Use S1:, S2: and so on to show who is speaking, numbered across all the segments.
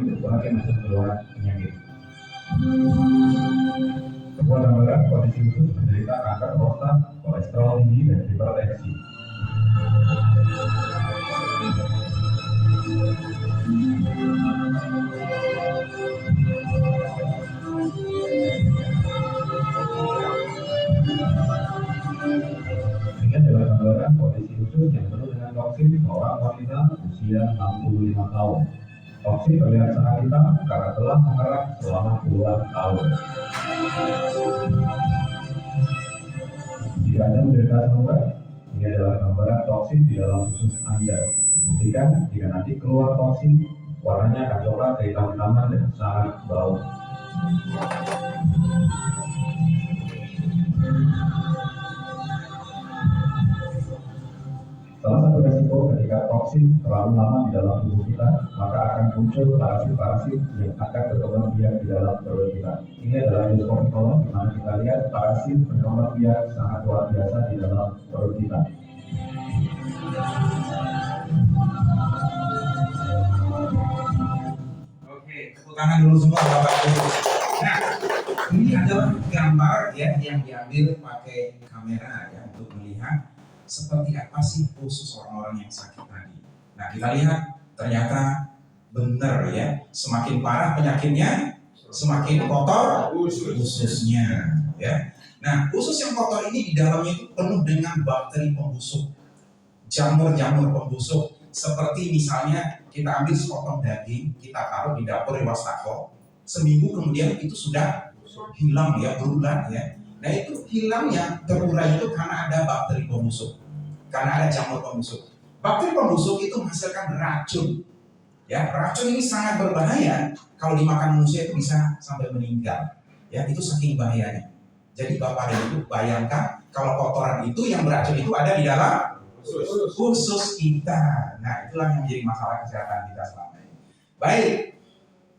S1: berbagai macam keluhan penyakit. Sebuah gambaran kondisi khusus menderita kanker prostat, kolesterol tinggi, dan hipertensi. Ini adalah gambaran kondisi khusus yang penuh dengan toksin seorang wanita usia 65 tahun. Toksin terlihat sangat hitam karena telah mengerak selama puluhan tahun. Jika Anda menderita samurai, ini adalah gambaran toksin di dalam usus Anda. Buktikan jika nanti keluar toksin, warnanya akan coklat kehitam-hitaman dan sangat bau. Salah satu resiko ketika toksin terlalu lama di dalam tubuh kita, maka akan muncul parasit-parasit yang akan berkembang biak di dalam perut kita. Ini adalah endoskopi kolon, di mana kita lihat parasit berkembang biak sangat luar biasa di dalam perut kita.
S2: Oke, tepuk tangan dulu semua Bapak Ibu. Nah, ini adalah gambar ya yang diambil pakai kamera ya untuk melihat seperti apa sih usus orang-orang yang sakit tadi. Nah, kita lihat ternyata benar ya, semakin parah penyakitnya, semakin kotor ususnya ya. Nah, usus yang kotor ini di dalamnya itu penuh dengan bakteri pembusuk, jamur-jamur pembusuk. Seperti misalnya kita ambil sepotong daging, kita taruh di dapur di wastafel, seminggu kemudian itu sudah hilang ya, berulang ya. Nah itu hilangnya terurai itu karena ada bakteri pembusuk, karena ada jamur pembusuk. Bakteri pembusuk itu menghasilkan racun. Ya, racun ini sangat berbahaya. Kalau dimakan manusia itu bisa sampai meninggal. Ya, itu saking bahayanya. Jadi Bapak dan Ibu bayangkan kalau kotoran itu yang beracun itu ada di dalam usus kita. Nah, itulah yang menjadi masalah kesehatan kita selama ini. Baik,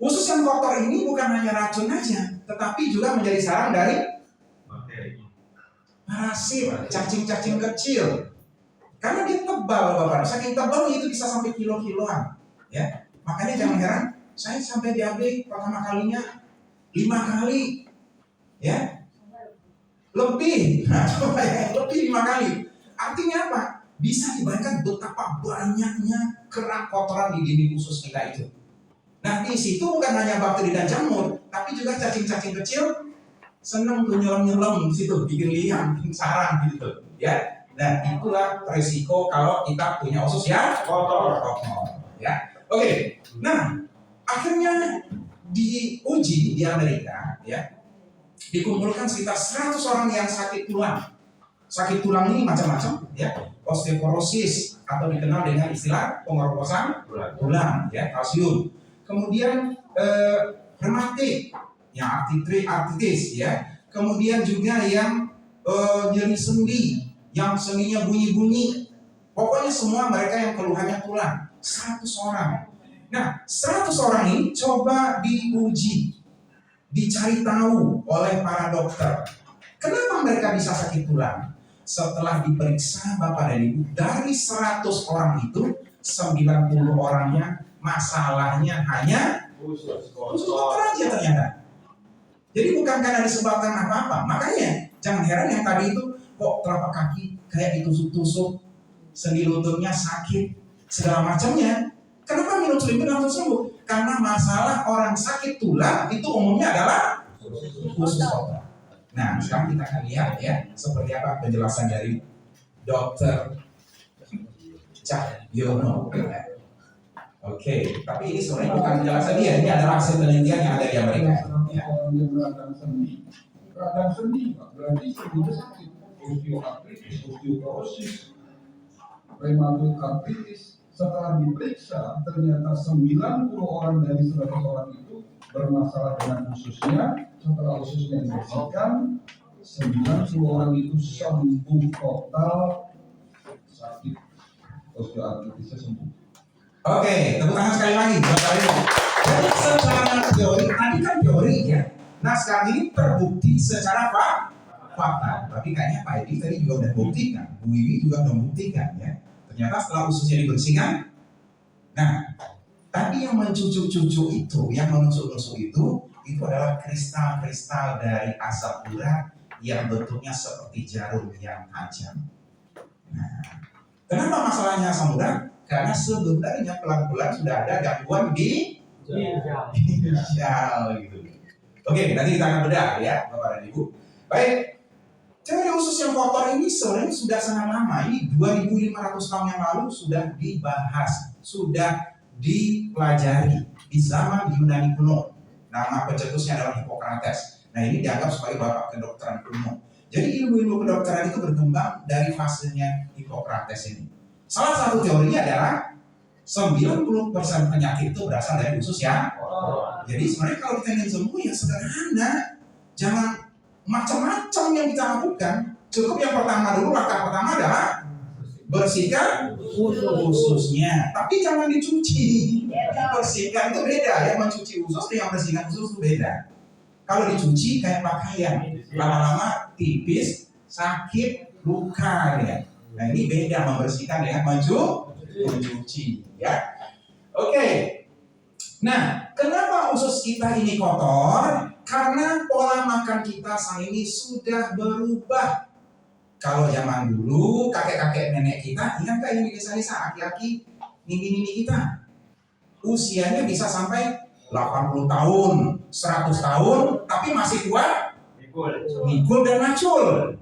S2: usus yang kotor ini bukan hanya racun aja, tetapi juga menjadi sarang dari parasit, cacing-cacing kecil. Karena dia tebal, Bapak. Saking tebalnya itu bisa sampai kilo-kiloan. Ya, makanya jangan heran, saya sampai BAB pertama kalinya 5 kali, ya, lebih. Nah, coba ya, lebih 5 kali. Artinya apa? Bisa dibayangkan betapa banyaknya kerak kotoran di dinding usus kita itu. Nah, di situ bukan hanya bakteri dan jamur, tapi juga cacing-cacing kecil senang tuh nyelam-nyelam di situ, bikin liang, bikin sarang gitu, ya. Nah, itulah resiko kalau kita punya usus yang kotor, ya. Oke. Nah, akhirnya diuji di Amerika, ya. Dikumpulkan sekitar 100 orang yang sakit tulang. Sakit tulang ini macam-macam, ya. Osteoporosis atau dikenal dengan istilah pengeroposan tulang, ya, kalsium. Kemudian rematik, yang artritis, ya. Kemudian juga yang nyeri sendi, yang sendinya bunyi-bunyi. Pokoknya semua mereka yang keluhannya tulang. 100 orang. Nah, 100 orang ini coba diuji, dicari tahu oleh para dokter. Kenapa mereka bisa sakit tulang? Setelah diperiksa Bapak dan Ibu, dari 100 orang itu 90 orangnya masalahnya hanya usus kotor aja ternyata. Jadi bukan karena disebabkan apa-apa. Makanya jangan heran yang tadi itu kok telapak kaki kayak ditusuk-tusuk, sendi lututnya sakit, segala macamnya. Kenapa minum Slimpin langsung sembuh? Karena masalah orang sakit tulang itu umumnya adalah usus kotor. Nah, sekarang kita akan lihat ya seperti apa penjelasan dari Dr. Cahyono. Oke, tapi ini sebenarnya bukan penjelasan dia, ini adalah hasil penelitian yang ada di Amerika. Ya.
S3: Radang sendi, berarti sendinya sakit. Osteoartritis, osteoporosis, rheumatoid arthritis. Setelah diperiksa, ternyata 90 orang dari 100 orang itu bermasalah dengan ususnya. Setelah ususnya dibersihkan, 90 orang itu sembuh total, sakit osteoartritisnya sembuh.
S2: Oke, tepuk tangan sekali lagi. Jadi secara teori, tadi kan teori ya. Nah sekarang ini terbukti secara fakta. Tapi kayaknya Pak Edi tadi juga udah buktikan, Bu Wiwi juga udah buktikan ya. Ternyata setelah ususnya dibersihkan, nah tadi yang mencucuk-cucuk itu, yang menusuk-nusuk itu adalah kristal-kristal dari asap urat yang bentuknya seperti jarum yang tajam. Nah, kenapa masalahnya asam urat? Karena sebenarnya pelan-pelan sudah ada gangguan di ginjal gitu. Oke, nanti kita akan bedah ya, Bapak dan Ibu. Baik, teori usus yang kotor ini sebenarnya sudah sangat lama. Ini 2500 tahun yang lalu sudah dibahas, sudah dipelajari di zaman Yunani kuno. Nama pencetusnya adalah Hippocrates. Nah, ini dianggap sebagai bapak kedokteran kuno. Jadi ilmu-ilmu kedokteran itu berkembang dari fasenya Hippocrates ini. Salah satu teorinya adalah 90% penyakit itu berasal dari usus ya. Jadi sebenarnya kalau kita ingin sembuh ya sederhana. Jangan macam-macam yang kita lakukan. Cukup yang pertama dulu, langkah pertama adalah bersihkan ususnya. Tapi jangan dicuci. Bersihkan itu beda ya, mencuci usus dengan bersihkan usus itu beda. Kalau dicuci kayak pakaian, lama-lama tipis, sakit, luka ya. Nah ini beda membersihkan dengan mencuci ya. Oke. Nah, kenapa usus kita ini kotor? Karena pola makan kita saat ini sudah berubah. Kalau zaman dulu kakek-kakek nenek kita, ingat nggak yang di desa-desa aki-aki nini-nini kita? Usianya bisa sampai 80 tahun, 100 tahun, tapi masih kuat, mikul dan macul.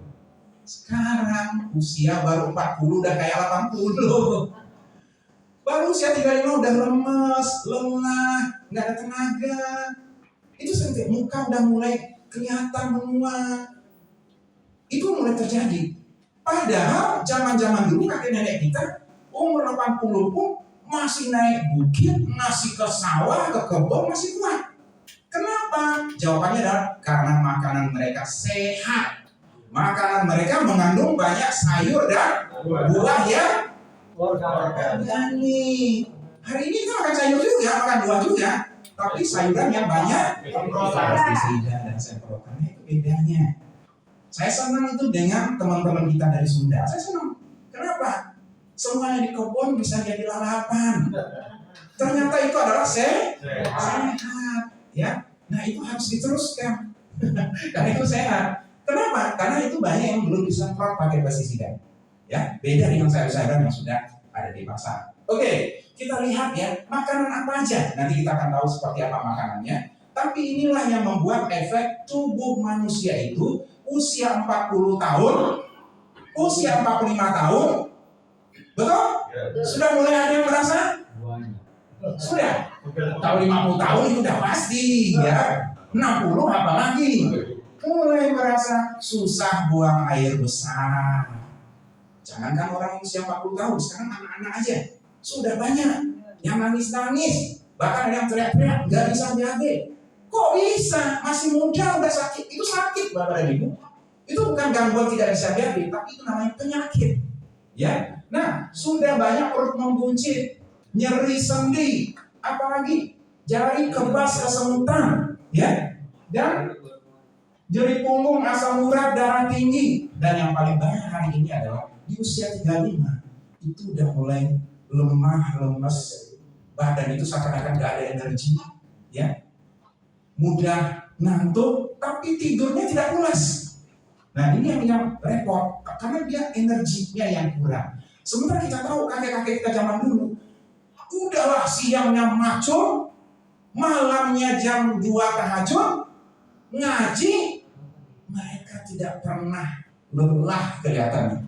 S2: Sekarang usia baru 40 udah kayak 80. Baru usia 35 udah lemes, lelah, nggak ada tenaga. Itu sampai muka udah mulai kelihatan menua. Itu mulai terjadi. Padahal zaman-zaman dulu kakek nenek kita umur 80 pun masih naik bukit, masih ke sawah, ke kebun, masih kuat. Kenapa? Jawabannya adalah karena makanan mereka sehat. Makanan mereka mengandung banyak sayur dan buah yang organik. Hari ini kita makan sayur juga, makan buah juga, tapi sayuran yang banyak pestisida dan semprotannya itu bedanya. Saya senang itu dengan teman-teman kita dari Sunda. Saya senang. Kenapa? Semuanya di kebun bisa jadi lalapan. Ternyata itu adalah sehat. Ya. Nah itu harus diteruskan. Karena itu sehat. Kenapa? Karena itu banyak yang belum disemprot pakai pestisida. Ya, beda dengan sayur-sayuran yang sudah ada di pasar. Oke, kita lihat ya, makanan apa aja. Nanti kita akan tahu seperti apa makanannya. Tapi inilah yang membuat efek tubuh manusia itu usia 40 tahun, usia 45 tahun, betul? Sudah mulai ada yang merasa? Sudah. Tahun 50 tahun itu udah pasti ya. 60 apa lagi? Mulai merasa susah buang air besar. Jangankan orang usia 40 tahun, sekarang anak-anak aja sudah banyak yang nangis-nangis, bahkan ada yang teriak-teriak nggak bisa BAB. Kok bisa? Masih muda udah sakit. Itu sakit Bapak dan Ibu. Itu bukan gangguan tidak bisa BAB, tapi itu namanya penyakit. Ya. Nah, sudah banyak perut membuncit, nyeri sendi, apalagi jari kebas kesemutan, ya. Dan nyeri punggung, asam urat, darah tinggi. Dan yang paling banyak hari ini adalah di usia 35 itu udah mulai lemah, lemes, badan itu seakan-akan gak ada energi, ya, mudah ngantuk, tapi tidurnya tidak pulas. Nah ini yang repot, karena dia energinya yang kurang. Sementara kita tahu kakek-kakek kita zaman dulu, udahlah siangnya macul, malamnya jam 2 tahajud, ngaji, mereka tidak pernah lelah kelihatannya.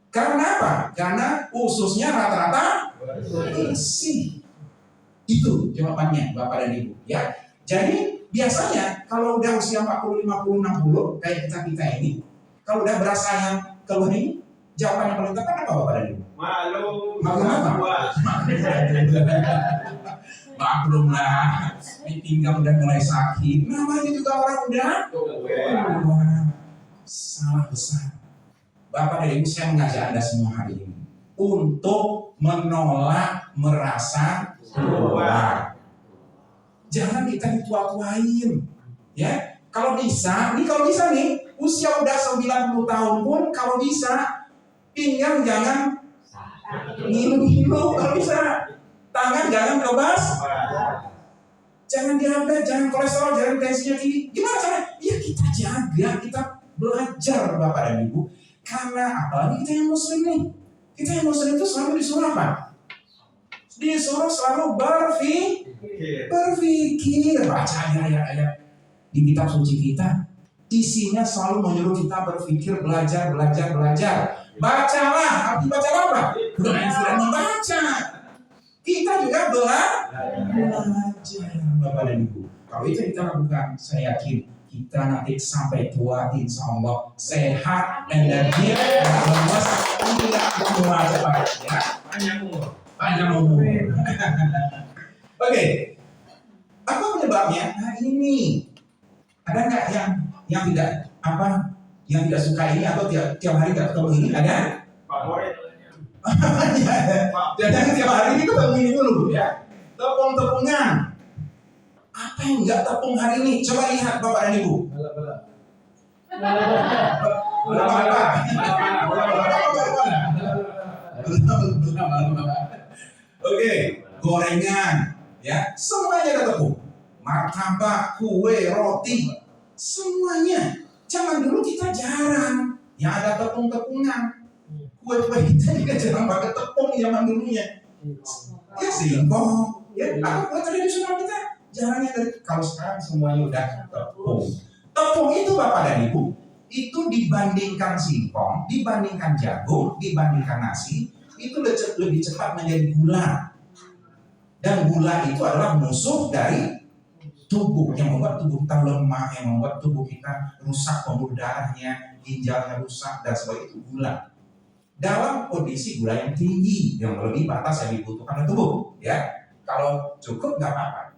S2: Karena apa? Karena ususnya rata-rata bersih. Itu jawabannya Bapak dan Ibu. Ya. Jadi biasanya kalau udah usia 40, 50, 60 kayak kita ini, kalau udah berasa yang keluar ini, jawaban yang paling tepat apa Bapak dan Ibu? Maklum apa? Maklum lah. Ini pinggang udah mulai sakit. Namanya juga orang udah salah besar. Bapak dan Ibu, saya mengajak Anda semua hari ini untuk menolak merasa tua. Jangan kita ditua-tuain, ya. Kalau bisa nih, usia udah 90 tahun pun kalau bisa pinggang jangan ngilu-ngilu kalau bisa. Tangan jangan kebas, jangan diabetes, jangan kolesterol, jangan tensinya tinggi. Gimana caranya? Ya kita jaga, kita belajar Bapak dan Ibu. Karena apalagi kita yang muslim nih. Kita yang muslim itu selalu disuruh apa? Disuruh selalu berpikir. Baca ayat-ayat di kitab suci kita. Isinya selalu menyuruh kita berpikir, belajar. Bacalah, arti baca apa? Belajar membaca. Kita juga belajar, Bapak dan Ibu. Kalau itu kita lakukan, saya yakin kita nanti sampai tua, insya Allah sehat, energi, dan lemas, tidak tua cepat, ya. Panjang umur. Oke, apa penyebabnya? Nah ini, ada nggak yang tidak suka ini atau tiap hari tidak ketemu ini? Ada? Jangan tiap hari ini ketemu ini dulu, ya. Tepung-tepungan. Apa yang nggak tepung hari ini? Coba lihat Bapak dan Ibu. Oke, gorengan, ya, semuanya ada tepung. Martabak, kue, roti, semuanya. Zaman dulu kita jarang yang ada tepung-tepungan. Kue-kue kita juga jarang pakai tepung zaman dulunya. Ya singkong, ya, apa kue tradisional kita jarangnya dari. Kalau sekarang semuanya udah tepung. Tepung itu Bapak dan Ibu, itu dibandingkan singkong, dibandingkan jagung, dibandingkan nasi, itu lebih cepat menjadi gula. Dan gula itu adalah musuh dari tubuh, yang membuat tubuh kita lemah, yang membuat tubuh kita rusak, pembuluh darahnya, ginjalnya rusak, dan sebagainya, itu gula. Dalam kondisi gula yang tinggi, yang melebihi batas yang dibutuhkan oleh tubuh, ya. Kalau cukup nggak apa-apa.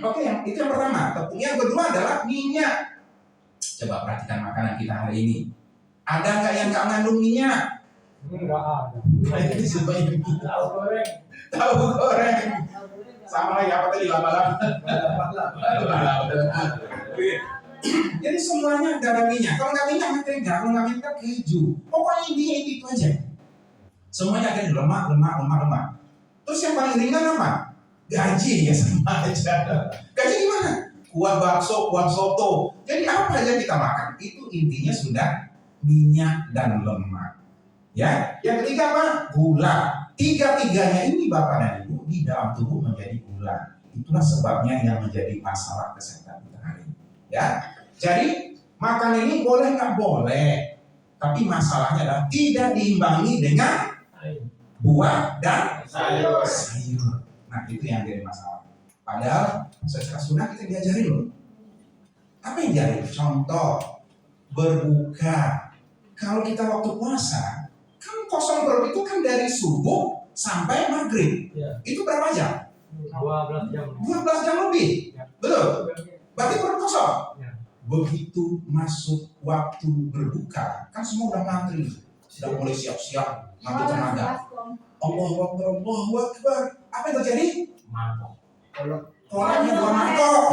S2: Oke, itu yang pertama. Tepung yang kedua adalah minyak. Coba perhatikan makanan kita hari ini. Ada nggak yang nggak mengandung minyak?
S4: Enggak ada.
S2: Ini sebanyak minyak.
S4: Tahu goreng.
S2: Tahu goreng. Sama lagi apa tadi lama-lama. Jadi semuanya ada minyak. Kalau nggak minyak mentega, kalau nggak mentega keju. Pokoknya intinya itu aja. Semuanya ada lemak. Terus yang paling ringan apa? Gaji ya sama aja. Gaji gimana? Kuah bakso, kuah soto. Jadi apa aja kita makan itu intinya sudah minyak dan lemak. Ya, yang ketiga apa? Gula. Tiga-tiganya ini Bapak dan Ibu di dalam tubuh menjadi gula. Itulah sebabnya yang menjadi masalah kesehatan kita hari ini. Ya, jadi makan ini boleh nggak boleh, tapi masalahnya adalah tidak diimbangi dengan buah dan sayur. Nah itu yang jadi masalah. Padahal secara sunnah kita diajarin loh. Apa yang diajarin? Contoh berbuka. Kalau kita waktu puasa, kan kosong perut itu kan dari subuh sampai maghrib.
S4: Ya.
S2: Itu berapa jam?
S4: 12 jam.
S2: 12 jam lebih.
S4: Ya.
S2: Betul. Berarti perut kosong.
S4: Ya.
S2: Begitu masuk waktu berbuka, kan semua udah ngantri, sudah mulai siap-siap ngambil tenaga. Allahu Akbar. Apa yang terjadi?
S4: Mangkok.
S2: Kolaknya 2 mangkok.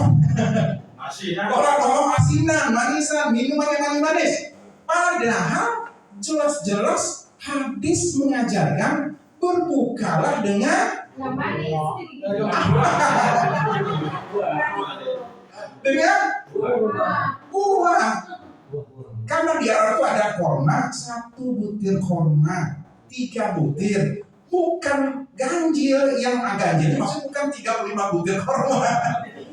S2: Kolak ngomong asinan, manisan, minuman yang manis. Padahal jelas-jelas hadis mengajarkan berbukalah dengan buah. Karena di Arab itu ada korma, 1 butir korma, 3 butir. Bukan ganjil, yang ganjil maksudnya bukan 35 butir korma.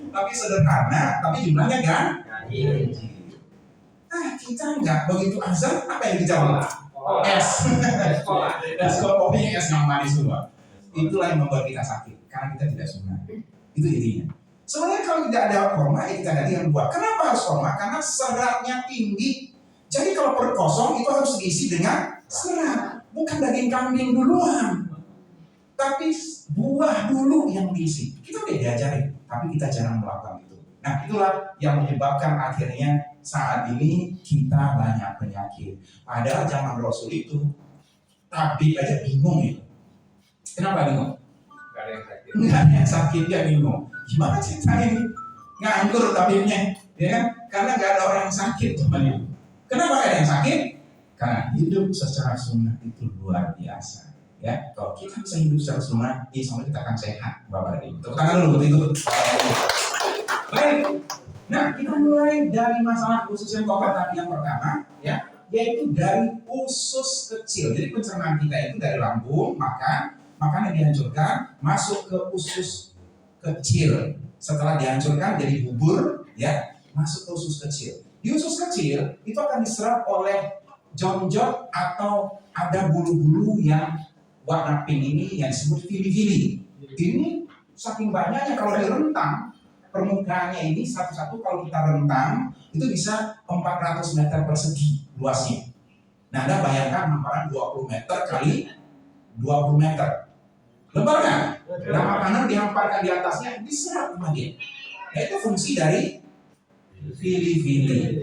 S2: Tapi sederhana, tapi jumlahnya kan? Ganjil. Kita enggak, begitu azan, apa yang dijawab? Es. Es kopinya es yang manis semua. Itulah yang membuat kita sakit, karena kita tidak sunnah. Itu intinya. Sebenarnya kalau tidak ada korma, kita ganti dengan buah. Kenapa harus korma? Karena seratnya tinggi. Jadi kalau perut kosong itu harus diisi dengan serat, bukan daging kambing duluan, tapi buah dulu yang diisi. Kita udah diajarin, tapi kita jarang melakukan itu. Nah itulah yang menyebabkan akhirnya saat ini kita banyak penyakit. Padahal zaman Rasul itu tabib aja bingung itu. Kenapa bingung? Nggak ada yang sakit dia bingung. Gimana cerita ini? Nganggur tabibnya, ya kan? Karena nggak ada orang yang sakit teman Kenapa nggak ada yang sakit? Karena hidup secara sunnah itu luar biasa. Ya, kalau kita bisa hidup secara sempurna, insya Allah kita akan sehat, Bapak dan Ibu. Tepuk tangan dulu untuk itu. Baik. Nah, kita mulai dari masalah usus yang kotor tadi yang pertama, ya, yaitu dari usus kecil. Jadi pencernaan kita itu dari lambung, makanan dihancurkan, masuk ke usus kecil. Setelah dihancurkan jadi bubur, ya, masuk ke usus kecil. Di usus kecil itu akan diserap oleh jonjok atau ada bulu-bulu yang warna pink ini yang disebut villi-villi. Ini saking banyaknya kalau direntang permukaannya ini satu-satu kalau kita rentang itu bisa 400 meter persegi luasnya. Nah, Anda bayangkan hamparan 20 meter kali 20 meter. Lebar kan? Nah, makanan dihamparkan di atasnya diserap sama dia. Nah, itu fungsi dari villi-villi.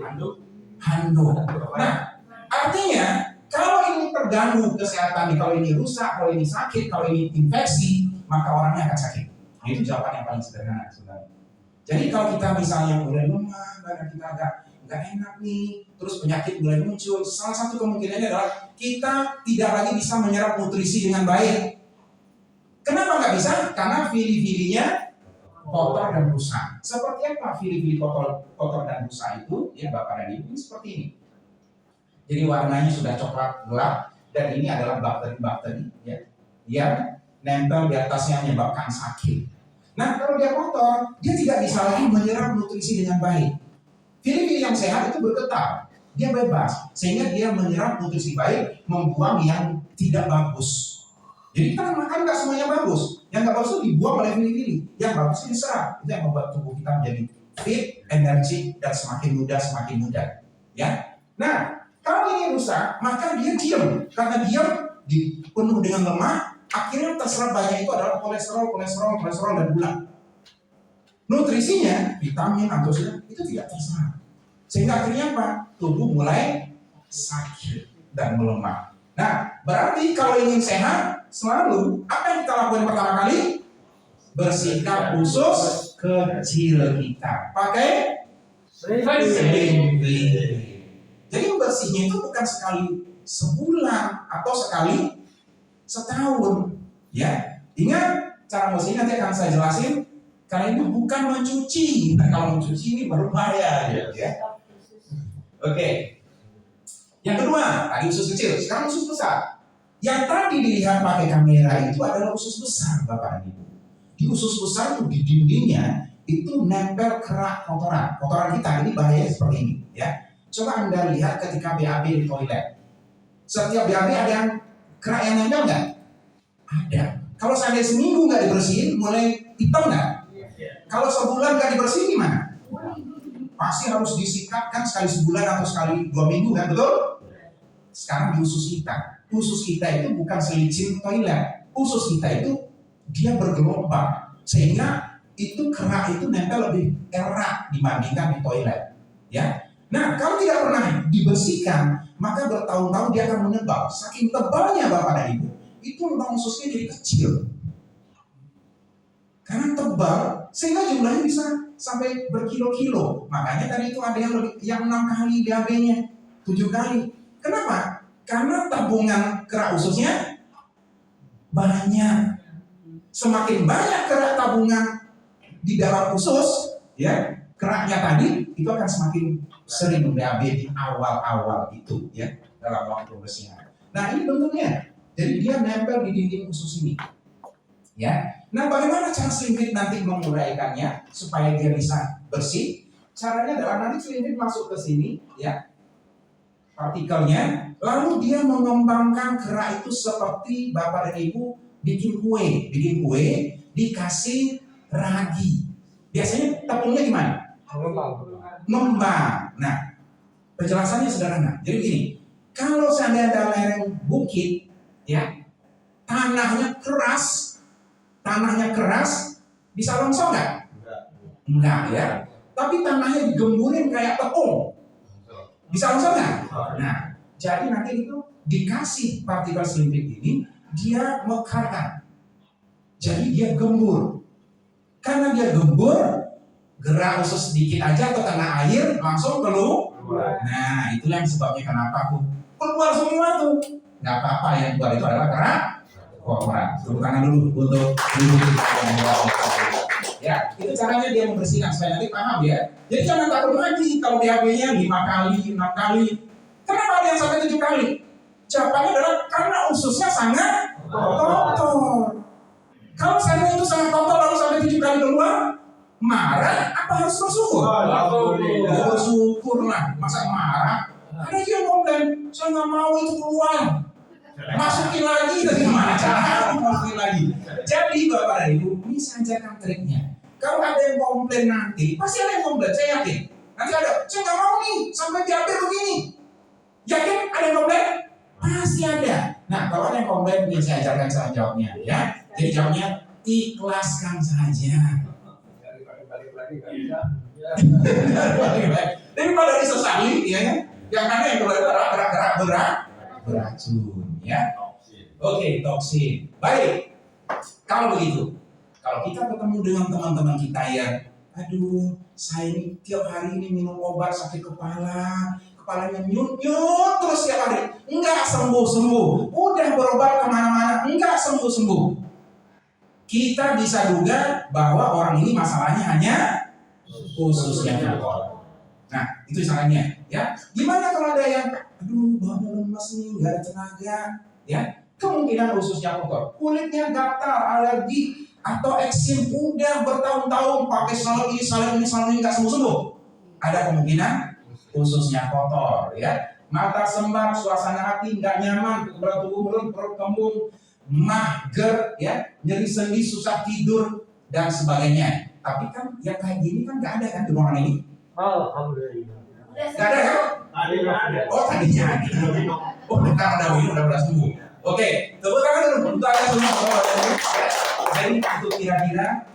S2: Handuk. Nah, artinya kalau ini terganggu kesehatan, kalau ini rusak, kalau ini sakit, kalau ini infeksi, maka orangnya akan sakit. Nah, itu jawaban yang paling sederhana sebenarnya. Jadi kalau kita misalnya mulai lemah, badan kita agak enak nih, terus penyakit mulai muncul, salah satu kemungkinannya adalah kita tidak lagi bisa menyerap nutrisi dengan baik. Kenapa nggak bisa? Karena villi-villinya kotor dan rusak. Seperti apa villi-villi kotor dan rusak itu? Ya, Bapak dan Ibu, seperti ini. Jadi warnanya sudah coklat gelap dan ini adalah bakteri-bakteri, ya, yang nempel di atasnya menyebabkan sakit. Nah, kalau dia kotor, dia tidak bisa lagi menyerap nutrisi dengan baik. Villi-villi yang sehat itu bergetar, dia bebas, sehingga dia menyerap nutrisi baik, membuang yang tidak bagus. Jadi kita makan nggak semuanya bagus, yang nggak bagus itu dibuang oleh villi-villi, yang bagus itu diserap. Itu yang membuat tubuh kita menjadi fit, energi, dan semakin muda. Ya, nah kalau ini rusak, maka dia diam, karena diam penuh dengan lemak. Akhirnya terserap banyak itu adalah kolesterol dan gula. Nutrisinya, vitamin, antioksidan itu tidak terserap. Sehingga akhirnya apa? Tubuh mulai sakit dan melemah. Nah, berarti kalau ingin sehat, selalu apa yang kita lakukan pertama kali? Bersihkan usus kecil kita. Pakai Slingbing. Jadi bersihnya itu bukan sekali sebulan atau sekali setahun, ya. Ingat cara bersihnya nanti akan saya jelasin. Karena itu bukan mencuci. Nah, kalau mencuci ini berbahaya, ya. Oke. Yang kedua, tadi usus kecil, sekarang usus besar. Yang tadi dilihat pakai kamera itu adalah usus besar, Bapak dan Ibu. Di usus besar itu di dindingnya itu nempel kerak kotoran. Kotoran kita ini bahaya seperti ini, ya. Coba Anda lihat ketika BAB di toilet. Setiap BAB ada yang kerak yang nempel nggak? Ada. Kalau seandainya seminggu nggak dibersihin, mulai hitam nggak? Kalau sebulan nggak dibersihin gimana? Pasti harus disikatkan sekali sebulan atau sekali 2 minggu kan, betul? Sekarang di usus kita itu bukan selicin toilet. Usus kita itu dia bergelombang, sehingga itu kerak itu nempel lebih erat dibandingkan di toilet, ya. Nah, kalau tidak pernah dibersihkan, maka bertahun-tahun dia akan menebal. Saking tebalnya Bapak dan Ibu, itu lubang ususnya jadi kecil. Karena tebal, sehingga jumlahnya bisa sampai berkilo-kilo. Makanya tadi itu ada yang 6 kali BAB-nya, 7 kali. Kenapa? Karena tabungan kerak ususnya banyak. Semakin banyak kerak tabungan di dalam usus, ya, keraknya tadi itu akan semakin sering BAB di awal-awal itu, ya, dalam waktu pembersihan. Nah, ini bentuknya. Jadi dia nempel di dinding usus ini, ya. Nah, bagaimana cara Slingbing nanti menguraikannya supaya dia bisa bersih? Caranya adalah nanti Slingbing masuk ke sini, ya, partikelnya, lalu dia mengembangkan kerak itu seperti Bapak dan Ibu bikin kue, dikasih ragi. Biasanya tepungnya gimana? Ngembang. Nah, penjelasannya sederhana. Jadi begini, kalau seandainya ada lereng bukit, ya, tanahnya keras, bisa longsor nggak? Enggak, ya. Tapi tanahnya digemburin kayak tepung, bisa longsor nggak? Nah, jadi nanti itu dikasih partikel Slingbing ini, dia mekarkan. Jadi dia gembur. Karena dia gembur, gerak usus sedikit aja atau kena air langsung keluar. Nah, itulah yang sebabnya kenapa aku keluar semua tuh. Nggak apa-apa, yang keluar itu adalah kerak kotoran. Tepuk tangan dulu untuk ibu kita yang luar biasa. Ya, itu caranya dia membersihkan supaya nanti paham ya. Jadi jangan takut lagi kalau BAB-nya 5 kali, 6 kali. Kenapa ada yang sampai 7 kali? Jawabannya adalah karena ususnya sangat kotor. Kalau saya itu sangat kotor lalu sampai 7 kali keluar, marah apa harus bersyukur? Bersyukurlah, masa marah? Ada yang komplain, saya nggak mau itu keluar. Masukin lagi dari mana cara? Masukin lagi. Jadi Bapak dan Ibu, ini saya ajarkan triknya. Kalau ada yang komplain nanti, pasti ada yang komplain, saya yakin. Nanti ada, saya nggak mau nih sampai diambil begini. Yakin ada yang komplain? Pasti ada. Nah, kalau ada yang komplain, ini saya ajarkan cara jawabnya, ya. Jadi jawabnya ikhlaskan saja. Daripada disesali, ya kan? Yang mana yang berat beracun, ya. Oke, toksin. Baik. Kalau begitu, kalau kita ketemu dengan teman-teman kita yang, aduh, saya ini tiap hari ini minum obat sakit kepala, kepalanya nyut-nyut terus tiap hari, enggak sembuh-sembuh, udah berobat kemana-mana, enggak sembuh-sembuh. Kita bisa duga bahwa orang ini masalahnya hanya ususnya kotor. Nah, itu caranya, ya. Gimana kalau ada yang, aduh, badannya lemas nih, nggak ada tenaga, ya. Kemungkinan ususnya kotor, kulitnya gatal, alergi, atau eksim udah bertahun-tahun pakai salep ini nggak sembuh-sembuh. Ada kemungkinan ususnya kotor, ya. Mata sembab, suasana hati nggak nyaman, berat tubuh menurun, perut kembung, mager, ya, nyeri sendi, susah tidur dan sebagainya. Tapi kan yang kayak gini kan nggak ada kan di ruangan ini?
S4: Alhamdulillah.
S2: Nggak ada kan?
S4: Ada.
S2: Oh tadinya ada. Oh karena udah sembuh. Oke, tepuk tangan dulu untuk Anda semua. Jadi itu kira-kira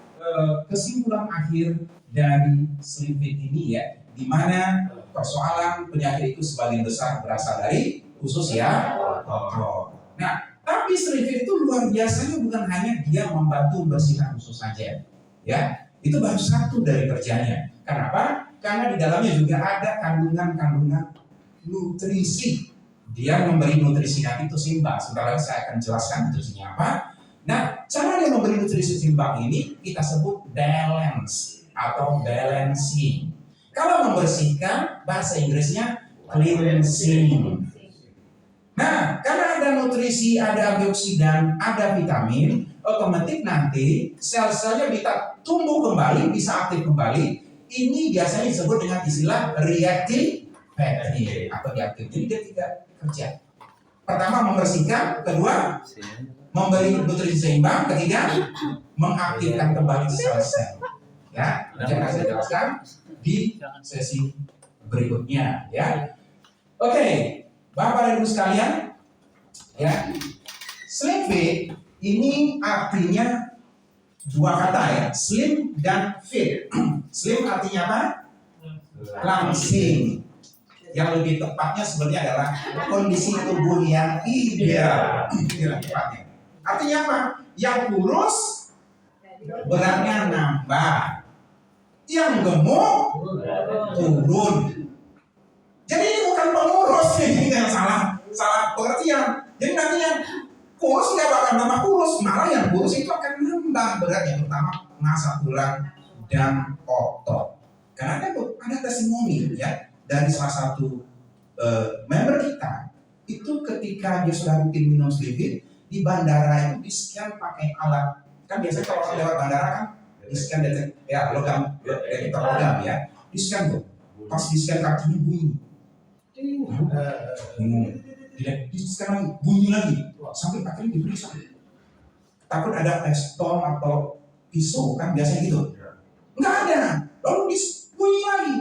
S2: kesimpulan akhir dari slim fit ini ya, di mana persoalan penyakit itu sebagian besar berasal dari usus ya kotor. Nah, tapi slim fit itu luar biasanya bukan hanya dia membantu membersihkan usus saja, ya. Itu baru satu dari kerjanya. Kenapa? Karena di dalamnya juga ada kandungan-kandungan nutrisi. Dia memberi nutrisi yang itu seimbang. Sebentar lagi saya akan jelaskan nutrisinya apa. Nah, cara dia memberi nutrisi seimbang ini kita sebut balance atau balancing. Kalau membersihkan, bahasa Inggrisnya cleansing. Nah, karena ada nutrisi, ada antioksidan, ada vitamin, otomatis nanti sel-selnya bisa tumbuh kembali, bisa aktif kembali. Ini biasanya disebut dengan istilah reactive fatty atau reaktif. Jadi dia tidak kerja. Pertama membersihkan, kedua memberi nutrisi seimbang, ketiga mengaktifkan kembali sel-sel. Ya, nanti akan saya jelaskan di sesi berikutnya. Ya, oke, Bapak dan Ibu sekalian, ya, slim fit ini artinya dua kata ya, slim dan fit. Slim artinya apa? Langsing. Yang lebih tepatnya sebenarnya adalah kondisi tubuh yang ideal. Inilah tepatnya. Artinya apa? Yang kurus beratnya nambah, yang gemuk turun. Jadi ini bukan pengurus ini yang salah pengertian. Jadi nanti yang kurus nggak bakal nambah kurus, malah yang kurus itu akan nambah beratnya, terutama massa tulang dan otot. Karena ada testimoni ya dari salah satu member kita itu ketika dia sudah rutin minum slim fit di bandara itu di scan pakai alat, kan biasanya kalau orang lewat bandara kan di scan ya logam detektor logam ya, di scan tuh pas di scan kakinya bunyi, di scan lagi bunyi lagi sampai akhirnya diperiksa, takut ada stone atau pisau kan biasanya gitu, nggak ada, lalu bunyi lagi.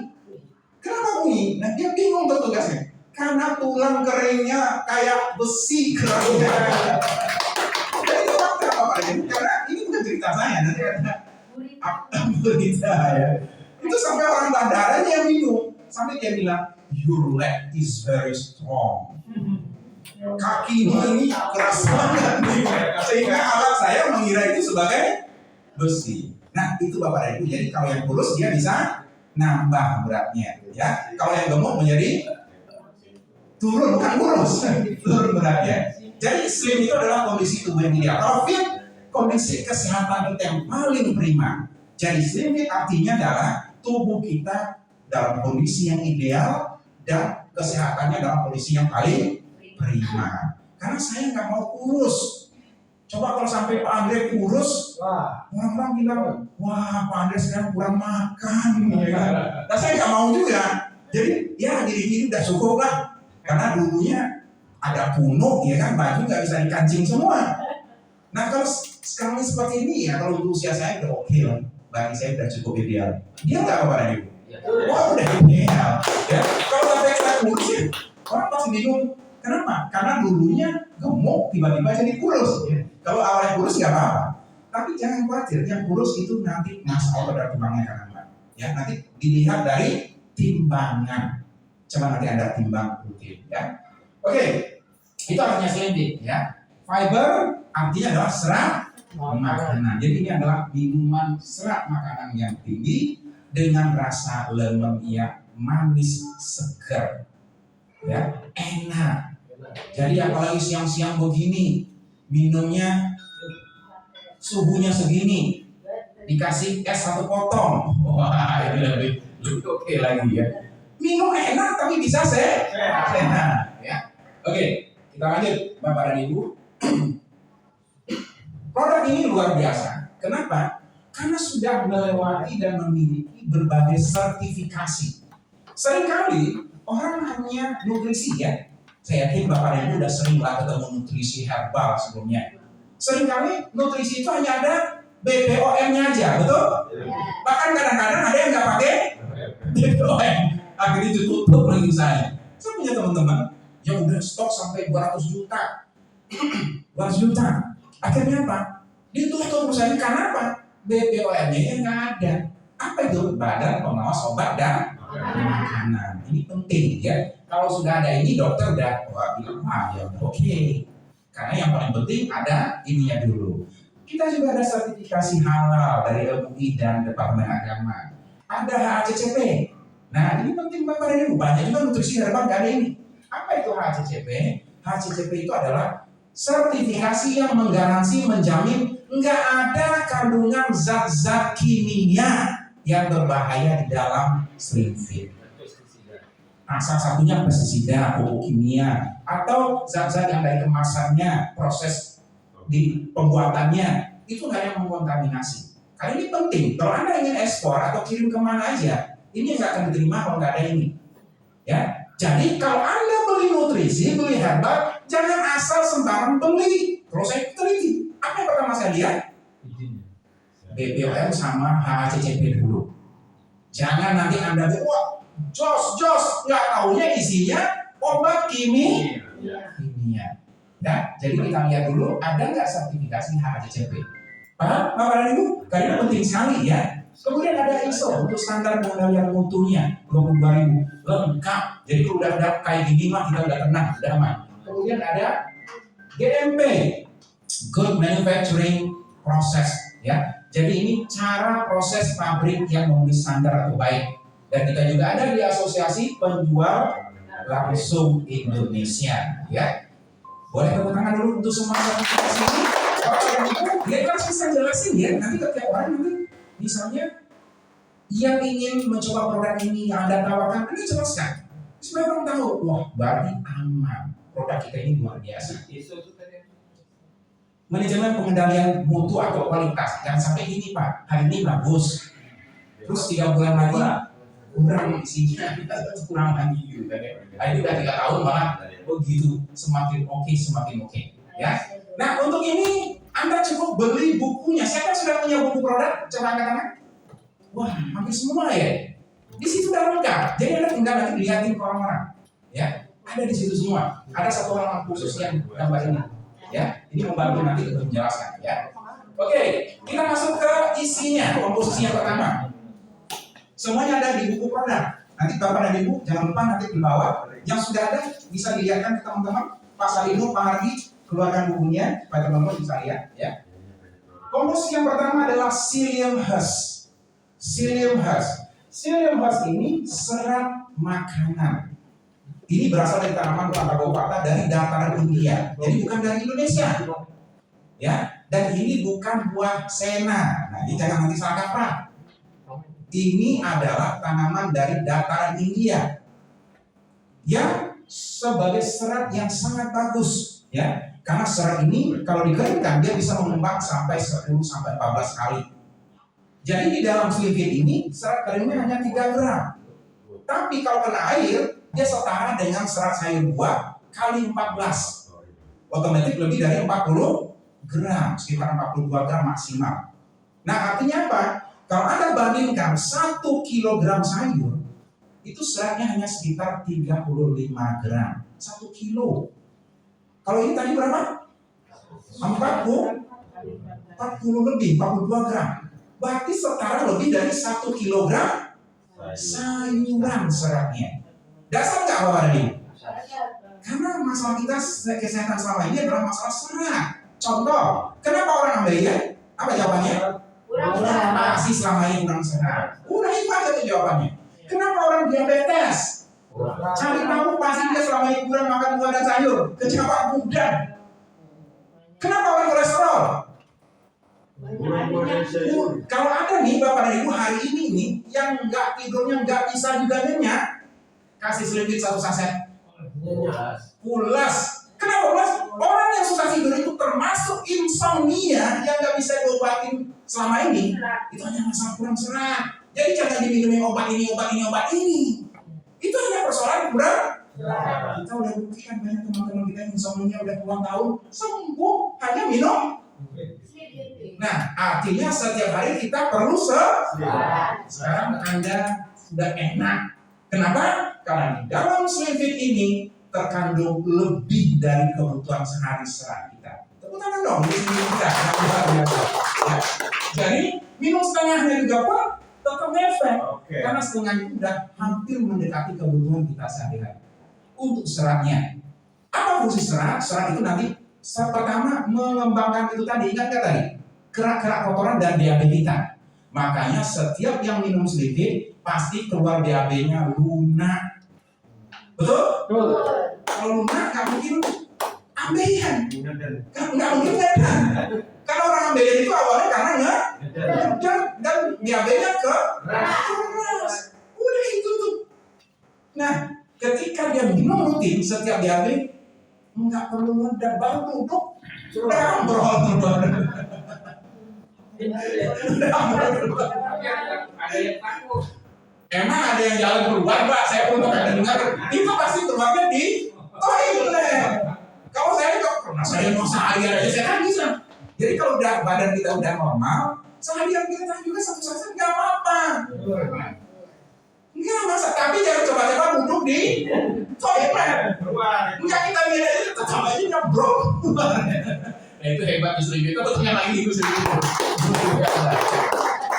S2: Kenapa bunyi? Nah dia bingung petugasnya. Karena tulang keringnya kayak besi keringnya. Jadi itu fakta Bapak. Karena ini bukan cerita saya, nanti ada berita ya. Itu sampai orang bandara dia bingung. Sampai dia bilang, your leg is very strong. Kaki ini keras banget. Sehingga alat saya mengira itu sebagai besi. Nah itu Bapak dan Ibu. Jadi kalau yang kurus dia bisa nambah beratnya, ya. Kalau yang gemuk menjadi turun, bukan kurus, turun beratnya. Jadi slim itu adalah kondisi tubuh yang ideal. Kalau fit, kondisi kesehatan kita yang paling prima. Jadi slim fit artinya adalah tubuh kita dalam kondisi yang ideal dan kesehatannya dalam kondisi yang paling prima. Karena saya nggak mau kurus. Coba kalau sampai Pak Andre kurus, orang-orang bilang, wah Pak Andre sekarang kurang makan. Nah saya nggak mau juga. Jadi ya gini-gini udah cukup lah. Karena dulunya ada kuno, ya kan, baju nggak bisa dikancing semua. Nah kalau sekarang seperti ini ya, kalau untuk usia saya udah oke lah, bagi saya udah cukup ideal. Dia nggak apa-apa nih, wah udah ideal. Ya kalau sampai saya kurus, orang pasti bingung. Kenapa? Karena dulunya gemuk, tiba-tiba jadi kurus. Kalau awalnya kurus nggak apa-apa, tapi jangan khawatir, yang kurus itu nanti masalah pada timbangnya kan, ya nanti dilihat dari timbangan. Coba nanti Anda timbang rutin, ya. Oke. Itu artinya slim fit, ya. Fiber artinya adalah serat makanan. Jadi ini adalah minuman serat makanan yang tinggi dengan rasa lemon yang manis segar, ya, enak. Jadi apalagi siang-siang begini, minumnya suhunya segini, dikasih es 1 potong, wah ini lebih oke lagi ya. Minum enak tapi bisa sehat, ya. Oke. Kita lanjut, Bapak dan Ibu. Produk ini luar biasa. Kenapa? Karena sudah melewati dan memiliki berbagai sertifikasi. Seringkali orang hanya nutrisi, ya. Saya yakin Bapak dan Ibu sudah sering lah ketemu nutrisi herbal sebelumnya. Seringkali nutrisi itu hanya ada BPOM-nya aja, betul? Bahkan kadang-kadang ada yang nggak pakai BPOM. Akhirnya ditutup lagi saya. Saya punya teman-teman yang udah stok sampai 200 juta. 200 juta. Akhirnya apa? Ditutup perusahaan karena apa? BPOM-nya nggak ada. Apa itu? Badan Pengawas Obat dan Makanan. Ini penting ya. Kalau sudah ada ini dokter udah bilang, ya oke. Karena yang paling penting ada ininya dulu. Kita juga ada sertifikasi halal dari MUI dan Departemen Agama. Ada HACCP. Nah ini penting Bapak dan Ibu. Banyak juga nutrisi herbal nggak ada ini. Apa itu HACCP? HACCP itu adalah sertifikasi yang menggaransi, menjamin nggak ada kandungan zat-zat kimia yang berbahaya di dalam slim fit. Nah, salah satunya pestisida, pupuk kimia, atau zat-zat yang dari kemasannya, proses di pembuatannya itu nggak yang mengkontaminasi. Karena ini penting. Kalau Anda ingin ekspor atau kirim kemana aja, ini nggak akan diterima kalau nggak ada ini. Ya. Jadi kalau Anda beli nutrisi, beli herbal, jangan asal sembarang beli. Kalau saya teliti, apa yang pertama saya lihat? BPOM sama HACCP dulu. Jangan nanti Anda bilang, wah, jos, nggak taunya isinya obat kimia. Nah, jadi kita lihat dulu, ada nggak sertifikasi HACCP? Paham, Bapak dan Ibu? Karena penting sekali ya. Kemudian ada ISO untuk standar pengendalian mutunya 22.000 lengkap. Jadi kalau udah kayak gini mah kita udah tenang, udah aman. Kemudian ada GMP, Good Manufacturing Process, ya. Jadi ini cara proses pabrik yang memenuhi standar atau baik. Dan kita juga ada di Asosiasi Penjual Langsung Indonesia, ya. Boleh tepuk tangan dulu untuk semua yang di sini. Dia kan bisa jelasin ya. Nanti ketika orang nanti misalnya yang ingin mencoba produk ini yang Anda tawarkan, Anda jelaskan. Supaya orang tahu, wah berarti aman. Produk kita ini luar biasa. Manajemen pengendalian mutu atau kualitas. Jangan sampai gini Pak, hari ini bagus. Terus 3 bulan lagi kurang isinya, kurang lagi gitu. Nah, ini udah 3 tahun malah begitu semakin oke. Ya. Nah untuk ini Anda cukup beli bukunya. Siapa yang sudah punya buku produk? Coba angkat tangan. Wah, hampir semua ya. Di situ udah lengkap. Jadi Anda tinggal nanti lihatin ke orang-orang. Ya, ada di situ semua. Ada satu orang khusus yang gambar ini. Ya, ini membantu nanti untuk menjelaskan. Ya. Oke, kita masuk ke isinya, komposisi yang pertama. Semuanya ada di buku produk. Nanti Bapak dan Ibu jangan lupa nanti di bawah yang sudah ada bisa dilihatkan ke teman-teman. Pak Salino, Pak Hardi, keluarkan bukunya supaya teman-teman bisa lihat. Ya. Komposisi yang pertama adalah psyllium husk. Psyllium husk ini serat makanan. Ini berasal dari tanaman Pantagopata dari dataran India. Jadi bukan dari Indonesia. Ya, dan ini bukan buah sena. Nah, ini jangan nanti salah kaprah. Ini adalah tanaman dari dataran India yang sebagai serat yang sangat bagus, ya. Karena serat ini kalau dikeringkan dia bisa mengembang sampai 10 sampai 14 kali. Jadi di dalam selipit ini serat keringnya hanya 3 gram. Tapi kalau kena air dia setara dengan serat sayur buah kali 14. Otomatis lebih dari 40 gram, sekitar 42 gram maksimal. Nah, artinya apa? Kalau Anda bandingkan 1 kilogram sayur, itu seratnya hanya sekitar 35 gram. 1 kilo. Kalau ini tadi berapa? 40 lebih, 42 gram. Berarti setara lebih dari 1 kilogram sayuran seratnya. Dasar nggak Bapak dan Ibu? Karena masalah kita kesehatan selama ini adalah masalah serat. Contoh, kenapa orang Amerika? Apa jawabannya? Masih selama ini kurang sehat. Udah itu aja tuh jawabannya. Kenapa orang diabetes? Cari tahu pasti dia selama ini kurang makan buah dan sayur. Kenapa mudah? Kenapa orang kolesterol? Kalau ada nih Bapak dan Ibu hari ini nih yang nggak tidurnya nggak bisa juga nyenyak, kasih selipit 1 saset. Pulas. Kenapa pulas? Orang yang susah tidur itu termasuk insomnia yang nggak bisa diobatin selama ini. Itu hanya masalah kurang serat. Jadi jangan diminumi obat ini. Itu hanya persoalan kurang. Kita udah buktikan banyak teman-teman kita yang insomnia udah puluhan tahun sembuh hanya minum. Nah, artinya setiap hari kita perlu sekarang Anda sudah enak. Kenapa? Karena di dalam selipit ini terkandung lebih dari kebutuhan sehari serat kita. Tepuk tangan dong, ini kita luar biasa. Ya. Jadi minum setengahnya juga pun tetap efek. Karena setengahnya itu sudah hampir mendekati kebutuhan kita sehari-hari. Untuk seratnya, apa fungsi serat? Serat itu nanti pertama mengembangkan itu tadi, ingat nggak tadi? Kerak-kerak kotoran dan BAB kita. Makanya setiap yang minum selipit pasti keluar BAB-nya lunak. Betul? Kalau lunak nggak mungkin ambeien. Nggak mungkin ngedan. Karena orang ambeien itu awalnya karena ngedan dan BAB-nya keras. Udah itu tuh. Nah, ketika dia minum rutin setiap BAB nggak perlu ngedan, baru duduk rambrol. Emang ada yang jalan keluar, Mbak? Saya pun pernah dengar. Itu pasti keluarnya di toilet. Kalau saya pernah, saya mau seharian aja saya kan bisa. Jadi kalau udah badan kita udah normal, seharian kita juga 1 saset nggak apa-apa. Nggak masa, tapi jangan coba-coba duduk di toilet. Enggak, kita lihat aja tetap aja nyebrol. Nah, itu hebat istri kita, betulnya lagi itu sendiri.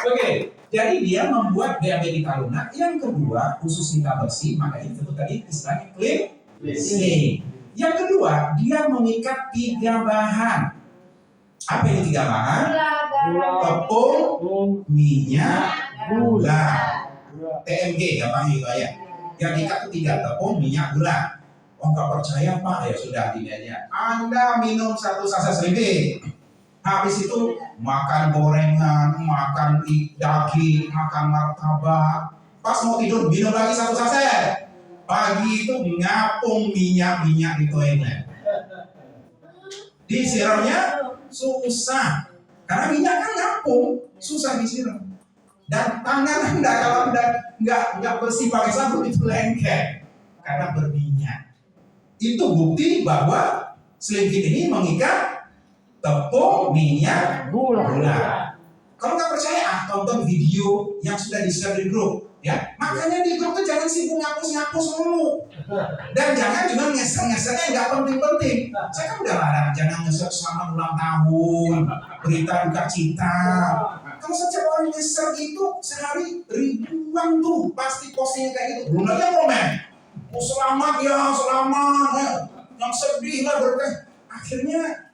S2: Oke, jadi dia membuat BAB kita lunak. Yang kedua, usus kita bersih, makanya itu tadi istilahnya cleansing. Yang kedua, dia mengikat 3 bahan. Apa ini 3 bahan? Tepung, minyak, gula. TMG, gampang itu ya. Yang ikat itu 3, tepung, minyak, gula. Oh, nggak percaya Pak? Ya sudah, gini aja. Anda minum 1 saset selipit. Habis itu makan gorengan, makan daging, makan martabak. Pas mau tidur minum lagi 1 saset. Pagi itu ngapung minyak di toilet. Disiramnya susah. Karena minyak kan ngapung, susah disiram. Dan tangan Anda kalau Anda nggak bersih pakai sabun itu lengket karena berminyak. Itu bukti bahwa selipit ini mengikat tepung, minyak, gula. Kalau nggak percaya, tonton video yang sudah di-share di grup. Ya, makanya di grup itu jangan sibuk ngapus mulu. Dan jangan cuma ngeser-ngesernya nggak penting-penting. Saya kan udah larang, jangan ngeser selama ulang tahun, berita duka cita. Kalau setiap orang ngeser itu sehari ribuan tuh pasti postingnya kayak gitu. Belum lagi yang komen. Oh selamat ya, yang sedih lah berkah. Akhirnya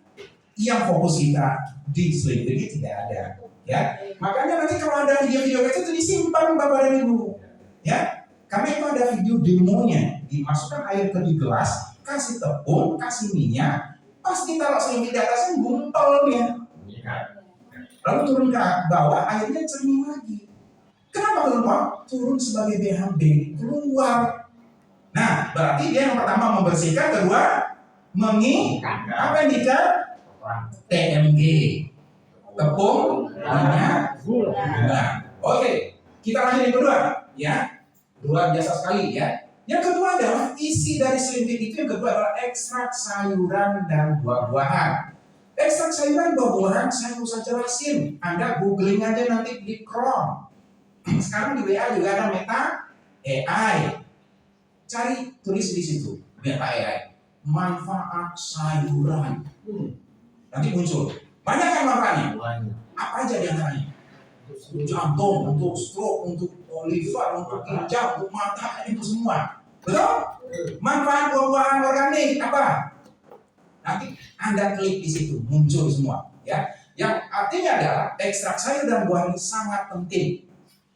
S2: yang fokus kita di selipit ini tidak ada. Ya, makanya nanti kalau ada video-video itu disimpan Bapak dan Ibu. Ya, karena itu ada video demonya dimasukkan air ke di gelas, kasih tepung, kasih minyak, pas ditaruh selimut di atasnya gumpal dia. Lalu turun ke bawah, airnya cernih lagi. Kenapa keluar? Turun sebagai BHB, keluar. Nah, berarti dia yang pertama membersihkan, kedua apa yang diikat? TMG, tepung, minyak, gula. Oke, kita lanjut yang kedua, ya. Dua biasa sekali, ya. Yang kedua adalah isi dari selimut itu. Yang kedua adalah ekstrak sayuran dan buah-buahan. Ekstrak sayuran buah-buahan saya usah jelasin. Anda googling aja nanti di Chrome. Sekarang di WA juga ada Meta AI. Cari, tulis di situ Meta AI. Manfaat sayuran. Nanti muncul. Banyak kan manfaatnya? Apa aja di antaranya? Untuk jantung, untuk stroke, untuk liver, untuk ginjal, untuk mata, itu semua. Betul? Manfaat buah-buahan organik apa? Nanti Anda klik di situ, muncul semua, ya. Yang artinya adalah ekstrak sayur dan buah ini sangat penting.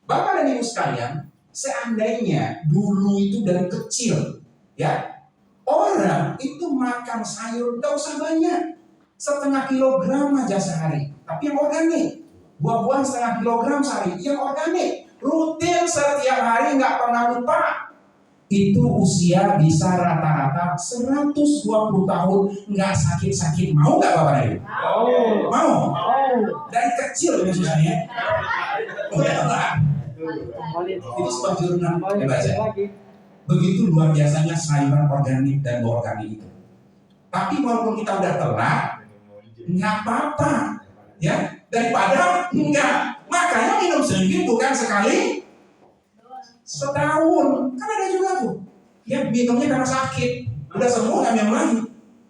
S2: Bapak dan Ibu sekalian, seandainya dulu itu dari kecil, ya, orang itu makan sayur nggak usah banyak, 1/2 kilogram aja sehari, tapi yang organik. Buah-buahan 1/2 kilogram sehari, yang organik. Rutin setiap hari, nggak pernah lupa. Itu usia bisa rata-rata 120 tahun, nggak sakit-sakit. Mau nggak Bapak dan Ibu? Mau? Dari kecil maksudnya. Oh ya lah. Itu sebuah jurnal baca. Begitu luar biasanya sayuran organik dan buah organik itu. Tapi walaupun kita udah telat, nggak apa-apa, ya, daripada enggak. Makanya minum sedikit bukan sekali setahun. Kan ada juga tuh, ya, minumnya karena sakit, udah sembuh nggak minum lagi,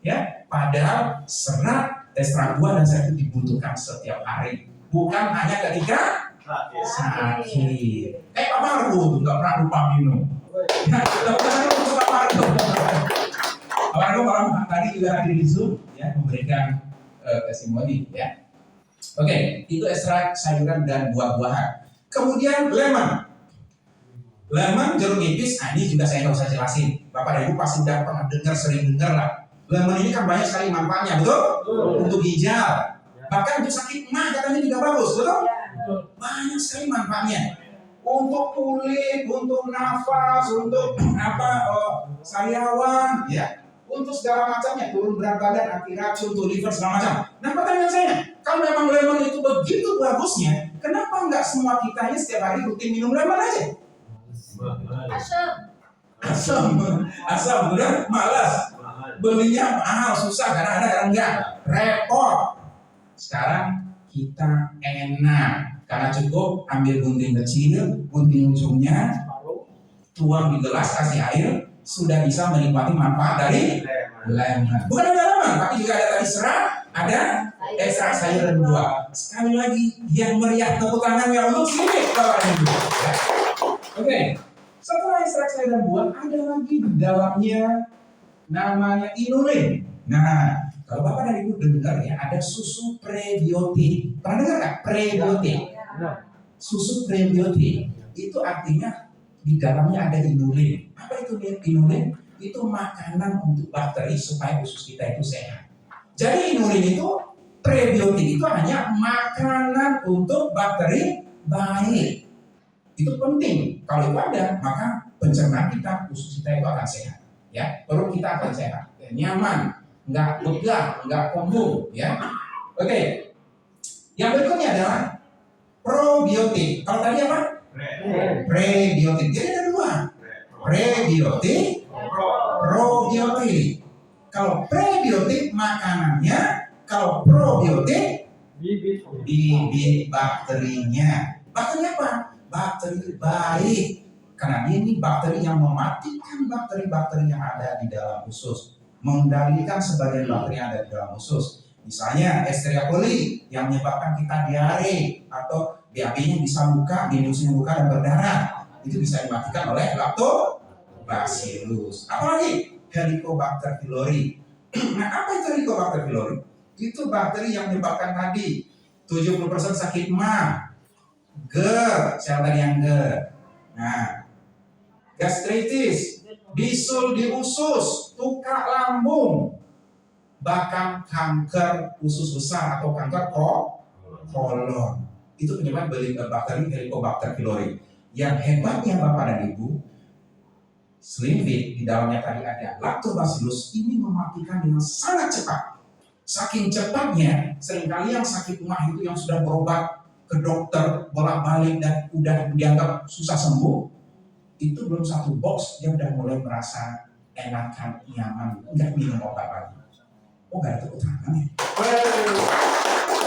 S2: ya. Padahal serat, ekstrak buah dan sayur itu dibutuhkan setiap hari, bukan hanya ketika sakit. Pak Margo nggak pernah lupa minum. Nah, Pak Margo. Pak Margo malam tadi juga hadir di Zoom, ya, memberikan testimoni, ya. Oke, itu ekstrak sayuran dan buah-buahan. Kemudian lemon, jeruk nipis. Nah, ini juga saya nggak usah jelasin. Bapak dan Ibu pasti udah pernah dengar, sering dengar lah. Lemon ini kan banyak sekali manfaatnya, betul? Untuk ginjal, bahkan untuk sakit mah katanya juga bagus, betul? Banyak sekali manfaatnya. Untuk kulit, untuk nafas, untuk sariawan, ya. Untuk segala macamnya, turun berat badan, anti racun, untuk liver, segala macam. Nah, pertanyaan saya, kalau memang lemon itu begitu bagusnya, kenapa nggak semua kita ini setiap hari rutin minum lemon aja? Asam, benar? Malas. Belinya mahal, susah, karena ada yang enggak, repot. Sekarang kita enak, karena cukup ambil gunting kecil, gunting ujungnya, tuang di gelas, kasih air, sudah bisa menikmati manfaat dari lemon. Bukan ada lemon, tapi juga ada tadi serat, ada ekstrak sayur dan buah. Sekali lagi, yang meriah tepuk tangan yang untuk sini, Bapak dan Ibu. Oke, setelah ekstrak sayur dan buah, ada lagi di dalamnya namanya inulin. Nah, kalau Bapak dan Ibu dengar ya, ada susu prebiotik. Pernah dengar nggak? Prebiotik. Susu prebiotik itu artinya di dalamnya ada inulin. Apa itu inulin? Itu makanan untuk bakteri supaya usus kita itu sehat. Jadi inulin itu, prebiotik itu hanya makanan untuk bakteri baik. Itu penting. Kalau itu ada, maka pencernaan kita, usus kita itu akan sehat. Ya, perut kita akan sehat, ya, nyaman, nggak begah, nggak kembung, ya. Oke. Yang berikutnya adalah probiotik. Kalau tadi apa? Prebiotik. Jadi ada dua. Prebiotik, probiotik. Kalau prebiotik makanannya, kalau probiotik bibit bakterinya. Bakteri apa? Bakteri baik. Karena ini bakteri yang mematikan bakteri-bakteri yang ada di dalam usus, mengendalikan sebagian bakteri yang ada di dalam usus. Misalnya Escherichia coli yang menyebabkan kita diare atau BAB-nya bisa buka, minusnya buka dan berdarah. Itu bisa dimatikan oleh Lactobacillus. Apalagi Helicobacter pylori. Nah, apa itu Helicobacter pylori? Itu bakteri yang menyebabkan tadi 70% sakit mah, GERD, siapa tadi yang GERD? Nah, gastritis, bisul di usus, tukak lambung, bahkan kanker usus besar atau kanker kolon. Itu penyebab bakteri Helicobacter pylori. Yang hebatnya Bapak dan Ibu, slim fit di dalamnya tadi ada lactobacillus, ini mematikan dengan sangat cepat. Saking cepatnya, seringkali yang sakit mah itu yang sudah berobat ke dokter bolak-balik dan udah dianggap susah sembuh, itu belum satu box dia udah mulai merasa enakan, nyaman, nggak minum obat lagi. Oh, nggak ada tepuk tangan ya?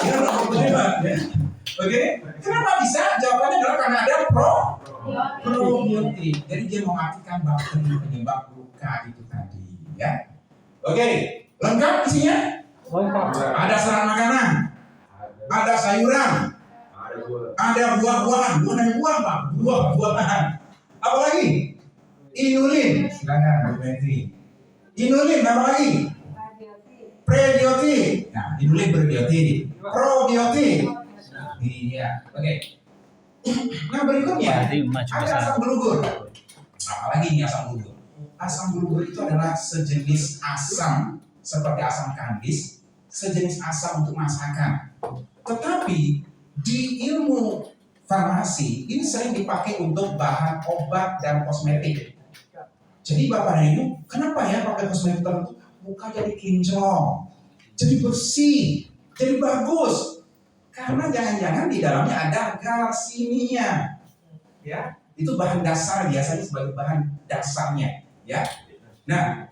S2: Dia udah hebat ya. Oke, kenapa bisa? Jawabannya adalah karena ada probiotik. Jadi dia mematikan bakteri penyebab luka itu tadi ya. Oke, lengkap isinya? Ada serat makanan, ada sayuran, ada buah-buahan, bukan buah Pak, buah-buahan. Apa lagi? Inulin, silakan Bu Metri. Inulin, apa lagi? Prebiotik. Nah, inulin prebiotik, probiotik. Iya, oke. Nah berikutnya ada asam bulugur. Apalagi ini asam bulugur? Asam bulugur itu adalah sejenis asam seperti asam kandis, sejenis asam untuk masakan. Tetapi di ilmu farmasi ini sering dipakai untuk bahan obat dan kosmetik. Jadi Bapak dan Ibu, kenapa ya pakai kosmetik tertentu? Muka jadi kinclong, jadi bersih, jadi bagus. Karena jangan-jangan di dalamnya ada galsinia, ya, itu bahan dasar biasanya sebagai bahan dasarnya, ya. Nah,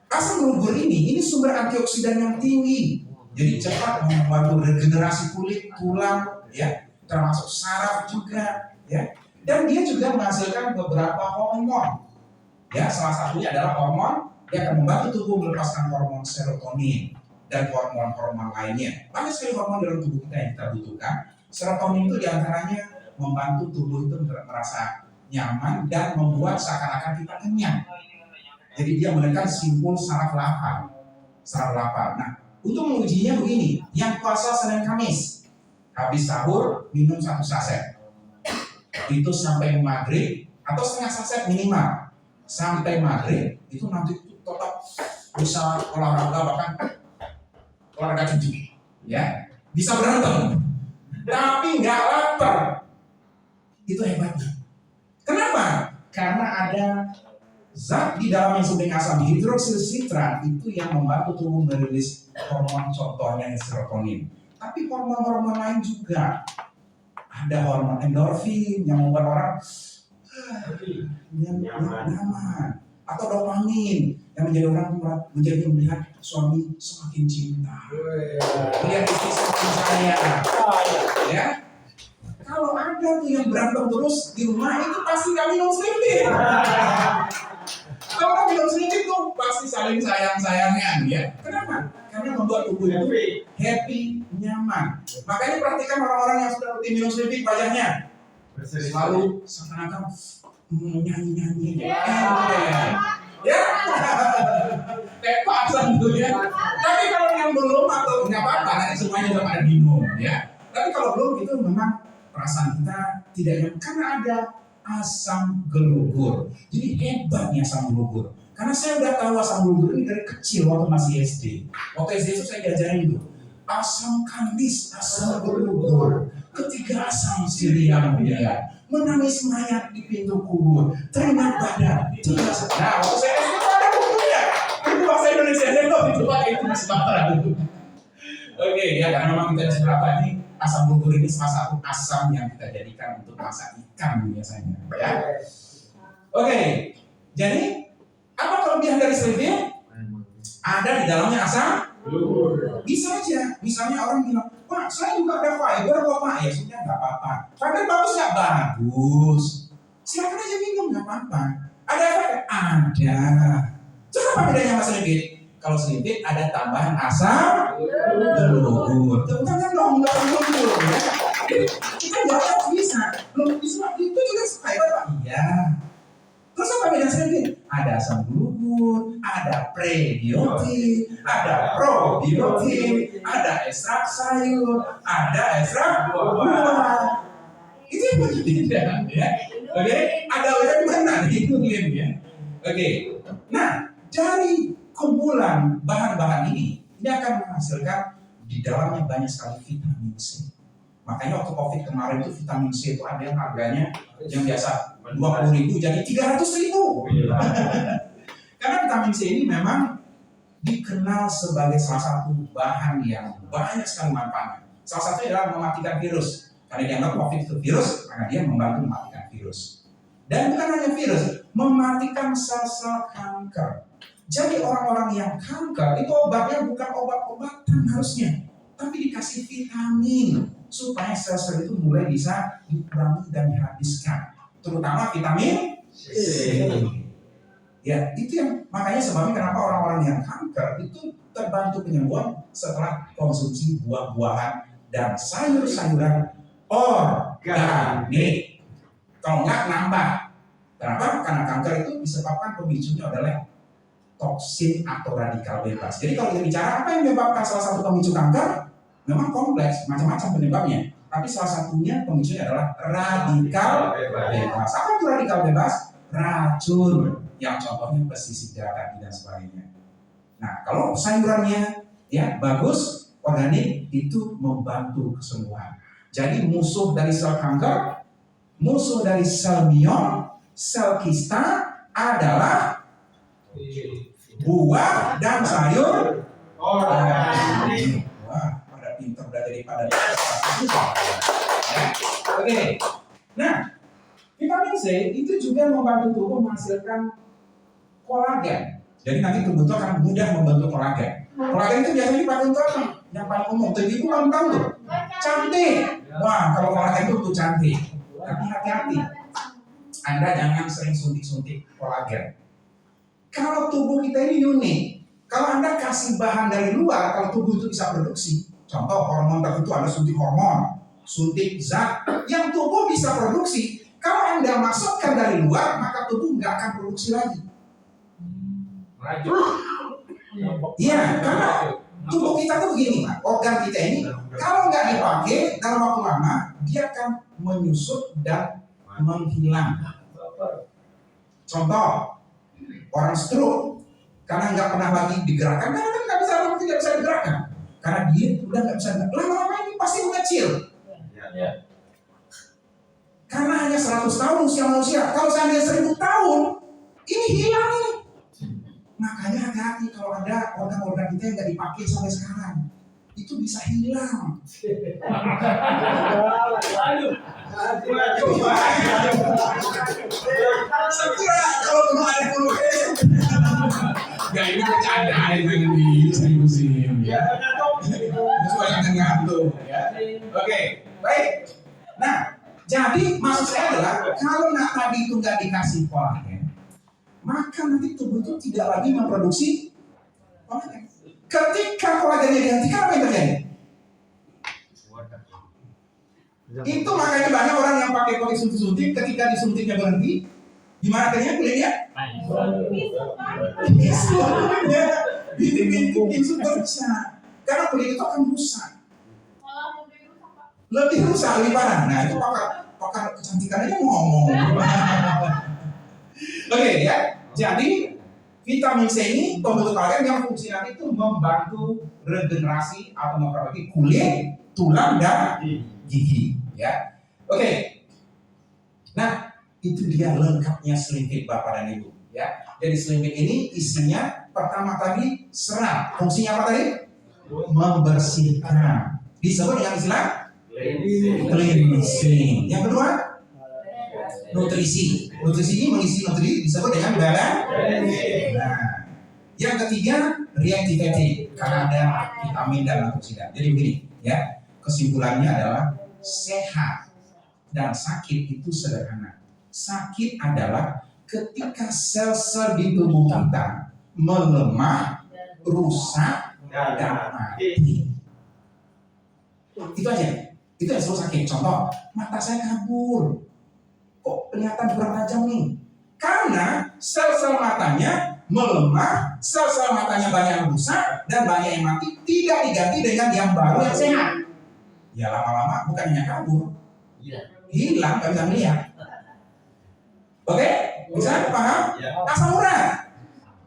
S2: asam bulugur ini sumber antioksidan yang tinggi, jadi cepat membantu regenerasi kulit, tulang, ya, termasuk saraf juga, ya. Dan dia juga menghasilkan beberapa hormon, ya. Salah satunya adalah hormon yang akan membantu tubuh melepaskan hormon serotonin dan hormon-hormon lainnya. Banyak sekali hormon dalam tubuh kita yang kita butuhkan. Serotonin itu diantaranya membantu tubuh itu merasa nyaman dan membuat seakan-akan kita kenyang. Jadi dia menekan simpul saraf lapar. Nah, untuk mengujinya begini, yang puasa Senin Kamis, habis sahur minum 1 saset. Itu sampai maghrib atau setengah saset minimal. Sampai maghrib itu nanti tetap bisa olahraga, bahkan olahraga tinggi, ya, bisa berantem, tapi nggak lapar. Itu hebatnya. Kenapa? Karena ada zat di dalam yang disebut asam hidroksil citrat itu yang membantu tubuh merilis hormon, contohnya serotonin. Tapi hormon-hormon lain juga. Ada hormon endorfin yang membuat orang nyaman. Atau dopamin yang menjadi orang menjadi melihat suami semakin cinta, melihat istri semakin sayang, ya. Kalau ada tuh yang berantem terus di rumah itu pasti nggak minum Slim-Fit. Kalau minum Slim-Fit tuh pasti saling sayang-sayangan, ya. Kenapa? Karena membuat tubuh itu happy, nyaman. Makanya perhatikan orang-orang yang sudah rutin minum Slim-Fit wajahnya selalu seakan-akan nyanyi-nyanyi, ya, tepasan tuh ya. Tapi kalau yang belum atau nggak apa-apa, nanti semuanya udah pada bingung, ya. Tapi kalau belum itu memang perasaan kita tidak nyaman karena ada asam gelugur. Jadi hebatnya asam gelugur. Karena saya udah tahu asam gelugur ini dari kecil waktu masih SD. Waktu SD itu saya diajarin itu asam kandis, asam gelugur, ketiga asam siriam, ya. Menangis mayat di pintu kubur, teringat badan, tidak sedar. Nah, waktu saya SD itu ada bukunya. Itu bahasa Indonesia, saya kok itu pakai itu di Sumatera. Oke, ya, karena memang kita di Sumatera ini asam gugur ini salah satu asam yang kita jadikan untuk masak ikan biasanya, ya. Oke, jadi apa kelebihan dari Slim-Fit? Ada di dalamnya asam gugur. Bisa aja, misalnya orang bilang, Pak, saya juga ada fiber kok Pak. Ya sudah, nggak apa-apa. Fiber bagus nggak? Bagus. Silakan aja minum, nggak apa-apa. Ada efek? Ada. Terus apa bedanya sama Slim-Fit? Kalau Slim-Fit ada tambahan asam gelugur. Tepuk tangan dong, nggak gelugur ya. Kita jawab bisa. Belum bisa, itu juga fiber Pak. Iya. Terus apa bedanya Slim-Fit? Ada asam gelugur, ada prebiotik, ada probiotik, ada ekstrak sayur, ada ekstrak buah. Itu yang berbeda, ya. Oke, ada yang mana itu ya. Oke. Nah, dari kumpulan bahan-bahan ini akan menghasilkan di dalamnya banyak sekali vitamin C. Makanya waktu COVID kemarin itu vitamin C itu ada yang harganya yang biasa 20.000 jadi 300.000. Karena vitamin C ini memang dikenal sebagai salah satu bahan yang banyak sekali manfaatnya. Salah satunya adalah mematikan virus. Karena dianggap COVID itu virus, maka dia membantu mematikan virus. Dan bukan hanya virus, mematikan sel-sel kanker. Jadi orang-orang yang kanker itu obatnya bukan obat-obatan harusnya, tapi dikasih vitamin supaya sel-sel itu mulai bisa dikurangi dan dihabiskan. Terutama vitamin C. Ya, itu yang makanya sebabnya kenapa orang-orang yang kanker itu terbantu penyembuhan setelah konsumsi buah-buahan dan sayur-sayuran organik. Kalau enggak nambah. Kenapa? Karena kanker itu disebabkan pemicunya adalah toksin atau radikal bebas. Jadi kalau kita bicara apa yang menyebabkan salah satu pemicu kanker, memang kompleks, macam-macam penyebabnya. Tapi salah satunya pemicunya adalah radikal bebas. Apa itu radikal bebas? Racun, yang contohnya pestisida tadi dan sebagainya. Nah, kalau sayurannya ya bagus, organik, itu membantu kesembuhan. Jadi musuh dari sel kanker, musuh dari sel miom, sel kista adalah buah dan sayur organik. Wah, pada pintar udah daripada ya. Oke. Nah, vitamin C itu juga membantu tubuh menghasilkan kolagen. Jadi nanti tubuh itu akan mudah membentuk kolagen. Kolagen itu biasanya dipakai untuk apa? Yang paling umum. Jadi ibu kamu tahu tuh, cantik. Wah, kalau kolagen itu untuk cantik. Tapi hati-hati. Anda jangan sering suntik-suntik kolagen. Kalau tubuh kita ini unik, kalau Anda kasih bahan dari luar, kalau tubuh itu bisa produksi. Contoh hormon tertentu, Anda suntik hormon, suntik zat yang tubuh bisa produksi. Kalau Anda masukkan dari luar, maka tubuh nggak akan produksi lagi. Iya, karena tubuh kita tuh begini, organ kita ini kalau nggak dipakai dalam waktu lama, dia akan menyusut dan menghilang. Contoh, orang stroke karena nggak pernah lagi digerakkan, karena kan nggak bisa digerakkan, karena dia udah nggak bisa. Lama-lama ini pasti mengecil. Karena hanya 100 tahun usia manusia. Kalau seandainya 1000 tahun, ini hilang ini. Makanya hati-hati kalau ada organ-organ kita yang nggak dipakai sampai sekarang, itu bisa hilang. Segera kalau belum ada puluhan. Ya ini bercanda dengan di musim ya. Sesuai dengan tuh ya. Oke, baik. Nah, jadi maksud saya adalah kalau tadi itu nggak dikasih kolagen, maka nanti tubuh itu tidak lagi memproduksi kolagen. Ketika kolagennya dihentikan, apa yang terjadi? Itu makanya banyak orang yang pakai kulit suntik-suntik, ketika disuntiknya berhenti, gimana akhirnya kulitnya? Bikin pecah. Karena kulit itu akan rusak. Lebih rusak, lebih parah. Nah itu pakar kecantikan aja ngomong. Oke ya, jadi vitamin C ini pembentuk kolagen yang fungsi nanti itu membantu regenerasi atau memperbaiki kulit, tulang dan gigi. Ya, oke. Nah itu dia lengkapnya Slim-Fit Bapak dan Ibu. Ya, jadi Slim-Fit ini isinya pertama tadi serat. Fungsinya apa tadi? Membersihkan. Disebut dengan istilah cleansing. Yang kedua, nutrisi. Nutrisi ini mengisi nutrisi disebut dengan balance. Nah, yang ketiga, reactivating karena ada vitamin dan antioksidan. Jadi begini, ya. Kesimpulannya adalah sehat dan sakit itu sederhana. Sakit adalah ketika sel-sel di tubuh kita melemah, rusak, dan mati. Itu aja. Itu yang selalu sakit. Contoh, mata saya kabur. Kok kelihatan kurang tajam nih? Karena sel-sel matanya melemah, sel-sel matanya banyak yang rusak, dan banyak yang mati, tidak diganti dengan yang baru yang sehat. Ya lama-lama bukan hanya kabur, hilang, gak bisa melihat. Oke? Bisa paham?
S5: Ya.
S2: Asam urat.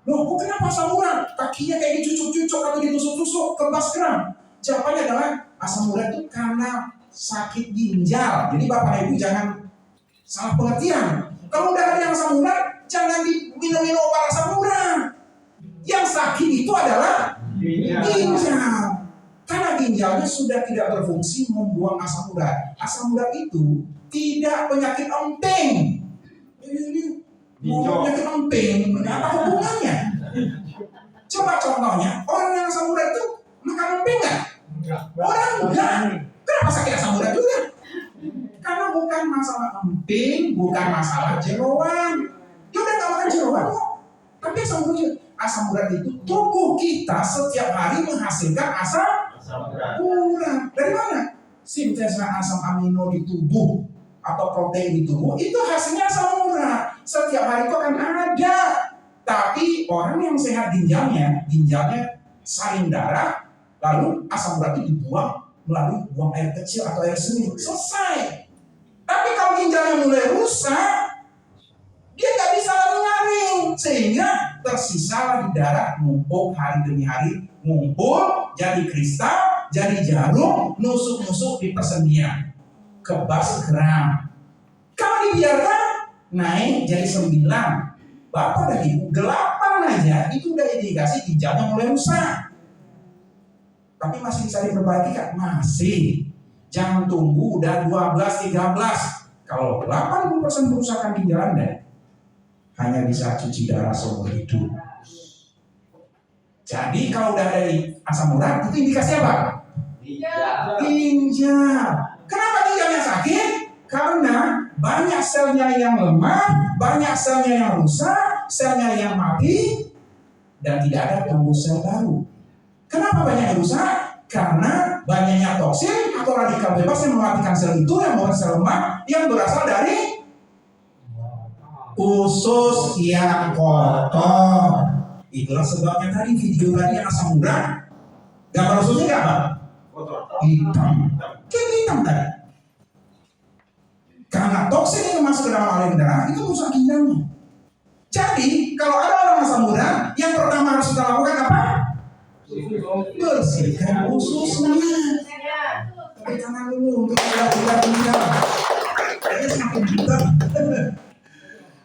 S2: Loh, kok kenapa asam urat? Kakinya kayak dicucuk-cucuk atau ditusuk-tusuk ke basgram. Jawabannya adalah asam urat itu karena sakit ginjal. Jadi Bapak Ibu jangan salah pengertian. Kalau udah ada yang asam urat, jangan diminum obat asam urat. Yang sakit itu adalah ginjal. Karena ginjalnya sudah tidak berfungsi membuang asam urat. Asam urat itu tidak penyakit emping. Ini mau penyakit emping, apa hubungannya? Coba contohnya, orang yang asam urat itu makan emping nggak? Orang enggak. Kenapa sakit asam urat juga? Karena bukan masalah emping, bukan masalah jeroan. Dia udah nggak makan jeroan kok. Tapi asam urat itu tubuh kita setiap hari menghasilkan asam urat. Dari mana? Sintesa asam amino di tubuh atau protein di tubuh itu hasilnya asam urat. Setiap hari itu akan ada. Tapi orang yang sehat ginjalnya saring darah, lalu asam urat itu dibuang melalui buang air kecil atau air seni. Selesai. Tapi kalau ginjalnya mulai rusak, dia nggak bisa lagi nyaring, sehingga tersisa di darah, numpuk hari demi hari, ngumpul jadi kristal, jadi jarum, nusuk-nusuk di persendian, ke basgram. Kalau dibiarkan naik jadi 9, Bapak dan Ibu 8 aja, itu udah indikasi ginjalnya mulai rusak. Tapi masih bisa diperbaiki kan? Masih. Jangan tunggu udah 12-13. Kalau 80% kerusakan ginjal Anda, hanya bisa cuci darah seumur hidup. Jadi kalau udah ada asam urat, itu indikasi apa? Ginjal. Kenapa ginjalnya sakit? Karena banyak selnya yang lemah, banyak selnya yang rusak, selnya yang mati, dan tidak ada tumbuh sel baru. Kenapa banyak yang rusak? Karena banyaknya toksin atau radikal bebas yang mematikan sel itu, yang membuat sel lemah, yang berasal dari usus yang kotor. Itulah sebabnya tadi video tadi yang asam urat, gambar ususnya apa? Hitam. Kayak hitam tadi. Karena toksin yang masuk ke dalam aliran darah itu rusak ginjalnya. Jadi kalau ada orang asam urat, yang pertama harus kita lakukan apa? Bersihkan ususnya. Pakai tangan dulu untuk melakukan ginjal. Kayaknya semakin juga.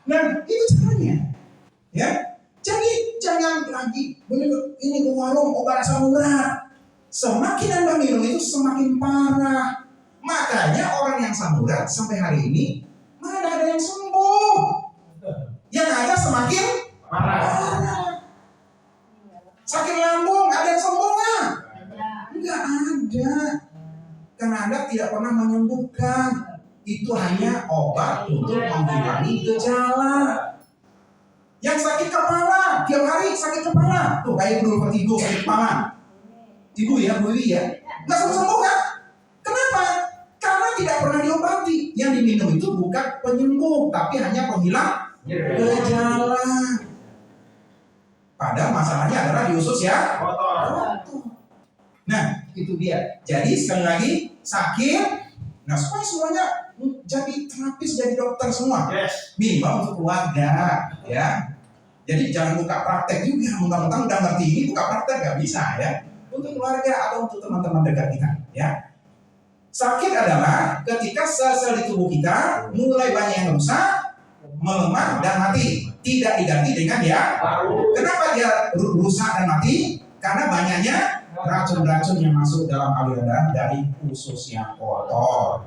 S2: Nah, itu caranya. Ya. Jadi jangan lagi ini ke warung obat asam urat. Semakin Anda minum itu semakin parah. Makanya orang yang asam urat sampai hari ini mana ada yang sembuh. Yang ada semakin parah. Sakit lambung ada yang sembuh nggak? Nggak ada. Karena Anda tidak pernah menyembuhkan. Itu hanya obat untuk menghilangi gejala. Yang sakit kepala, tiap hari sakit kepala. Tuh kayak dulu vertigo, sakit kepala. Ibu ya, Bu Wiwi ya. Nggak sembuh kan? Kenapa? Karena tidak pernah diobati. Yang diminum itu bukan penyembuh, tapi hanya penghilang gejala. Padahal masalahnya adalah di usus ya. Nah, itu dia. Jadi sekali lagi sakit. Nah, supaya semuanya jadi terapis, jadi dokter semua. Minimal untuk keluarga, ya. Jadi jangan buka praktek juga. Mentang-mentang udah ngerti ini buka praktek nggak bisa ya. Untuk keluarga atau untuk teman-teman dekat kita, ya. Sakit adalah ketika sel-sel di tubuh kita mulai banyak yang rusak, melemah dan mati, tidak diganti dengan ya. Kenapa dia rusak dan mati? Karena banyaknya racun-racun yang masuk dalam aliran darah dari usus yang kotor.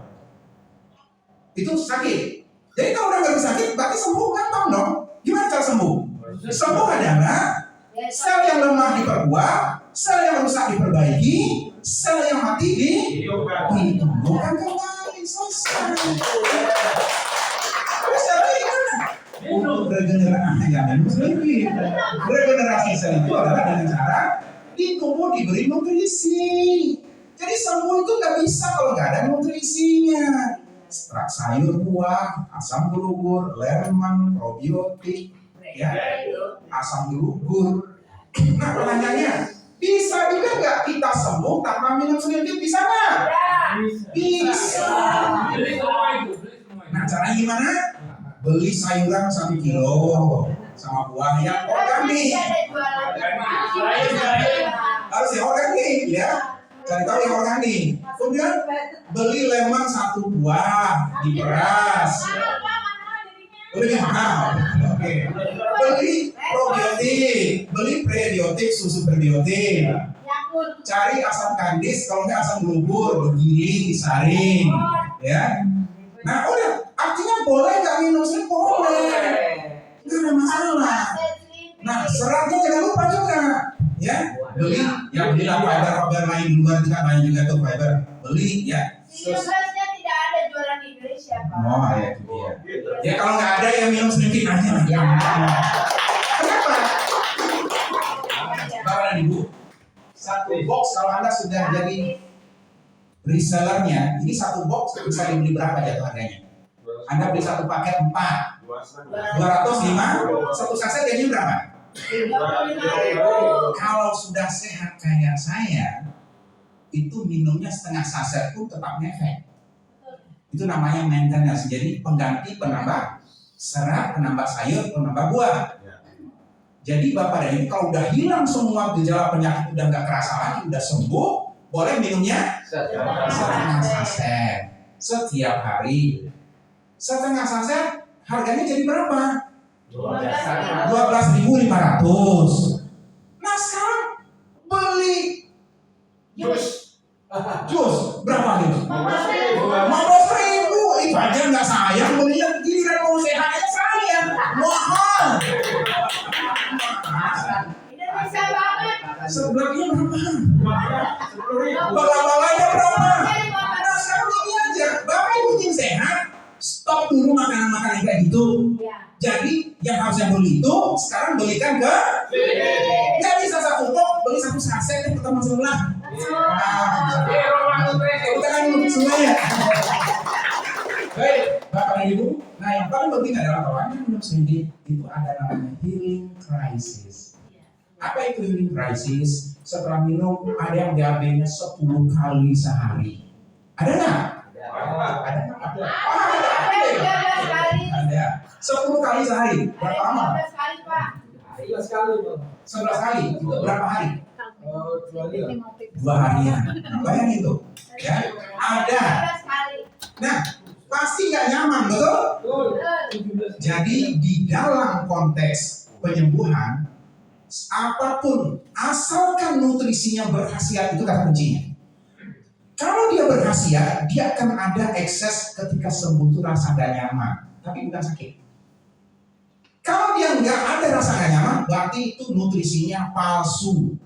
S2: Itu sakit. Jadi kalau udah nggak sakit, berarti sembuh gampang dong. Gimana cara sembuh? Sembuh adalah sel yang lemah diperkuat, sel yang rusak diperbaiki, sel yang mati dihidupkan kembali. Selesai. Terus cara gimana? Untuk regenerasi sel itu adalah dengan cara di tubuh diberi nutrisi. Jadi sembuh itu nggak bisa kalau nggak ada nutrisinya. Ekstrak sayur, buah, asam gelugur, lemon, probiotik, ya, asam gelugur. Nah pertanyaannya, bisa juga nggak kita sembuh tanpa minum sedikit? Bisa nggak? Bisa. Nah caranya gimana? beli sayuran 1 kilo sama buah yang organik. Harus yang organik ya. Cari tahu yang organik. Kemudian beli lemon 1 buah di beras. Lebih mahal. Oke. Beli probiotik, beli prebiotik, susu prebiotik. Cari asam kandis, kalau nggak asam gugur, digiling, disaring, ya. Nah, udah, artinya boleh nggak minum sering boleh, nggak ada masalah. Nah, seratnya jangan lupa juga, ya. Beli, yang bilang fiber lain di luar juga lain juga tuh fiber, beli, ya.
S5: Universitasnya tidak ada jualan di Indonesia, Pak.
S2: Oh, ya itu dia. Ya kalau nggak ada ya minum sedikit aja lah. Kenapa? Bapak dan Ibu, 1 box kalau Anda sudah jadi resellernya, ini 1 box bisa dibeli berapa jatuh harganya? Anda beli 1 paket 4, 205, 1 saset jadinya berapa?
S5: 25.000.
S2: Kalau sudah sehat kayak saya, itu minumnya setengah saset pun tetap ngefek. Itu namanya maintenance. Jadi pengganti penambah serat, penambah sayur, penambah buah. Jadi Bapak dan Ibu kalau udah hilang semua gejala penyakit, udah nggak kerasa lagi, udah sembuh, boleh minumnya setengah saset setiap hari. Setengah saset harganya jadi berapa? 12.500. Nah sekarang beli jus berapa gitu? 15.000. Itu aja nggak sayang belinya, giliran mau sehatnya sayang, mahal.
S5: Indonesia banget.
S2: Sebelahnya berapa? Bala-balanya berapa? Nah sekarang ini aja, Bapak Ibu ingin sehat, stop dulu makanan-makanan kayak gitu.
S5: Ya.
S2: Jadi yang harusnya beli itu sekarang belikan ke nggak bisa 1 box, beli 1 saset ke teman sebelah. Kita kan semuanya. Baik, Bapak dan Ibu. Nah yang paling penting adalah kalau Anda minum sedikit itu ada namanya healing crisis. Apa itu healing crisis? Setelah minum ada yang BAB-nya 10 kali sehari. Ada nggak? Ada nggak? Ada. 10 kali sehari. Berapa lama?
S5: 15 kali, Pak.
S2: 11 kali. Itu berapa hari? 2
S5: 2
S2: harian. Nah, bayangin tuh. Ya. Ada.
S5: 15 kali.
S2: Nah, pasti nggak nyaman, betul? Jadi di dalam konteks penyembuhan, apapun asalkan nutrisinya berkhasiat itu kata kuncinya. Kalau dia berkhasiat, dia akan ada ekses ketika sembuh itu rasa nggak nyaman, tapi bukan sakit. Kalau dia nggak ada rasa nggak nyaman, berarti itu nutrisinya palsu.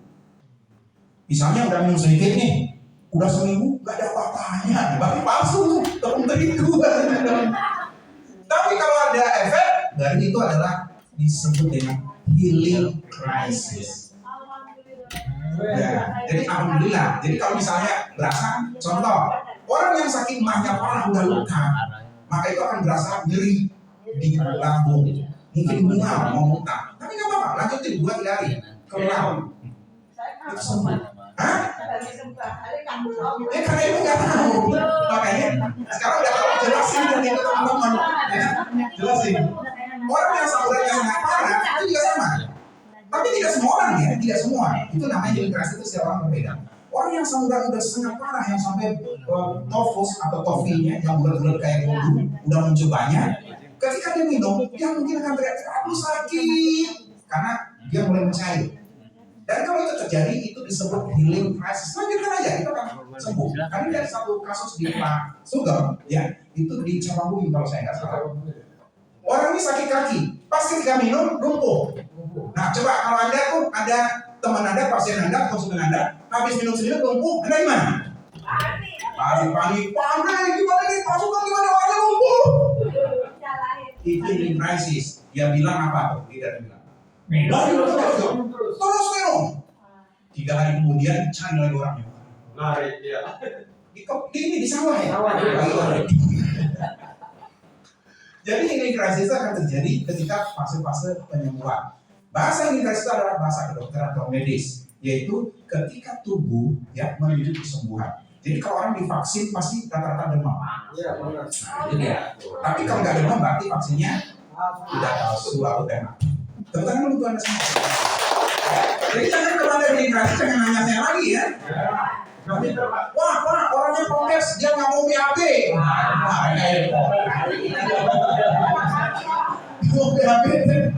S2: Misalnya udah minum sedikit nih, udah seminggu nggak ada apa-apanya, berarti palsu tuh, tepung terigu. Tapi kalau ada efek, berarti itu adalah disebut dengan healing crisis. Ya, jadi alhamdulillah. Jadi kalau misalnya berasa, contoh orang yang sakit mahnya parah udah luka, maka itu akan berasa nyeri di lambung, mungkin mual, mau muntah. Tapi nggak apa-apa, lanjutin 2-3 hari, kelar. Itu sembuh. Hah? Karena ibu nggak tahu, makanya sekarang udah tahu, jelasin dan itu teman-teman, ya, jelasin. Orang yang salurannya sangat parah itu juga sama. Tapi tidak semua orang ya, tidak semua. Itu namanya healing crisis itu setiap orang berbeda. Orang yang saluran udah sangat parah yang sampai tofus atau tofinya yang bulat-bulat kayak bulu udah muncul banyak. Ketika dia minum, dia mungkin akan teriak-teriak, aduh sakit, karena dia mulai mencair. Dan kalau itu terjadi, itu disebut healing crisis. Lanjutkan aja, itu akan sembuh. Karena dari 1 kasus di Pak Sugeng, ya, itu di Cawang kalau saya nggak salah. Orang ini sakit kaki, pas ketika minum lumpuh. Nah, coba kalau Anda tuh ada teman Anda, pasien Anda, konsumen Anda, habis minum sedikit lumpuh, Anda gimana? Panik, gimana nih? Pak Sugeng gimana? Orangnya lumpuh. Itu healing crisis. Dia bilang apa tuh? Dia bilang, terus minum. 3 hari kemudian cari lagi orangnya. Di sawah ya. Jadi healing crisis itu akan terjadi ketika fase-fase penyembuhan. Bahasa healing crisis itu adalah bahasa kedokteran atau medis, yaitu ketika tubuh ya menuju kesembuhan. Jadi kalau orang divaksin pasti rata-rata demam.
S4: Iya, benar.
S2: Nah, itu dia. Tapi kalau nggak demam berarti vaksinnya udah palsu atau tema. Tentang dulu Anda semua. Jadi jangan kepada imigrasi jangan nanya saya lagi ya. Wah, orangnya protes, dia nggak mau BAB. Mau BAB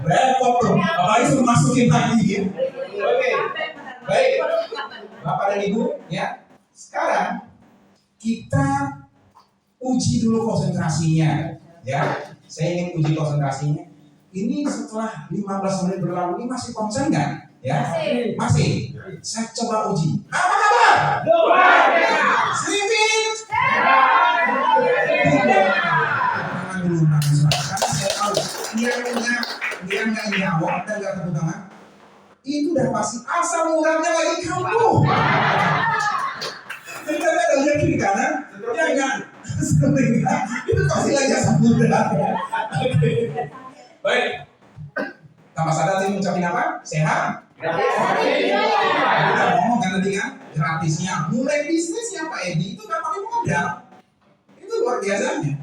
S2: repot tuh. Apalagi suruh masukin lagi ya. Oke, baik. Bapak dan Ibu, ya. Sekarang kita uji dulu konsentrasinya, ya. Saya ingin uji konsentrasinya. Ini setelah 15 menit berlalu ini masih konsen nggak? Ya, masih. Saya coba uji. Apa kabar? Sleeping? Tangan dulu, karena saya tahu dia nggak jawab dan nggak tepuk tangan. Itu udah pasti asam uratnya lagi kambuh. Jadi kita ada lihat kiri kanan, ya enggak? Itu pasti lagi asam urat. Baik. Tanpa sadar saya mengucapin apa? Sehat? Kita ngomong kan tadi kan, gratisnya. Mulai bisnisnya Pak Edi itu nggak pakai modal. Itu luar biasanya.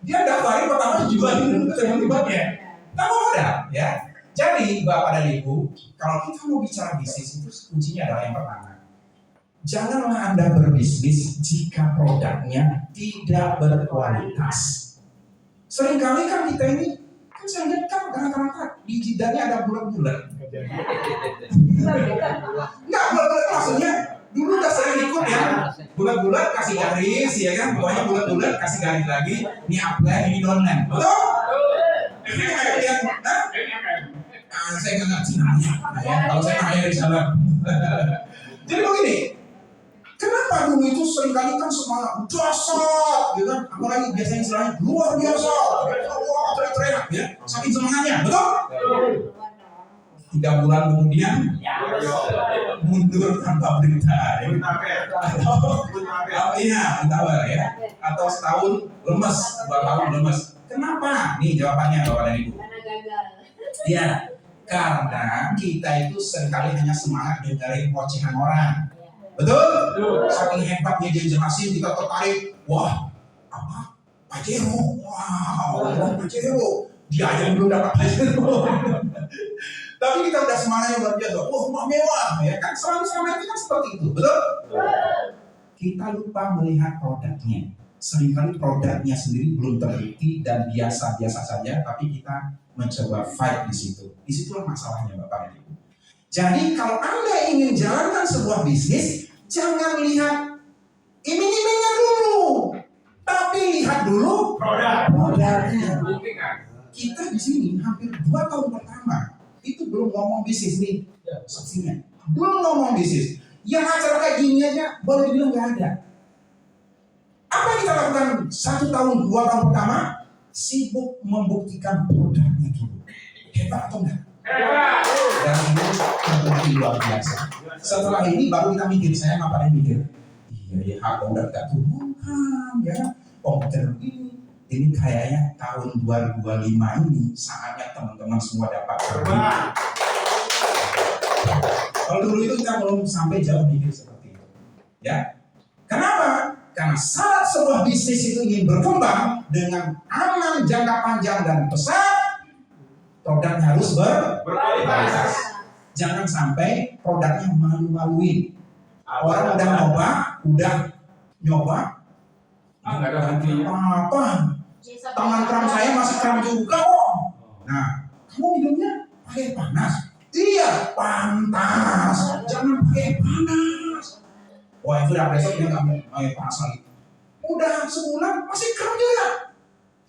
S2: Dia daftarin pertama jualin dulu ke teman-temannya. Nggak mau modal, ya. Jadi Bapak dan Ibu, kalau kita mau bicara bisnis itu kuncinya adalah yang pertama. Janganlah Anda berbisnis jika produknya tidak berkualitas. Seringkali kan kita ini, kan saya lihat kan rata-rata di jidatnya ada bulat-bulat. Enggak, bulat-bulat maksudnya dulu udah sering ikut ya. Bulat-bulat kasih garis ya kan, pokoknya bulat-bulat kasih garis lagi. Ini apply, ini downline. Betul? Ini kayak lihat, saya nggak ngerti namanya. Ya, kalau saya nanya di sana. Jadi begini. Kenapa dulu itu seringkali kan semangat dasar, gitu kan? Apalagi biasanya istilahnya luar biasa, wah teriak-teriak ya, saking semangatnya, betul? 3 bulan kemudian mundur tanpa berita, ya, atau setahun lemes, 2 tahun lemes. Kenapa? Nih jawabannya Bapak dan Ibu. Ya, karena kita itu seringkali hanya semangat dengerin ocehan orang. Betul? Saking hebatnya dia jelasin, kita tertarik. Wah, apa? Pajero. Wow, Pajero. Dia aja belum dapat Pajero. Tapi kita udah semangatnya luar biasa. Wah, rumah mewah, ya kan? Selama itu kan seperti itu, betul? Kita lupa melihat produknya. Seringkali produknya sendiri belum terbukti dan biasa-biasa saja, tapi kita mencoba fight di situ. Disitulah masalahnya, Bapak dan Ibu. Jadi kalau Anda ingin jalankan sebuah bisnis, jangan lihat iming-imingnya dulu, tapi lihat dulu produknya. Kita di sini hampir 2 tahun pertama itu belum ngomong bisnis nih, saksinya belum ngomong bisnis. Yang acara kayak gini aja boleh dibilang nggak ada. Apa yang kita lakukan 1 tahun, 2 tahun pertama? Sibuk membuktikan produknya dulu. Hebat atau enggak? Dan ini terbukti luar biasa. Setelah ini baru kita mikir, saya ngapain mikir? Iya, harga udah gak turunkan, ya kan? Komputer ini kayaknya tahun 2025 ini saatnya teman-teman semua dapat terbang. Kalau dulu itu kita belum sampai jauh mikir seperti itu, ya. Kenapa? Karena saat sebuah bisnis itu ingin berkembang dengan aman, jangka panjang dan besar, produknya harus berkualitas. Jangan sampai produknya malu-maluin. Orang udah nyoba, nggak ada apa. Tangan kram saya masih kram juga kok. Nah, kamu minumnya pakai panas? Iya, pantas. Jangan pakai panas. Wah, itu udah besok dia nggak pakai panas lagi. Udah sebulan masih kram juga.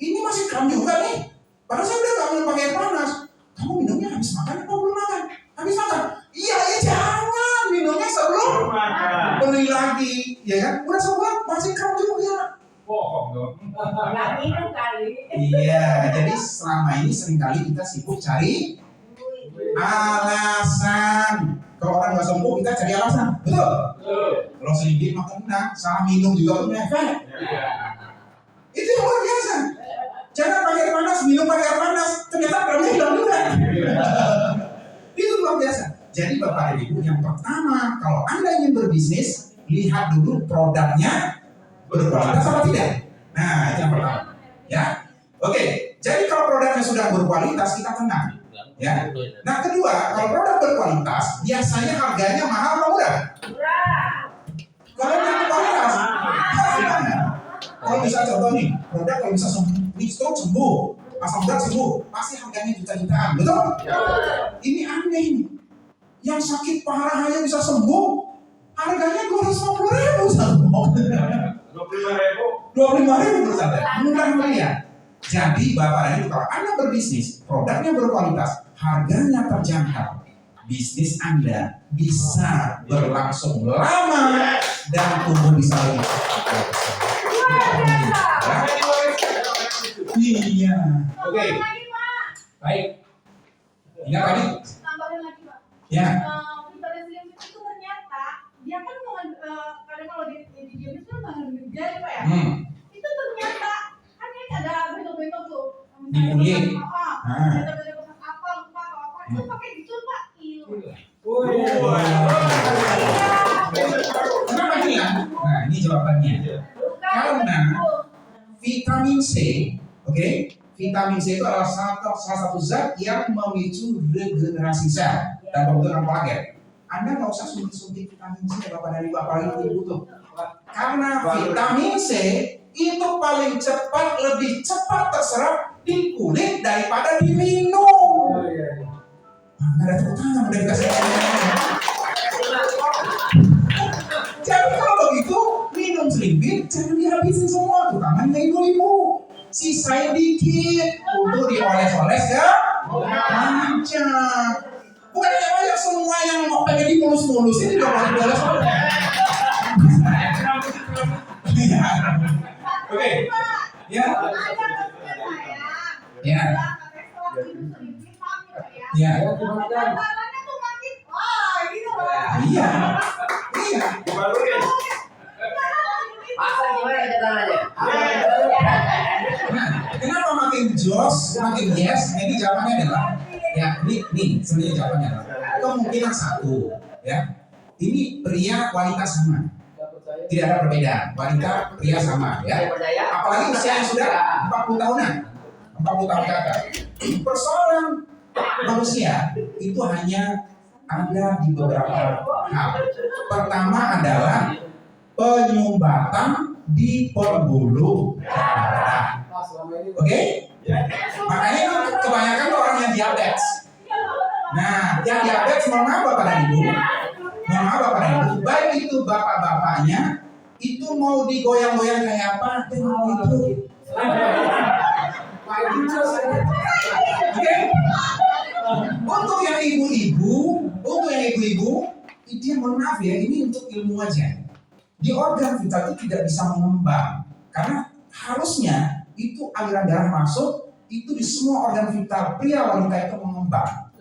S2: Ini masih kram juga nih. Padahal saya udah nggak mau pakai panas. Kamu minumnya habis makan atau belum makan? Habis makan? Iya, ya jangan minumnya sebelum beli lagi, ya kan? Udah sebulan masih kram juga.
S3: Bohong dong.
S5: Nggak minum kali.
S2: Iya, jadi selama ini seringkali kita sibuk cari alasan. Kalau orang nggak sembuh, kita cari alasan, betul? Kalau sedikit makan enak, salah minum juga punya efek. Itu yang luar biasa. Jangan pakai air panas, minum pakai air panas, ternyata kramnya hilang juga. Itu luar biasa. Jadi Bapak Ibu, yang pertama, kalau Anda ingin berbisnis, lihat dulu produknya berkualitas apa tidak. Nah, itu yang pertama. Ya, oke. Jadi kalau produknya sudah berkualitas, kita tenang. Ya. Nah, kedua, kalau produk berkualitas, biasanya harganya mahal atau murah? Kalau yang berkualitas, gimana? Kalau bisa contoh nih, produk kalau bisa sembuh, asam urat sembuh, pasti harganya juta-jutaan, betul? Ini aneh nih. Yang sakit parah hanya bisa sembuh, harganya 250.000 satu. 25.000 per satu. Murah meriah. Jadi Bapak dan Ibu, kalau Anda berbisnis, produknya berkualitas, harganya terjangkau, bisnis Anda bisa berlangsung lama dan tumbuh bisa lebih cepat. Iya. Oke. Baik. Ingat tadi?
S6: Tambahin lagi, Pak.
S2: Ya.
S6: Victoria Slim itu ternyata dia kan kadang kalau di game itu kan jari, Pak ya. Itu ternyata kan ini ada bentuk-bentuk tuh.
S2: Di kulit.
S6: Bentuk-bentuk apa, lupa atau apa. Itu pakai gitu, Pak.
S2: Kenapa hilang? Nah, ini jawabannya. Karena vitamin C, oke? Vitamin C itu adalah salah satu zat yang memicu regenerasi sel dan pembentukan kolagen. Anda nggak usah suntik-suntik vitamin C, Bapak dan Ibu, apalagi Ibu tuh. Karena vitamin C itu paling cepat, lebih cepat terserap di kulit daripada diminum. Nggak ada tepuk tangan, udah dikasih. Jadi kalau begitu, minum Slimbit jangan dihabisin semua, utamanya ibu-ibu. Sisain dikit untuk dioles-oles ya. Lancar. Bukan yang semua yang mau pengen dimulus-mulus ini udah mau dioles-oles. Oke. Ya. Ya. Ya.
S6: Gambarannya tuh makin gitu, Pak.
S2: Iya. Iya.
S5: Pasar gimana caranya?
S2: Nah, kenapa makin jos, makin yes? Ini jawabannya adalah, ya, ini sebenarnya jawabannya adalah kemungkinan satu, ya. Ini pria wanita sama, tidak ada perbedaan. Wanita pria sama, ya. Apalagi usia yang sudah 40 tahunan, 40 tahun ke atas. Persoalan manusia itu hanya ada di beberapa hal. Pertama adalah penyumbatan di pembuluh darah. Oke? Makanya kebanyakan orang yang diabetes. Nah, yang diabetes, mohon maaf Bapak dan Ibu. Mohon maaf Bapak dan Ibu. Baik itu bapak-bapaknya, itu mau digoyang-goyang kayak apa, dia mau itu. Oke? Untuk yang ibu-ibu, itu yang mohon maaf ya, ini untuk ilmu aja. Di organ vital itu tidak bisa mengembang karena harusnya itu aliran darah masuk itu di semua organ vital pria wanita itu mengembang.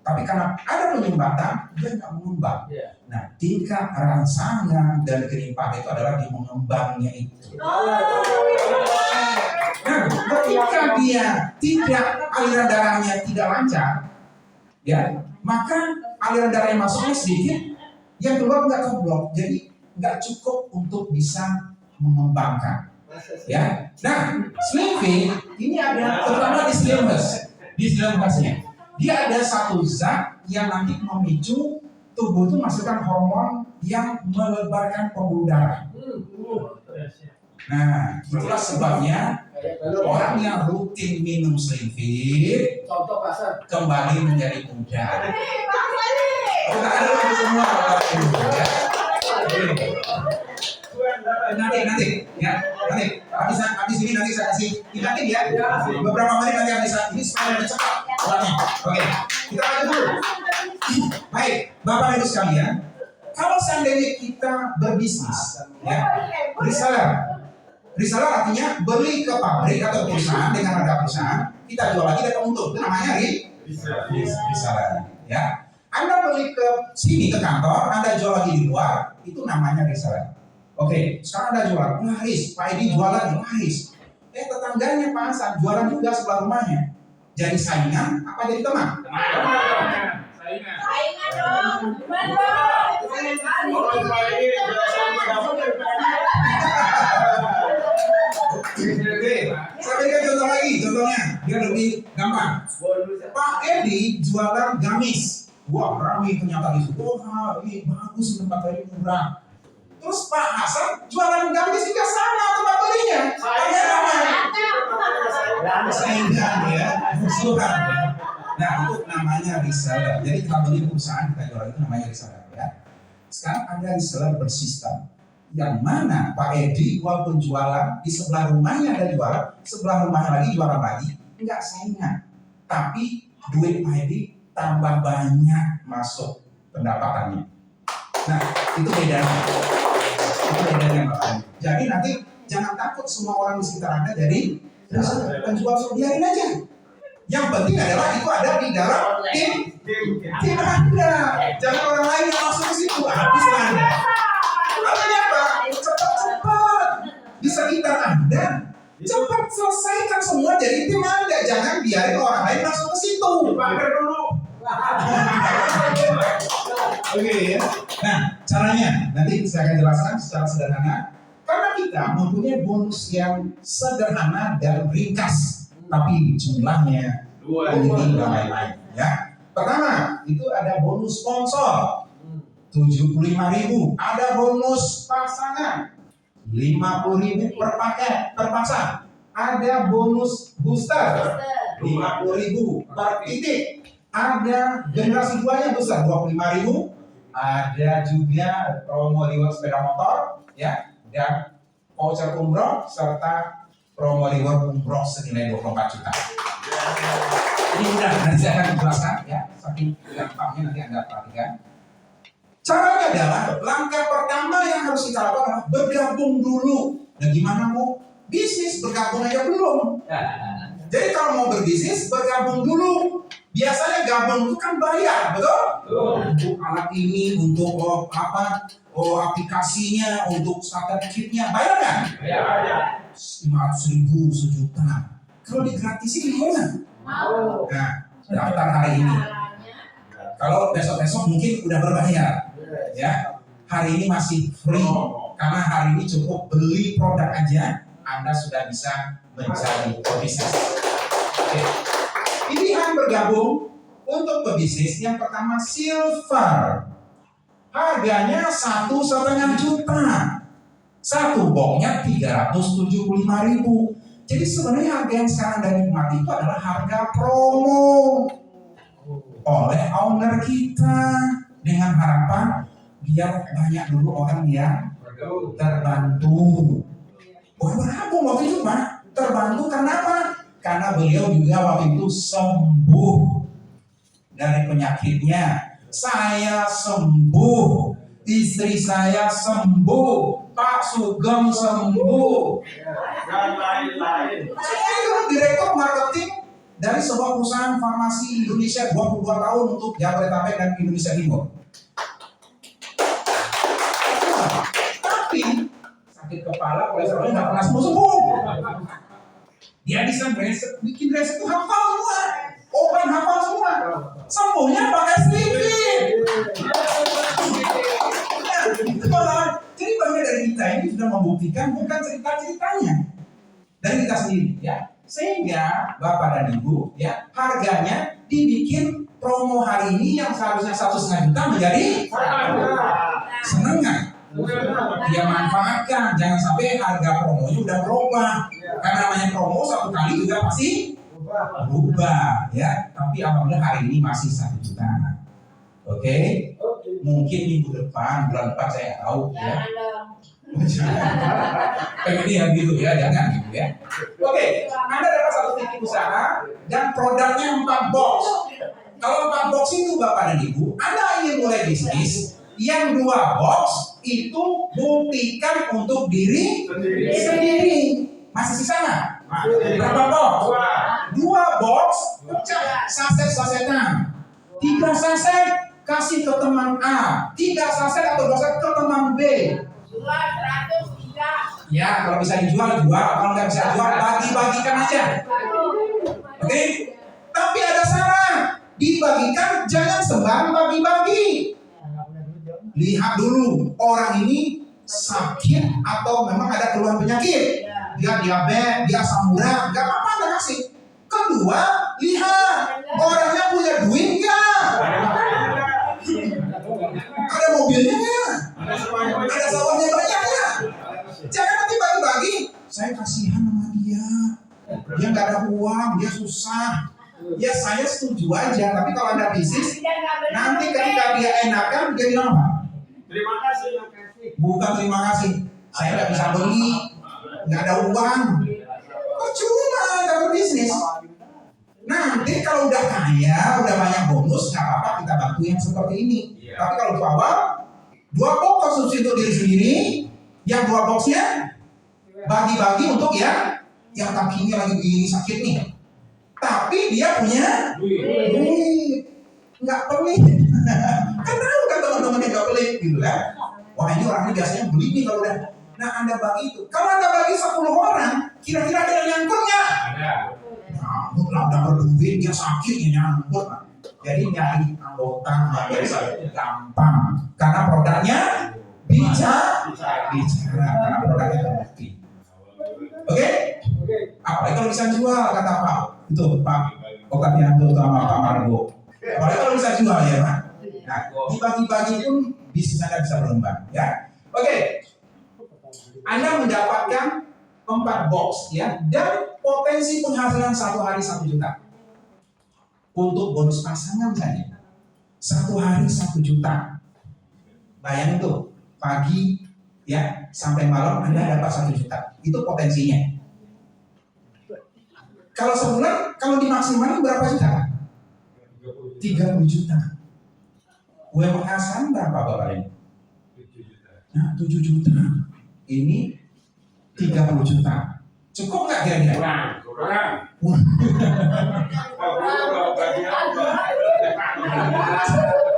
S2: Tapi karena ada penyumbatan dia nggak mengembang. Nah, tingkat rangsangan dan kelimpangan itu adalah di mengembangnya itu. Nah, ketika dia tidak aliran darahnya tidak lancar, ya maka aliran darah yang masuknya sedikit, yang keluar nggak keblok. Jadi nggak cukup untuk bisa mengembangkan, ya. Nah, Slim Fit ini ada terutama di slimness-nya. Dia ada satu zat yang nanti memicu tubuh itu masukkan hormon yang melebarkan pembuluh darah. Nah, itulah sebabnya orang yang rutin minum Slim Fit kembali menjadi muda. Kita ada lagi semua ya. Nanti habis ini nanti saya kasih ingatin ya. Beberapa menit nanti habis ini supaya lebih cepat. Oke, kita lanjut dulu. Baik, Bapak dan Ibu sekalian, kalau seandainya kita berbisnis, ya, reseller artinya beli ke pabrik atau perusahaan dengan harga perusahaan, kita jual lagi dapat untung. Itu namanya reseller, ya. Anda beli ke sini ke kantor, Anda jual lagi di luar, itu namanya reseller. Oke, sekarang Anda jual, laris, Pak Edi jual lagi, laris. Tetangganya Pak Hasan jualan juga sebelah rumahnya. Jadi saingan apa jadi teman?
S6: Saingan dong. Gimana?
S2: Oke, saya berikan contoh lagi, contohnya biar lebih gampang. Pak Edi jualan gamis. Wah, ramai ternyata di situ. Wah, ini bagus tempat beli murah. Terus Pak Hasan jualan gamis juga sama tempat belinya. Hanya ramai. Sehingga ya, musuhan. Nah, itu namanya reseller. Jadi kita beli perusahaan, kita jual itu namanya reseller ya. Sekarang ada reseller bersistem. Yang mana Pak Edi walaupun jualan di sebelah rumahnya ada jualan, sebelah rumahnya lagi jualan lagi, enggak saingan. Tapi duit Pak Edi tambah banyak masuk pendapatannya. Nah, itu bedanya. Itu bedanya Pak Edi. Jadi nanti jangan takut semua orang di sekitar Anda jadi penjual, biarin aja. Yang penting adalah itu ada di dalam tim Anda. Jangan orang lain yang masuk ke situ, habis Anda. Artinya apa? Cepat-cepat di sekitar Anda, cepat selesaikan semua dari tim Anda. Jangan biarin orang lain masuk ke situ. Pakai dulu. Oke ya. Nah, caranya nanti saya akan jelaskan secara sederhana. Karena kita mempunyai bonus yang sederhana dan ringkas, tapi jumlahnya ini dan lain-lain. Ya. Pertama, itu ada bonus sponsor. 75.000, ada bonus pasangan 50.000 per paket per pasang, ada bonus booster 50.000 per titik, ada generasi 2 yang besar 25.000, ada juga promo reward sepeda motor ya, dan voucher umroh serta promo reward umroh senilai 24 juta. Ini mudah, nanti saya akan jelaskan ya, saking gampangnya nanti Anda perhatikan. Caranya adalah langkah pertama yang harus kita lakukan adalah bergabung dulu. Nah, gimana mau bisnis bergabung aja belum? Jadi kalau mau berbisnis bergabung dulu. Biasanya gabung itu kan bayar, betul? Untuk alat ini, untuk aplikasinya, untuk starter kitnya, bayar kan? Bayar. 500.000, sejuta. Kalau digratisin gimana? Mau. Nah, daftar hari ini. Kalau besok-besok mungkin udah berbayar. Ya, hari ini masih free karena hari ini cukup beli produk aja Anda sudah bisa menjadi pebisnis. Oke. Pilihan bergabung untuk pebisnis yang pertama silver, harganya 1,5 juta, satu boxnya 375.000. Jadi sebenarnya harga yang sekarang Anda nikmati itu adalah harga promo oleh owner kita dengan harapan biar banyak dulu orang yang terbantu. Bergabung waktu itu Pak, terbantu karena apa? Karena beliau juga waktu itu sembuh dari penyakitnya. Saya sembuh, istri saya sembuh, Pak Sugeng sembuh, dan lain-lain. Saya itu direktur marketing dari sebuah perusahaan farmasi Indonesia 22 tahun untuk Jabodetabek dan Indonesia Timur. Tapi sakit kepala, kolesterolnya nggak pernah sembuh. Dia bisa bikin resep itu hafal semua, obat hafal semua. Sembuhnya pakai sedikit. Itu malah. Jadi bagian dari kita ini sudah membuktikan bukan cerita-ceritanya dari kita sendiri, ya. Sehingga Bapak dan Ibu, ya, harganya dibikin promo hari ini yang seharusnya 1,5 juta menjadi seneng nggak? Dia manfaatkan, jangan sampai harga promonya udah berubah. Karena namanya promo satu kali juga pasti berubah, ya. Tapi alhamdulillah hari ini masih 1 juta. Oke? Mungkin minggu depan, bulan depan saya tahu, ya. Pengennya gitu ya, jangan gitu ya. Oke, Anda dapat satu titik usaha dan produknya 4 box. Kalau 4 box itu Bapak dan Ibu, Anda ingin mulai bisnis, yang 2 box itu buktikan untuk diri sendiri. Masih sisa nggak? Berapa box? 2 box pecah saset-sasetan. 3 saset kasih ke teman A, 3 saset atau 2 saset ke teman B. Ya, kalau bisa dijual, jual. Kalau nggak bisa jual, bagi-bagikan aja. Oke? Tapi ada syarat. Dibagikan jangan sembarang bagi-bagi. lihat dulu orang ini sakit atau memang ada keluhan penyakit. Dia diabetes, dia asam urat, nggak apa-apa Anda kasih. Kedua, lihat orangnya punya duit nggak? Ada mobilnya nggak? Ada sawahnya banyak nggak? Jangan nanti bagi-bagi. Saya kasihan sama dia. Dia nggak ada uang, dia susah. Ya saya setuju aja, tapi kalau Anda bisnis, nanti ketika dia enakan, dia bilang apa?
S4: Terima kasih.
S2: Bukan terima kasih, saya nggak bisa beli, nggak ada uang. Percuma Anda berbisnis. Nanti kalau udah kaya, udah banyak bonus, nggak apa-apa kita bantu yang seperti ini. Tapi kalau di awal, 2 box konsumsi untuk diri sendiri, yang 2 boxnya bagi-bagi untuk yang kakinya lagi begini sakit nih. Tapi dia punya duit, nggak pelit. Kan tahu kan teman-teman yang nggak pelit gitu kan? Wah ini orang ini biasanya beli nih kalau udah. Nah Anda bagi itu. Kalau Anda bagi 10 orang, kira-kira ada yang nyangkut nggak? Ada. Nyangkut lah, udah berduit dia sakit ya nyangkut. Jadi nyari anggota biasa gampang. Karena produknya bicara karena produknya terbukti. Oke? Apalagi kalau bisa jual kata Pak. Itu Pak Oktavianto sama Pak Margo. Apalagi kalau bisa jual ya Pak. Nah, dibagi-bagi pun bisnis Anda bisa berkembang ya. Oke. Anda mendapatkan 4 box ya dan potensi penghasilan 1 hari 1 juta. Untuk bonus pasangan saja. 1 hari 1 juta. Bayangin tuh, pagi ya sampai malam Anda dapat 1 juta. Itu potensinya. Kalau sebulan, kalau dimaksimalkan berapa juta? 30 juta. UMR berapa Bapak ini? 7 juta. Ini 30 juta. Cukup nggak kira-kira?
S4: Kurang.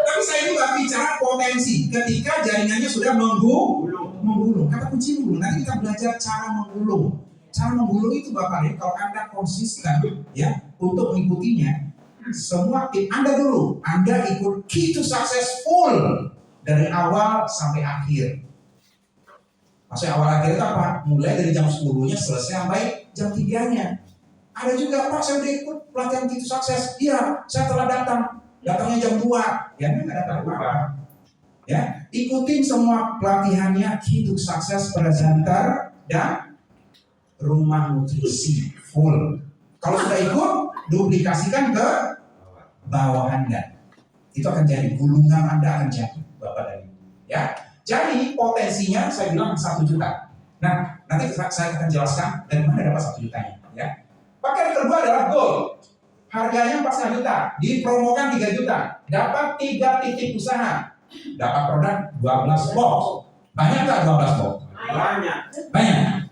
S2: Tapi saya juga bicara potensi ketika jaringannya sudah menggulung. Kata kunci menggulung. Nanti kita belajar cara menggulung. Cara menggulung itu Bapak ya, kalau Anda konsisten ya untuk mengikutinya, semua tim Anda dulu, Anda ikut key to successful dari awal sampai akhir. Maksudnya awal akhir itu apa? Mulai dari jam 10-nya selesai sampai jam 3-nya. Ada juga Pak, saya udah ikut pelatihan key to success. Iya, saya telah datangnya jam 2. Ya, nggak dapat apa-apa. Ya, ikutin semua pelatihannya key to success presenter dan rumah nutrisi full. Kalau sudah ikut, duplikasikan ke bawah Anda. Itu akan jadi gulungan Anda akan jadi Bapak dan Ibu. Ya, jadi potensinya saya bilang 1 juta. Nah, nanti saya akan jelaskan dari mana dapat 1 jutanya. Ya, pakai kedua adalah gold. Harganya 4,5 juta, dipromokan 3 juta, dapat 3 titik usaha, dapat produk 12 box. Banyak nggak 12 box? Banyak.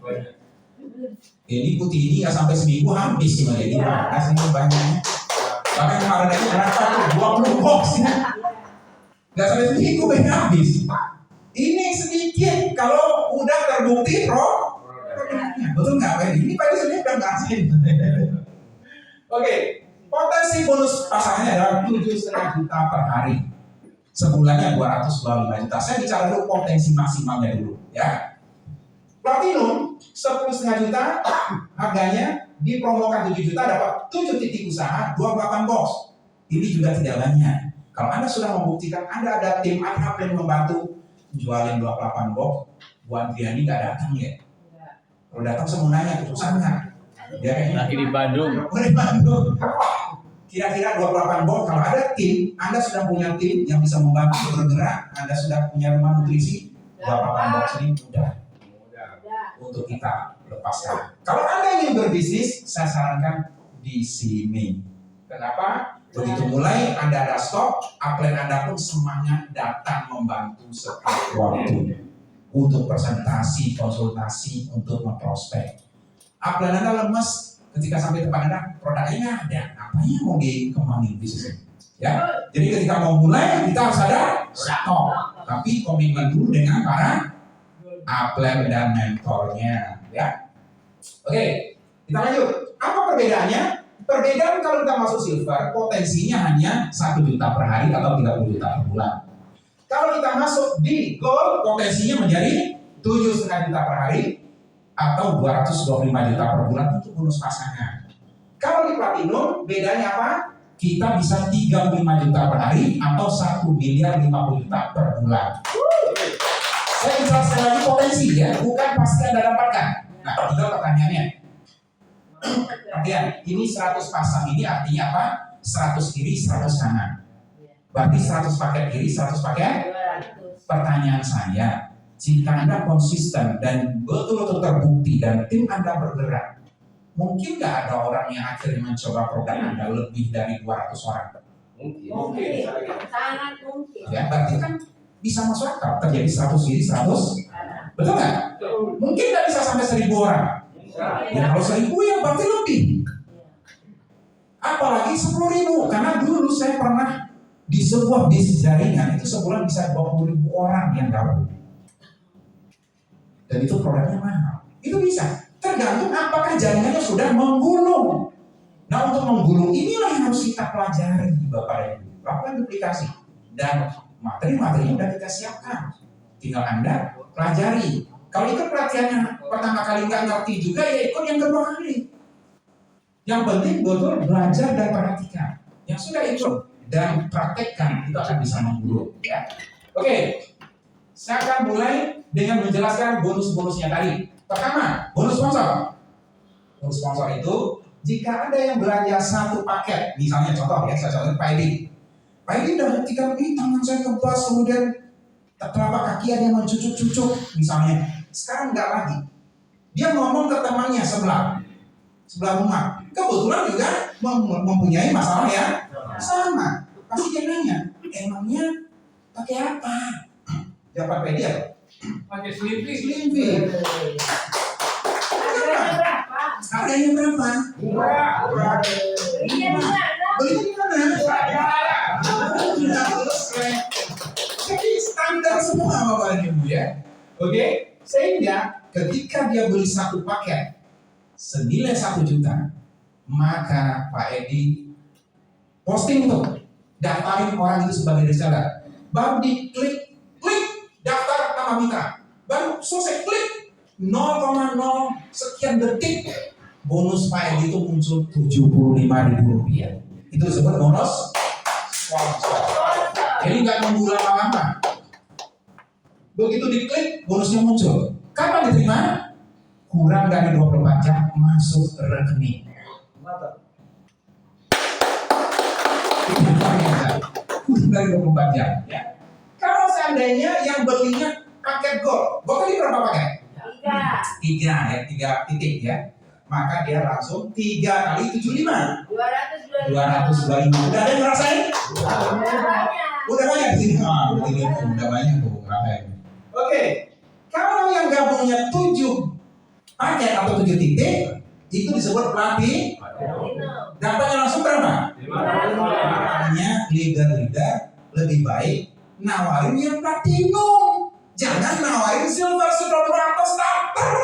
S2: Ini putih ini nggak sampai seminggu habis sebenarnya. Ini rasanya banyaknya. Bahkan kemarin aja berapa tuh 20 box ya. Nggak sampai seminggu banyak habis. Ini sedikit kalau udah terbukti produknya. Betul nggak Pak? Ini Pak sebenarnya udah ngasih. Oke, potensi bonus pasangannya adalah 7,5 juta per hari. Sebulannya 225 juta. Saya bicara dulu potensi maksimalnya dulu ya. Platinum 10,5 juta harganya, dipromokan 7 juta dapat 7 titik usaha 28 box. Ini juga tidak banyak. Kalau Anda sudah membuktikan Anda ada tim Anda yang membantu jualin 28 box, Bu Andriani nggak datang ya? Kalau datang semua nanya susah nggak? Dia kayaknya
S7: lagi di Bandung.
S2: Di Bandung. Kira-kira 28 box. Kalau ada tim, Anda sudah punya tim yang bisa membantu bergerak. Anda sudah punya rumah nutrisi, 28 box ini mudah untuk kita lepaskan. Kalau Anda ingin berbisnis, saya sarankan di sini. Kenapa? Begitu mulai Anda ada stok, upline Anda pun semangat datang membantu setiap waktu untuk presentasi, konsultasi, untuk memprospek. Upline Anda lemes, ketika sampai tempat Anda, produknya nggak ada. Apanya mau dikembangin bisnisnya? Ya, jadi ketika mau mulai kita harus ada stok, tapi komitmen dulu dengan para upline dan mentornya, ya. Oke, kita lanjut. Apa perbedaannya? Perbedaan kalau kita masuk silver, potensinya hanya 1 juta per hari atau 30 juta per bulan. Kalau kita masuk di gold, potensinya menjadi 7,5 juta per hari atau 225 juta per bulan untuk bonus pasangan. Kalau di platinum, bedanya apa? Kita bisa 35 juta per hari atau 1.050 juta per bulan. Saya jelaskan lagi potensi ya, bukan pasti Anda dapatkan. Nah, itu pertanyaannya. Perhatian, ini 100 pasang ini artinya apa? 100 kiri, 100 kanan. Berarti 100 paket kiri, 100 paket. Pertanyaan saya, jika Anda konsisten dan betul-betul terbukti dan tim Anda bergerak, mungkin nggak ada orang yang akhirnya mencoba produk Anda lebih dari 200 orang?
S5: Mungkin. Sangat mungkin.
S2: Ya, berarti kan bisa masuk akal terjadi 100 kiri, 100. Betul nggak? Mungkin nggak bisa sampai 1.000 orang. Ya kalau 1.000 ya berarti lebih. Apalagi 10.000, karena dulu saya pernah di sebuah bisnis jaringan itu sebulan bisa 20.000 orang yang gabung. Dan itu produknya mahal. Itu bisa. Tergantung apakah jaringannya sudah menggulung. Nah untuk menggulung inilah yang harus kita pelajari Bapak dan Ibu. Lakukan duplikasi. Dan materi-materinya sudah kita siapkan. Tinggal Anda pelajari. Kalau ikut pelatihannya pertama kali nggak ngerti juga ya ikut yang kedua kali. Yang penting betul belajar dan perhatikan. Yang sudah ikut dan praktekkan itu akan bisa menggulung. Ya. Oke, saya akan mulai dengan menjelaskan bonus-bonusnya tadi. Pertama, bonus sponsor. Bonus sponsor itu jika ada yang belanja satu paket, misalnya contoh ya, saya contoh Pak Edi. Pak Edi udah ketika tangan saya kebas, kemudian telapak kaki ada yang mencucuk-cucuk, misalnya. Sekarang enggak lagi. Dia ngomong ke temannya sebelah rumah. Kebetulan juga mempunyai masalah ya sama. Pasti dia nanya, emangnya pakai apa? Jawaban Pak Edi apa?
S4: Pakai Slimpy.
S2: Slimpy. Harganya berapa?
S4: Murah.
S6: Iya,
S2: Beli di mana? Sudah selesai. Jadi standar semua Bapak dan Ibu ya. Oke, sehingga ketika dia beli satu paket senilai 1 juta, maka Pak Edi posting tuh, daftarin orang itu sebagai reseller. Baru diklik, daftar nama mitra. Baru selesai klik 0,0 sekian detik bonus Pak Edi itu muncul Rp75.000. Itu disebut bonus sponsor. Jadi nggak nunggu lama-lama. Begitu diklik bonusnya muncul. Kapan diterima? Kurang dari 24 jam masuk rekening. Kurang dari 24 jam. Ya. Kalau seandainya yang belinya paket gold tadi berapa paket? 3 ya, 3 titik ya. Maka dia langsung 3 kali 75. 225. Udah ada yang ngerasain? Udah banyak di sini. Udah banyak tuh ngerasain. Oke. Kalau yang gabungnya 7 paket atau 7 titik, itu disebut platinum. Dapatnya langsung berapa? 5. Makanya leader lebih baik nawarin yang platinum. Jangan nawarin silver sudah berapa starter.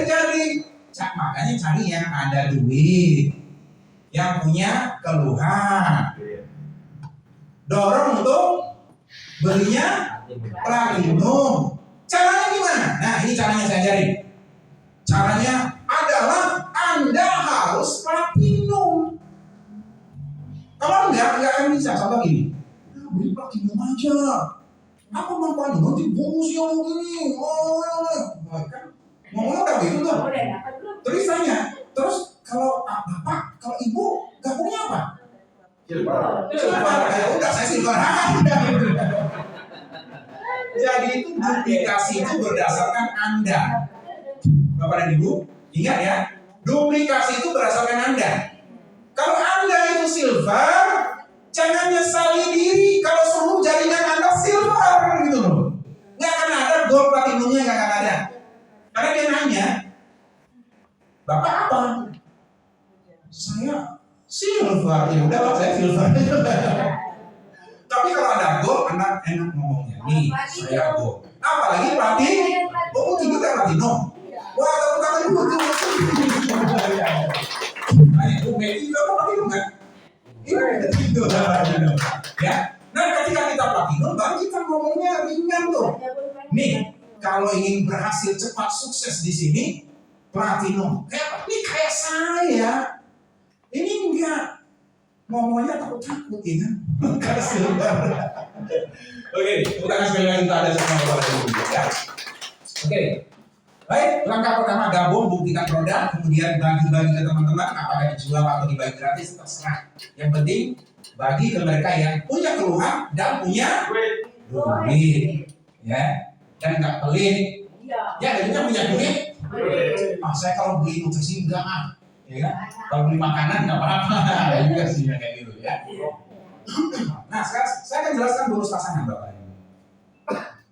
S2: Jadi makanya cari yang ada duit, yang punya keluhan. Dorong untuk belinya platinum. Caranya gimana? Nah ini caranya saya ajarin. Caranya adalah Anda harus platinum. Kalau enggak akan bisa. Contoh gini, beli platinum aja. Apa manfaatnya? Nanti bonusnya begini. Kan ngomongnya udah gitu tuh. Terus tanya, terus kalau bapak, kalau ibu gabungnya apa? Silver. Ya udah saya silver aja. Jadi itu duplikasi itu berdasarkan Anda. Bapak dan Ibu, ingat ya, duplikasi itu berdasarkan Anda. Kalau Anda itu silver, jangan nyesali diri kalau seluruh jaringan Anda silver gitu loh. Nggak akan ada gold platinumnya, nggak akan ada. Karena dia nanya, Bapak apa? Saya silver. Ya udahlah saya silver. Tapi kalau ada gold, Anda enak ngomongnya. Nih, saya gold. Apalagi platinum. Oh, itu kan platinum. Wah, tepuk tangan dulu tuh. Nah, itu Medi juga platinum kan? Itu ya. Nah, ketika kita platinum, baru kita ngomongnya ringan tuh. Nih, kalau ingin berhasil cepat sukses di sini, platinum. Ini kayak saya. Ini enggak ngomongnya takut-takut ya kan? Karena silver. Oke, kita sekali lagi kita ada sama Bapak Ibu ya. Oke. Baik, langkah pertama gabung, buktikan produk, kemudian bagi-bagi ke teman-teman, apakah dijual atau dibagi gratis terserah. Yang penting bagi ke mereka yang punya keluhan dan punya duit, ya, dan nggak pelit. Ya, dan punya duit. Saya kalau beli nutrisi enggak ya kan? Kalau beli makanan nggak apa-apa, ya juga sih kayak gitu ya. Nah, sekarang saya akan jelaskan bonus pasangan Bapak.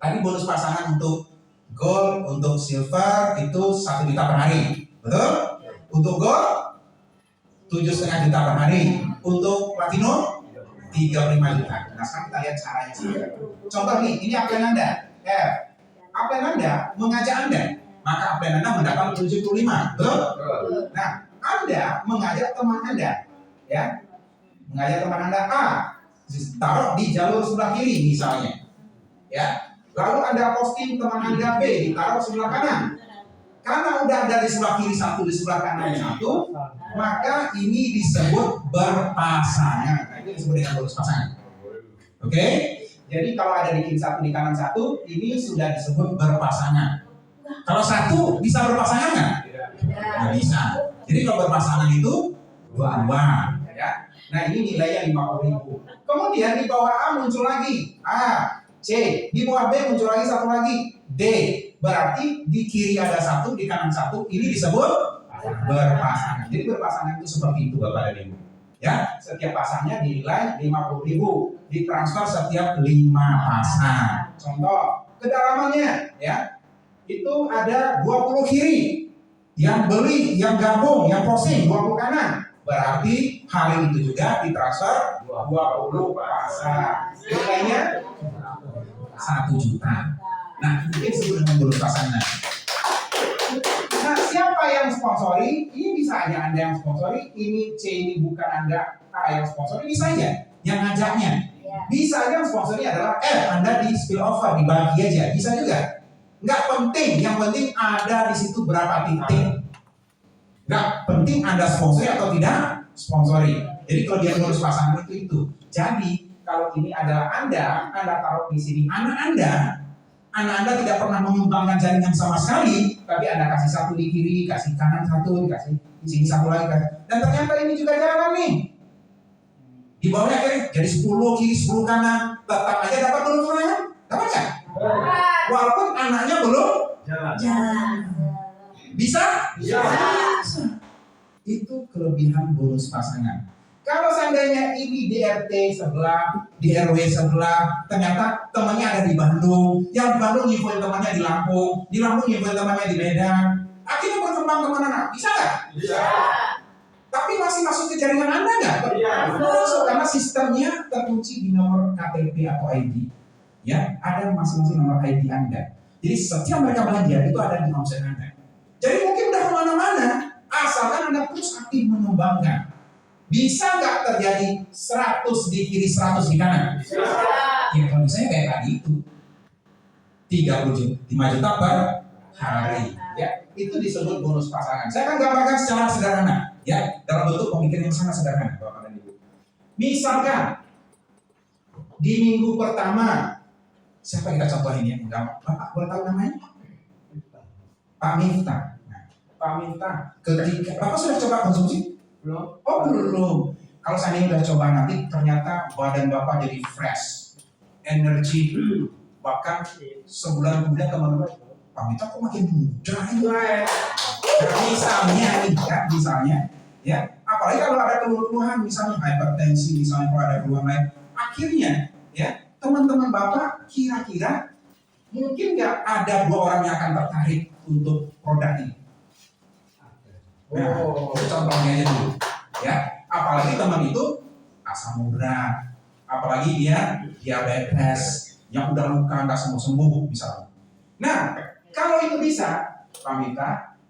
S2: Tadi bonus pasangan untuk gold, untuk silver itu 1 juta per hari, betul? Untuk gold 7,5 juta per hari, untuk platinum 35 juta. Nah, sekarang kita lihat caranya sih. Contoh nih, ini upline Anda, upline Anda mengajak Anda, maka upline Anda mendapat 75, betul? Nah, Anda mengajak teman Anda, ya, mengajak teman Anda A, taruh di jalur sebelah kiri misalnya, ya. Lalu Anda posting teman Anda B, ditaruh sebelah kanan. Karena udah ada di sebelah kiri satu, di sebelah kanan satu, maka ini disebut berpasangan. Nah, itu disebut dengan bonus pasangan. Oke? Jadi kalau ada di kiri satu, di kanan satu, ini sudah disebut berpasangan. Kalau satu bisa berpasangan nggak? Nggak bisa. Jadi kalau berpasangan itu dua, ya. Nah ini nilainya 50.000. Kemudian di bawah A muncul lagi A, C, di bawah B muncul lagi satu lagi D. Berarti di kiri ada satu, di kanan satu. Ini disebut berpasangan. Jadi berpasangan itu seperti itu Bapak dan Ibu. Ya, setiap pasangnya dinilai 50.000, ditransfer setiap 5 pasang. Contoh kedalamannya, ya, itu ada 20 kiri. Yang beli, yang gabung, yang posting 20 kanan. Berarti hari itu juga ditransfer 20 pasang. Nilainya 1 juta. Nah, itu disebut dengan bonus pasangan. Nah, siapa yang sponsori? Ini bisa aja Anda yang sponsori. Ini C, ini bukan Anda A yang sponsori. Ini saja yang ngajaknya. Bisa aja yang sponsori adalah F. Anda di spill over, dibagi aja. Bisa juga. Nggak penting, yang penting ada di situ berapa titik. Nggak penting Anda sponsori atau tidak sponsori. Jadi kalau dia bonus pasangan itu. Jadi kalau ini adalah Anda taruh di sini anak Anda tidak pernah mengembangkan jaringan sama sekali, tapi Anda kasih satu di kiri, kasih kanan satu, kasih di sini satu lagi, dan ternyata ini juga jalan nih. Di bawahnya akhirnya jadi 10 kiri 10 kanan, tetap aja dapat bonus pasangan, dapat nggak? Walaupun anaknya belum jalan. Bisa? Itu kelebihan bonus pasangan. Kalau seandainya ini di RT sebelah, di RW sebelah, ternyata temannya ada di Bandung, yang di Bandung nginfoin temannya di Lampung nginfoin temannya di Medan, akhirnya berkembang kemana-mana, bisa nggak? Bisa. Tapi masih masuk ke jaringan Anda nggak? Masuk, karena sistemnya terkunci di nomor KTP atau ID. Ya, ada masing-masing nomor ID Anda. Jadi setiap mereka belanja itu ada di omset Anda. Jadi mungkin udah kemana-mana, asalkan Anda terus aktif mengembangkan. Bisa nggak terjadi 100 di kiri 100 di kanan? Bisa. Ya kalau misalnya kayak tadi itu 35 juta per hari, ya itu disebut bonus pasangan. Saya akan gambarkan secara sederhana, ya dalam bentuk pemikiran yang sangat sederhana, Bapak dan Ibu. Misalkan di minggu pertama, siapa kita contohin ya? Bapak boleh tahu namanya? Pak Miftah. Nah, Pak Miftah, ketika Bapak sudah coba konsumsi? Belum. Oh belum. Kalau saya udah coba nanti ternyata badan Bapak jadi fresh, energi, bahkan sebulan kemudian teman-teman, Pak Mita kok makin muda ini? Misalnya, ya, apalagi kalau ada keluhan, misalnya hipertensi, misalnya kalau ada keluhan lain, akhirnya, ya, teman-teman Bapak kira-kira mungkin nggak ada 2 orang yang akan tertarik untuk produk ini. Nah, itu contohnya aja dulu, ya. Apalagi teman itu asam urat, apalagi dia diabetes yang udah luka nggak sembuh misalnya. Nah, kalau itu bisa, Pak Mita,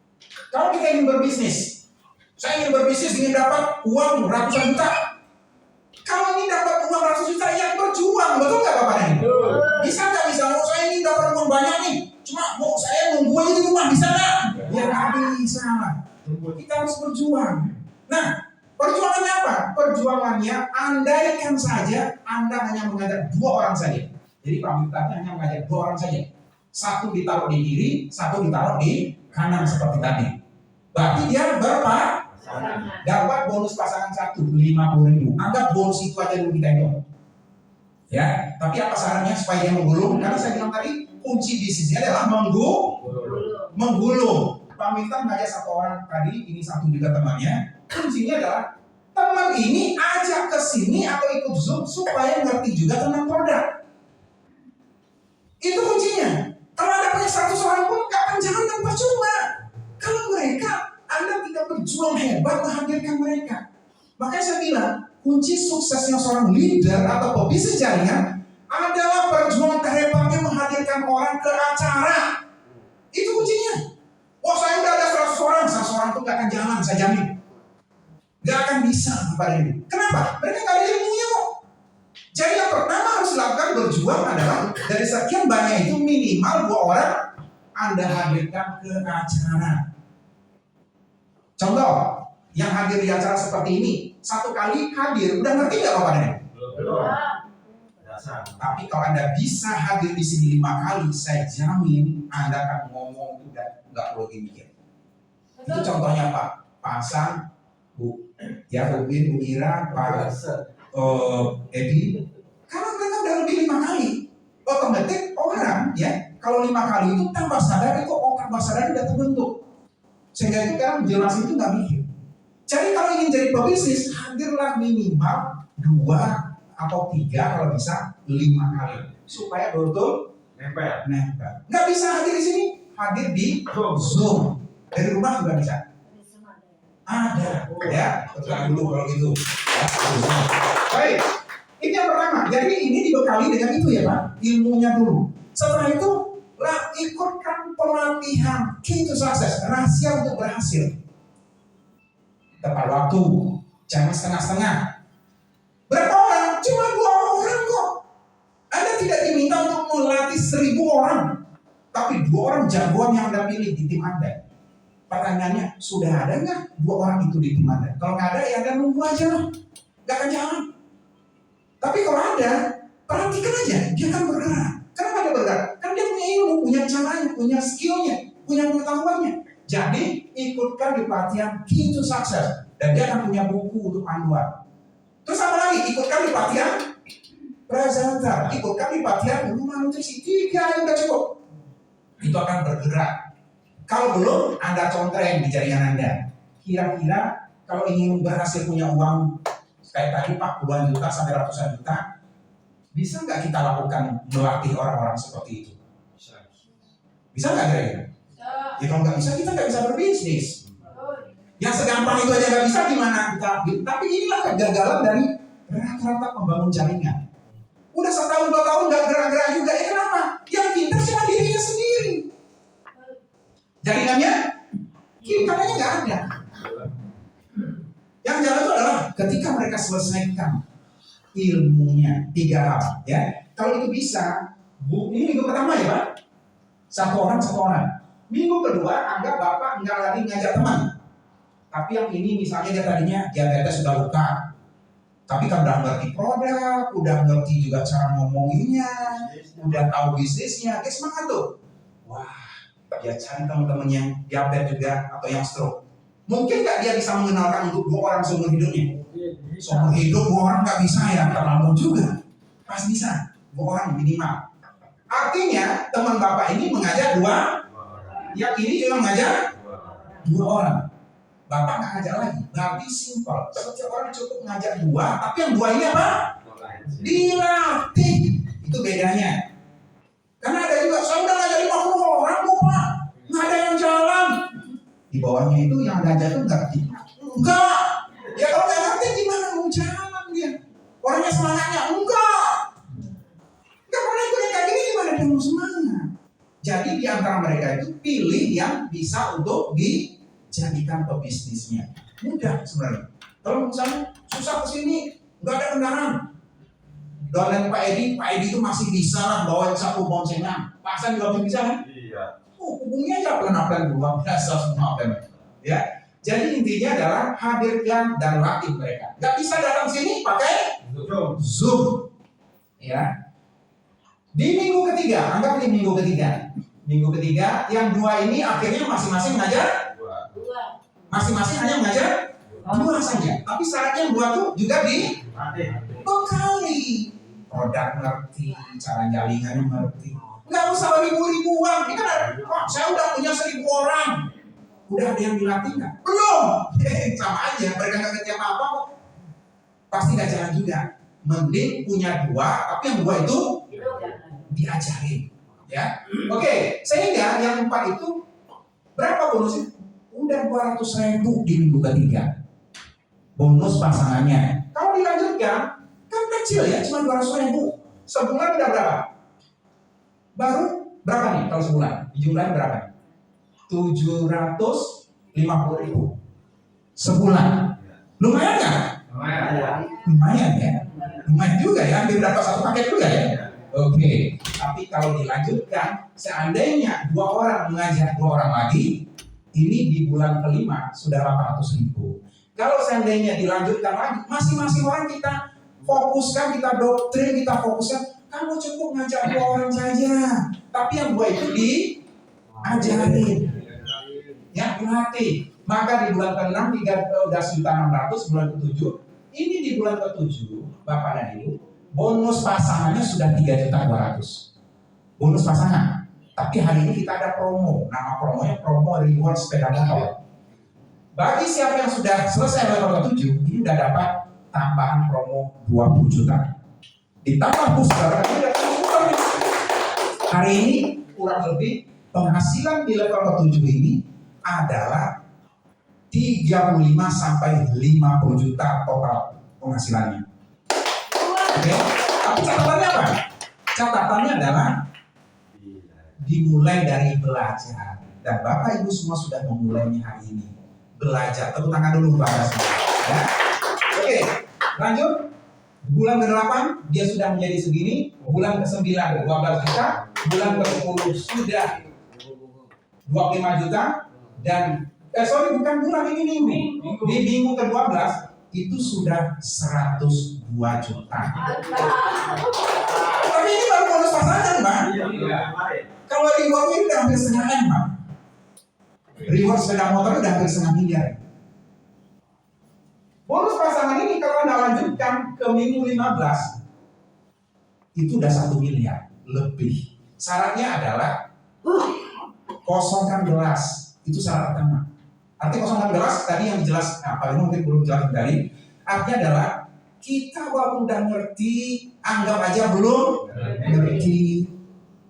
S2: kalau kita ingin berbisnis, saya ingin berbisnis ingin dapat uang ratusan juta. Kalau ini dapat uang ratusan juta, yang berjuang berjuang, betul nggak Bapak dan Ibu? Bisa nggak bisa? Mau saya ini dapat uang banyak nih, cuma mau saya nunggu aja di rumah, bisa nggak? Ya nggak bisa. Kita harus berjuang. Nah, perjuangannya apa? Perjuangannya, andaikan saja Anda hanya mengajak 2 orang saja. Jadi pamitannya hanya mengajak 2 orang saja. Satu ditaruh di kiri, satu ditaruh di kanan seperti tadi. Berarti dia berapa? Dapat bonus pasangan 1, 50.000. Anggap bonus itu aja dulu kita hitung. Ya, tapi apa sarannya supaya dia menggulung? Karena saya bilang tadi, kunci bisnisnya adalah menggulung. Pamitan ngajak 1 orang tadi, ini 1 juga temannya. Kuncinya adalah teman ini ajak ke sini atau ikut Zoom supaya ngerti juga tentang produk. Itu kuncinya. Kalau ada punya 100 orang pun nggak akan jalan dan percuma. Kalau mereka, Anda tidak berjuang hebat menghadirkan mereka. Makanya saya bilang, kunci suksesnya seorang leader atau pebisnis jaringan adalah perjuangan terhebatnya menghadirkan orang ke acara. Itu kuncinya. Wah, saya udah ada 100 orang, 100 orang itu nggak akan jalan, saya jamin. Nggak akan bisa pada ini. Kenapa? Mereka nggak ada ilmunya kok. Jadi yang pertama harus dilakukan berjuang adalah dari sekian banyak itu minimal 2 orang Anda hadirkan ke acara. Contoh, yang hadir di acara seperti ini, 1 kali hadir, udah ngerti nggak Bapak ini? Tapi kalau Anda bisa hadir di sini 5 kali, saya jamin Anda akan ngomong udah nggak perlu mikir. Itu contohnya Pak Pasang, Bu Rubin, Bu Ira, Pak Edi. Karena mereka udah lebih 5 kali, otomatis orang ya kalau 5 kali itu tanpa sadar itu otak sadar udah terbentuk. Sehingga itu kan jelas itu nggak mikir. Jadi kalau ingin jadi pebisnis, hadirlah minimal 2 atau 3 kalau bisa 5 kali supaya betul nempel. Nggak bisa hadir di sini, hadir di Zoom. Dari rumah juga bisa. Ada, ya. Terang dulu kalau gitu. Ya, baik. Ini yang pertama. Jadi ini dibekali dengan itu ya Pak, ilmunya dulu. Setelah itu, ikutkan pelatihan key to success, rahasia untuk berhasil. Tepat waktu, jangan setengah-setengah. Berapa orang? Cuma 2 orang kok. Anda tidak diminta untuk melatih 1000 orang, tapi 2 orang jagoan yang Anda pilih di tim Anda. Pertanyaannya, sudah ada nggak 2 orang itu di tim Anda? Kalau nggak ada, ya Anda nunggu aja lah, nggak akan jalan. Tapi kalau ada, perhatikan aja, dia akan bergerak. Kenapa dia bergerak? Karena dia punya ilmu, punya caranya, punya skillnya, punya pengetahuannya. Jadi ikutkan di pelatihan key to success, dan dia akan punya buku untuk panduan. Terus apa lagi? Ikutkan di pelatihan presenter, ikutkan di pelatihan rumah nutrisi. 3 yang udah cukup. Itu akan bergerak. Kalau belum, Anda contreng di jaringan Anda. Kira-kira kalau ingin berhasil punya uang kayak tadi Pak, puluhan juta sampai ratusan juta, bisa nggak kita lakukan melatih orang-orang seperti itu? Bisa nggak kira-kira? Ya kalau nggak bisa, kita nggak bisa berbisnis. Yang segampang itu aja nggak bisa, gimana kita? Tapi inilah kegagalan dari rata-rata pembangun jaringan. Udah 1 tahun 2 tahun nggak gerak-gerak juga. Kenapa? Yang pintar cuma dirinya sendiri. Jaringannya kiri kanannya nggak ada. Yang jalan itu adalah ketika mereka selesaikan ilmunya 3 hal. Ya, kalau itu bisa, ini minggu pertama ya Pak, 1 orang. Minggu kedua anggap Bapak nggak lagi ngajak teman. Tapi yang ini misalnya dia tadinya diabetes sudah luka, tapi kan udah ngerti produk, udah ngerti juga cara ngomonginnya, udah tahu bisnisnya, dia semangat tuh. Wah, dia cari teman-teman yang diabetes juga atau yang stroke. Mungkin nggak dia bisa mengenalkan untuk 2 orang seumur hidupnya? Seumur hidup 2 orang nggak bisa ya, terlalu juga. Pas bisa, 2 orang minimal. Artinya teman Bapak ini mengajak 2, yang ini juga mengajak 2 orang. Bapak nggak ngajak lagi, berarti simpel. Setiap orang cukup ngajak 2, tapi yang 2 ini apa? Dilatih. Itu bedanya. Karena ada juga, saya udah ngajak 50 orang kok Pak, nggak ada yang jalan. Di bawahnya itu yang ngajak itu ngerti. Enggak. Ya kalau nggak ngerti gimana mau jalan dia? Orangnya semangatnya enggak. Nggak pernah ikut yang kayak gini, gimana dia mau semangat? Jadi di antara mereka itu pilih yang bisa untuk dijadikan pebisnisnya. Mudah sebenarnya. Kalau misalnya susah kesini, nggak ada kendaraan, Downline Pak Edi itu masih bisa lah bawain sapu boncengan. Pak Hasan juga masih bisa kan?
S7: Iya.
S2: Hubungannya aja pelan-pelan luar biasa semua kan. Ya. Jadi intinya adalah hadirkan dan latih mereka. Gak bisa datang sini pakai Zoom. Ya. Di minggu ketiga, anggap di minggu ketiga. Minggu ketiga, yang dua ini akhirnya masing-masing mengajar.
S5: Dua.
S2: Masing-masing hanya mengajar dua saja. Tapi syaratnya yang dua tuh juga dibekali. Produk ngerti, cara jaringannya ngerti. Nggak usah ribu-ribuan. Ini kan saya udah punya 1.000 orang. Udah ada yang dilatih nggak? Belum. Sama aja. Mereka nggak ngerti apa-apa kok. Pasti nggak jalan juga. Mending punya dua, tapi yang dua itu diajarin. Ya, oke. Sehingga yang 4 itu berapa bonusnya? Udah 200.000 di minggu ketiga. Bonus pasangannya. Kalau dilanjutkan, kan kecil ya, cuma 200.000. Sebulan udah berapa? Baru berapa nih kalau sebulan? Dijumlahin berapa? 750.000 sebulan. Lumayan nggak? Lumayan ya. Lumayan juga ya. Hampir dapat satu paket juga ya. Oke. Tapi kalau dilanjutkan, seandainya 2 orang mengajar 2 orang lagi, ini di bulan kelima sudah 800.000. Kalau seandainya dilanjutkan lagi, masing-masing orang kita fokuskan, kita doktrin, kita fokuskan. Kamu cukup ngajak 2 orang saja, tapi yang 2 itu diajarin, ya dilatih. Maka di bulan ke-6 13.600.000, bulan ke-7 ini di bulan ke-7 Bapak dan Ibu, bonus pasangannya sudah 3.200.000. Bonus pasangan. Tapi hari ini kita ada promo. Nama promonya promo reward sepeda motor. Bagi siapa yang sudah selesai level ke-7, ini udah dapat tambahan promo 20 juta. Ditambah booster, hari ini kurang lebih penghasilan di level ke-7 ini adalah 35 sampai 50 juta total penghasilannya. Oke. Tapi catatannya apa? Catatannya adalah dimulai dari belajar. Dan Bapak Ibu semua sudah memulainya hari ini. Belajar. Tepuk tangan dulu Bapak semua. Ya. Oke, lanjut. Bulan ke-8 dia sudah menjadi segini. Bulan ke-9 12 juta. Bulan ke-10 sudah 25 juta. Dan bukan bulan ini minggu. Di minggu ke-12 itu sudah 102 juta. Tapi ini baru bonus pasangan, Bang. Kalau reward ini udah hampir setengah M, Bang. Reward sepeda motor udah hampir setengah miliar. Bonus pasangan ini kalau Anda lanjutkan ke minggu 15 itu udah 1 miliar lebih. Syaratnya adalah kosongkan gelas. Itu syarat pertama. Arti kosongkan gelas tadi yang jelas, paling mungkin belum jelas tadi. Artinya adalah kita walaupun udah ngerti, anggap aja belum ngerti,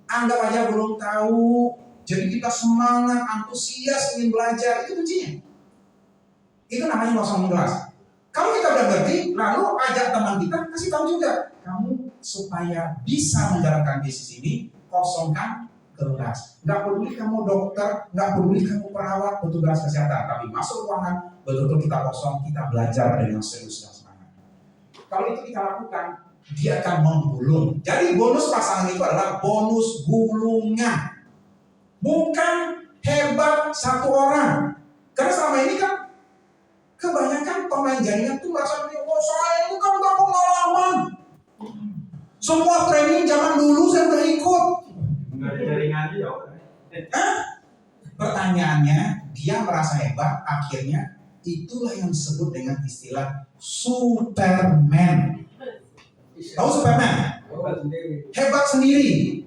S2: anggap aja belum tahu. Jadi kita semangat, antusias ingin belajar, itu kuncinya. Itu namanya kosongkan gelas. Kalau kita udah ngerti, lalu ajak teman kita, kasih tahu juga, kamu supaya bisa menjalankan bisnis ini, kosongkan gelas. Nggak peduli kamu dokter, nggak peduli kamu perawat, petugas kesehatan, tapi masuk ruangan, betul-betul kita kosong, kita belajar dengan serius dan semangat. Kalau itu kita lakukan, dia akan menggulung. Jadi bonus pasangan itu adalah bonus gulungan, bukan hebat satu orang. Karena selama ini kan kebanyakan pemain jaringan tuh merasa, oh saya itu kan udah pengalaman. Semua training zaman dulu saya udah ikut.
S7: Enggak ada jaringan dia.
S2: Pertanyaannya, dia merasa hebat, akhirnya itulah yang disebut dengan istilah Superman. Tahu Superman? Hebat sendiri.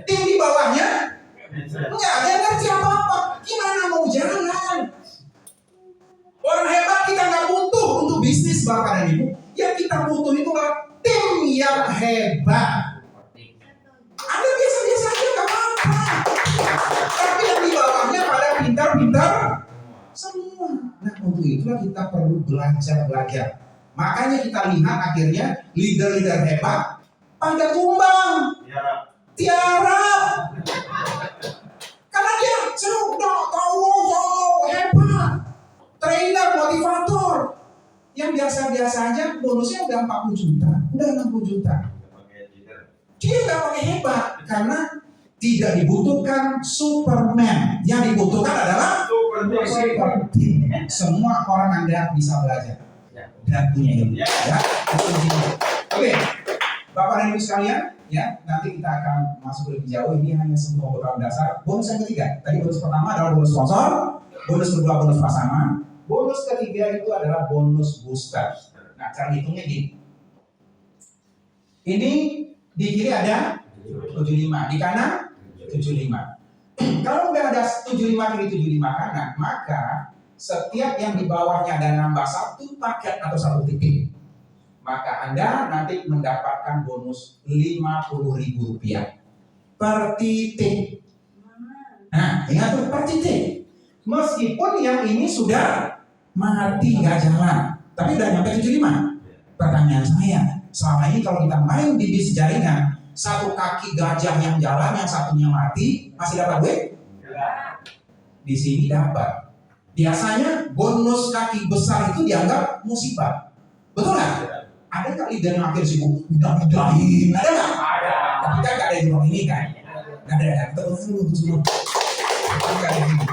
S2: Tim di bawahnya enggak ada yang ngerti apa-apa. Gimana mau jalan? Orang hebat kita nggak butuh untuk bisnis Bapak dan Ibu. Yang kita butuh itulah tim yang hebat. Anda biasa-biasa aja nggak apa-apa. Tapi yang di bawahnya pada pintar-pintar semua. Nah untuk itulah kita perlu belajar. Makanya kita lihat akhirnya leader-leader hebat pada tumbang, tiarap. Karena dia sudah tahu hebat. Trainer, motivator yang biasa-biasa aja bonusnya udah 40 juta, udah 60 juta. Dia nggak pakai hebat karena tidak dibutuhkan Superman. Yang dibutuhkan adalah super team. Semua orang Anda bisa belajar dan punya ilmu. Ya, itu intinya. Oke, Bapak dan Ibu sekalian, ya nanti kita akan masuk lebih jauh. Ini hanya sebuah bekal dasar. Bonus yang ketiga, tadi bonus pertama adalah bonus sponsor, bonus kedua bonus pasangan, bonus ketiga itu adalah bonus booster. Nah, cara hitungnya gini. Ini di kiri ada 75, di kanan 75. Kalau udah ada 75 kiri 75 kanan, maka setiap yang di bawahnya ada nambah satu paket atau satu titik, maka Anda nanti mendapatkan bonus Rp50.000 per titik. Nah, ingat tuh per titik. Meskipun yang ini sudah mati nggak jalan, tapi udah nyampe 75. Pertanyaan saya, selama ini kalau kita main di bis jaringan, satu kaki gajah yang jalan, yang satunya mati, masih dapat duit? Di sini dapat. Biasanya bonus kaki besar itu dianggap musibah. Betul nggak? Ada nggak leader yang akhir sibuk mudah-mudahin? Ada nggak?
S4: Ada.
S2: Tapi kan nggak ada di ruang ini kan? Nggak ada ya? Kita ulang dulu semua. Nggak ada ini.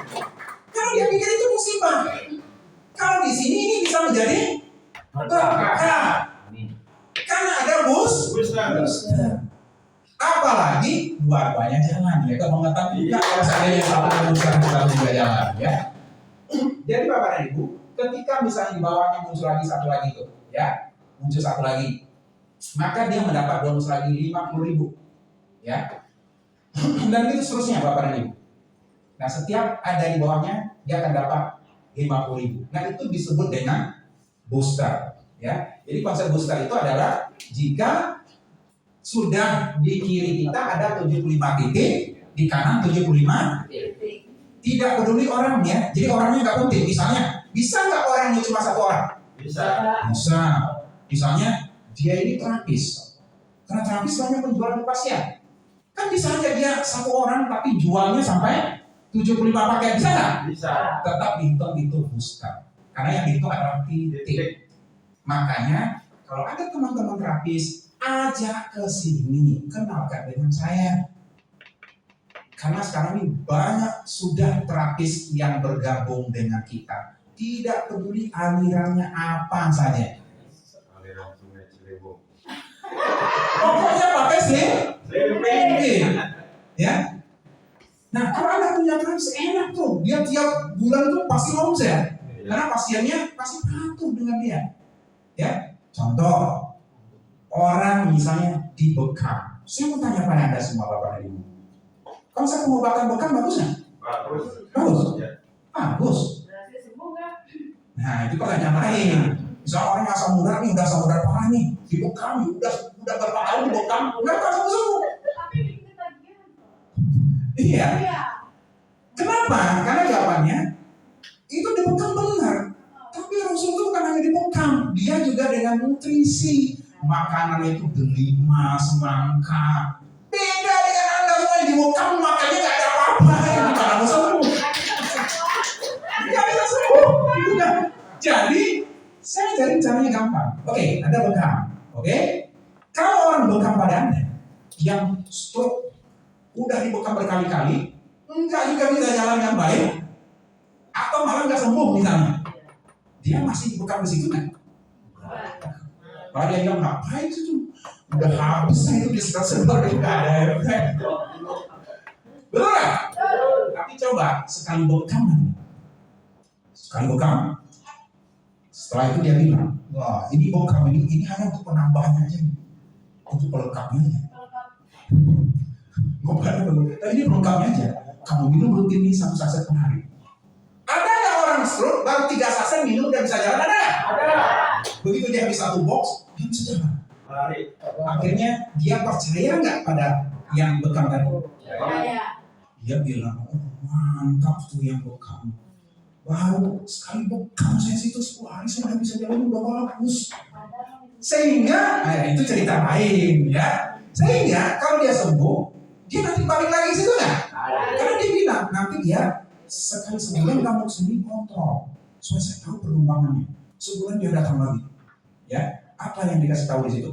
S2: Kalau dia pikir itu musibah. Kalau di sini ini bisa menjadi berkah. Karena ada booster. Apalagi dua-duanya jalan ya. Kalau mengetahui kalau seandainya satu booster kita juga jalan ya. Jadi Bapak dan Ibu, ketika misalnya di bawahnya muncul lagi satu lagi tuh, ya, muncul satu lagi, maka dia mendapat bonus lagi 50.000, ya. Dan itu seterusnya Bapak dan Ibu. Nah, setiap ada di bawahnya dia akan dapat 50.000. Nah, itu disebut dengan booster, ya. Jadi konsep booster itu adalah jika sudah di kiri kita ada 75 titik, di kanan 75 titik. Tidak peduli orangnya, jadi orangnya nggak penting. Misalnya, bisa nggak orang yang cuma satu orang? Bisa. Misalnya, dia ini terapis. Karena terapis banyak menjual pasien. Kan bisa aja dia satu orang tapi jualnya sampai 75 paket. Bisa nggak?
S7: Bisa.
S2: Tetap dihitung itu booster. Karena yang dihitung adalah titik. Makanya, kalau ada teman-teman terapis, ajak ke sini, kenalkan dengan saya. Karena sekarang ini banyak sudah terapis yang bergabung dengan kita. Tidak peduli alirannya apa saja.
S7: Aliran Sungai Ciliwung.
S2: Pokoknya pakai SIM. Ya. Nah, kalau Anda punya terapis enak tuh. Dia tiap bulan tuh pasti omset. Karena pasiennya pasti patuh dengan dia. Ya. Contoh, orang misalnya dibekam. Saya mau tanya pada Anda semua Bapak dan Ibu. Konsep pengobatan bekam bagus nggak? Bagus. Bagus.
S6: Berhasil sembuh nggak?
S2: Nah, itu pertanyaan lain. Misalnya orang yang asam urat nih, udah asam urat parah nih, dibekam, udah berapa tahun dibekam, nggak sembuh.
S6: Tapi bikin ketagihan.
S2: Iya.
S6: Iya.
S2: Kenapa? Karena jawabannya itu dibekam benar. Tapi Rasul itu bukan hanya dibekam, dia juga dengan nutrisi. Makanannya itu delima, semangka. Beda dengan Anda semua yang dibekam, makannya nggak ada apa-apa. Gimana mau sembuh? Nggak bisa sembuh. Udah. Jadi saya cari caranya gampang. Oke, ada bekam. Oke. Kalau orang bekam pada Anda yang stroke udah dibekam berkali-kali, enggak juga bisa jalan dengan baik, atau malah nggak sembuh misalnya, dia masih dibekam di situ kan? Kalau dia bilang ngapain itu? Udah habis itu disebar nggak ada efek. Betul nggak? Tapi coba sekali bekam, setelah itu dia bilang, wah ini bekam ini hanya untuk penambahannya aja, untuk pelengkapnya aja. Tapi ini pelengkapnya aja. Kamu minum rutin ini 1 saset per hari. Ada nggak orang stroke baru 3 saset minum udah bisa jalan? Ada? Ada. Begitu dia habis 1 box, dia bisa jalan. Akhirnya dia percaya nggak pada yang bekam tadi?
S6: Iya.
S2: Dia bilang, oh mantap tuh yang bekam. Baru sekali bekam saya situ 10 hari saya udah bisa jalan, udah bagus. Sehingga, itu cerita lain ya. Sehingga kalau dia sembuh, dia nanti balik lagi situ nggak? Karena dia bilang nanti dia sekali sebulan kamu sendiri kontrol. Soalnya saya tahu perkembangannya. Sebulan dia datang lagi. Ya, apa yang dikasih tahu di situ?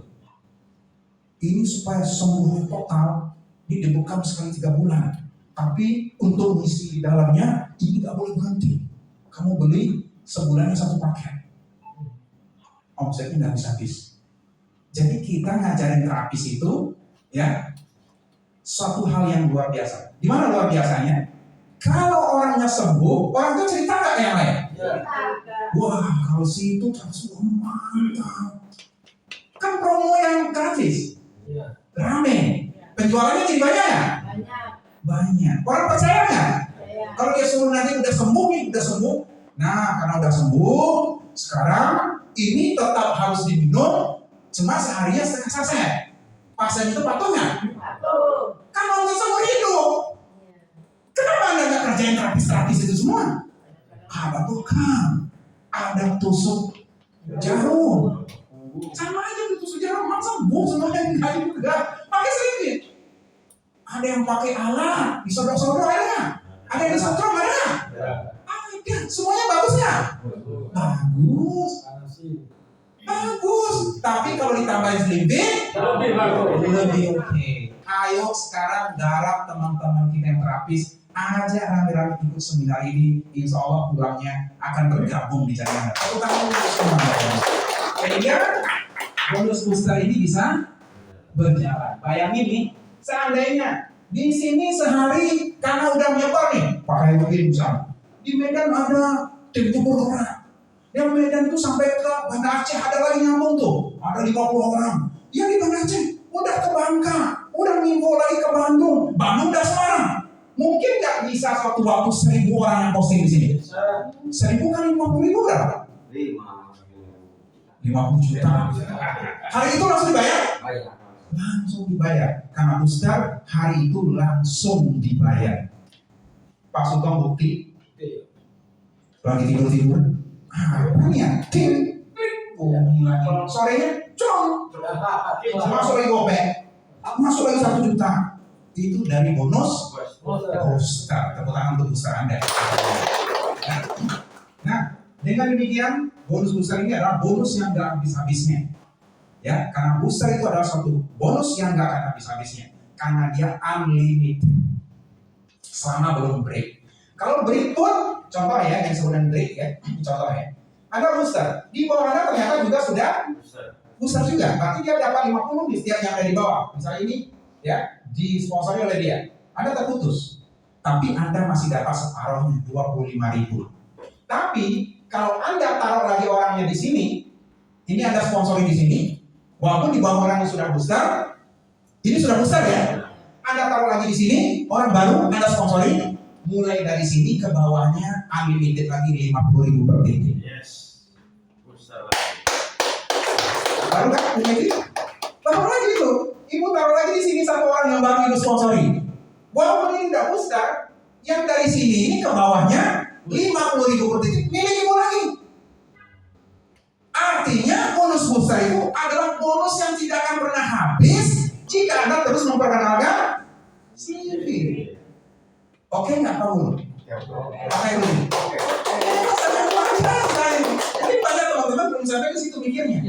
S2: ini supaya sembuh total, ini dibekam sekali 3 bulan. Tapi untuk mengisi di dalamnya, ini nggak boleh berhenti. Kamu beli sebulannya 1 paket, omsetnya nggak habis-habis. Jadi kita ngajarin terapis itu, ya, suatu hal yang luar biasa. Di mana luar biasanya? Kalau orangnya sembuh, orang itu cerita nggak yang lain? Wah, kalau si itu terus mantap. Kan promo yang gratis, rame. Penjualannya jadi banyak ya? Banyak. Orang percaya nggak? Kalau dia suruh nanti udah sembuh nih, udah sembuh. Nah, karena udah sembuh, sekarang ini tetap harus diminum, cuma seharinya setengah saset. Pasien itu patuh nggak? Kan mau seumur hidup. Kenapa Anda nggak kerjain terapis itu semua? Ada tukang, ada tusuk jarum. Sama aja tusuk jarum, mak sembuh semuanya enggak juga. Pakai sedikit. Ada yang pakai alat, disodok-sodok ada nggak? Ada yang disetrum ada nggak? Ada. Semuanya bagus nggak? Bagus. Bagus. Tapi kalau ditambahin sedikit, lebih oke. Ayo sekarang garap teman-teman kita yang terapis, aja rame-rame ikut seminar ini. Insya Allah pulangnya akan bergabung di jalan. Tepuk tangan untuk semuanya. Sehingga bonus booster ini bisa berjalan. Bayangin nih, seandainya di sini sehari karena udah menyebar nih, pakai begini misalnya. Di Medan ada 30 orang. Yang Medan tuh sampai ke Banda Aceh ada lagi nyambung tuh, ada 50 orang. Yang di Banda Aceh udah ke Bangka, udah minggu lagi ke Bandung, Bandung udah Semarang. Mungkin nggak bisa suatu waktu 1000 orang yang posting di sini? 1000 kali 50.000 berapa? 50 juta. Hari itu langsung dibayar? Langsung dibayar. Karena booster hari itu langsung dibayar. Pak Sugeng bukti. Lagi tidur-tidur. Apa nih ya? Ting. Sorenya cong. Masuk lagi gopek. Masuk lagi 1 juta. Itu dari bonus booster. Tepuk tangan untuk booster Anda. Nah, dengan demikian bonus booster ini adalah bonus yang gak habis-habisnya. Ya, karena booster itu adalah suatu bonus yang gak akan habis-habisnya. Karena dia unlimited. Selama belum break. Kalau break pun, contoh ya, yang sebenarnya break ya, contoh ya. Anda booster, di bawah Anda ternyata juga sudah booster juga. Berarti dia dapat 50 di setiap yang ada di bawah. Misalnya ini, ya, disponsori oleh dia. Anda terputus. Tapi Anda masih dapat separuhnya, 25.000. Tapi kalau Anda taruh lagi orangnya di sini, ini Anda sponsori di sini, walaupun di bawah orang yang sudah booster, ini sudah booster ya. Anda taruh lagi di sini, orang baru Anda sponsori, mulai dari sini ke bawahnya unlimited lagi 50.000 per titik. Baru kan unlimited? Taruh lagi itu, ibu taruh lagi di sini 1 orang yang baru ibu sponsori. Walaupun ini udah booster, yang dari sini ini ke bawahnya 50.000 per titik, milik ibu lagi. Artinya bonus booster itu adalah bonus yang tidak akan pernah habis jika Anda terus memperkenalkan CV. Oke nggak Pak Guru? Oke dulu. Jadi banyak teman-teman belum sampai ke situ mikirnya.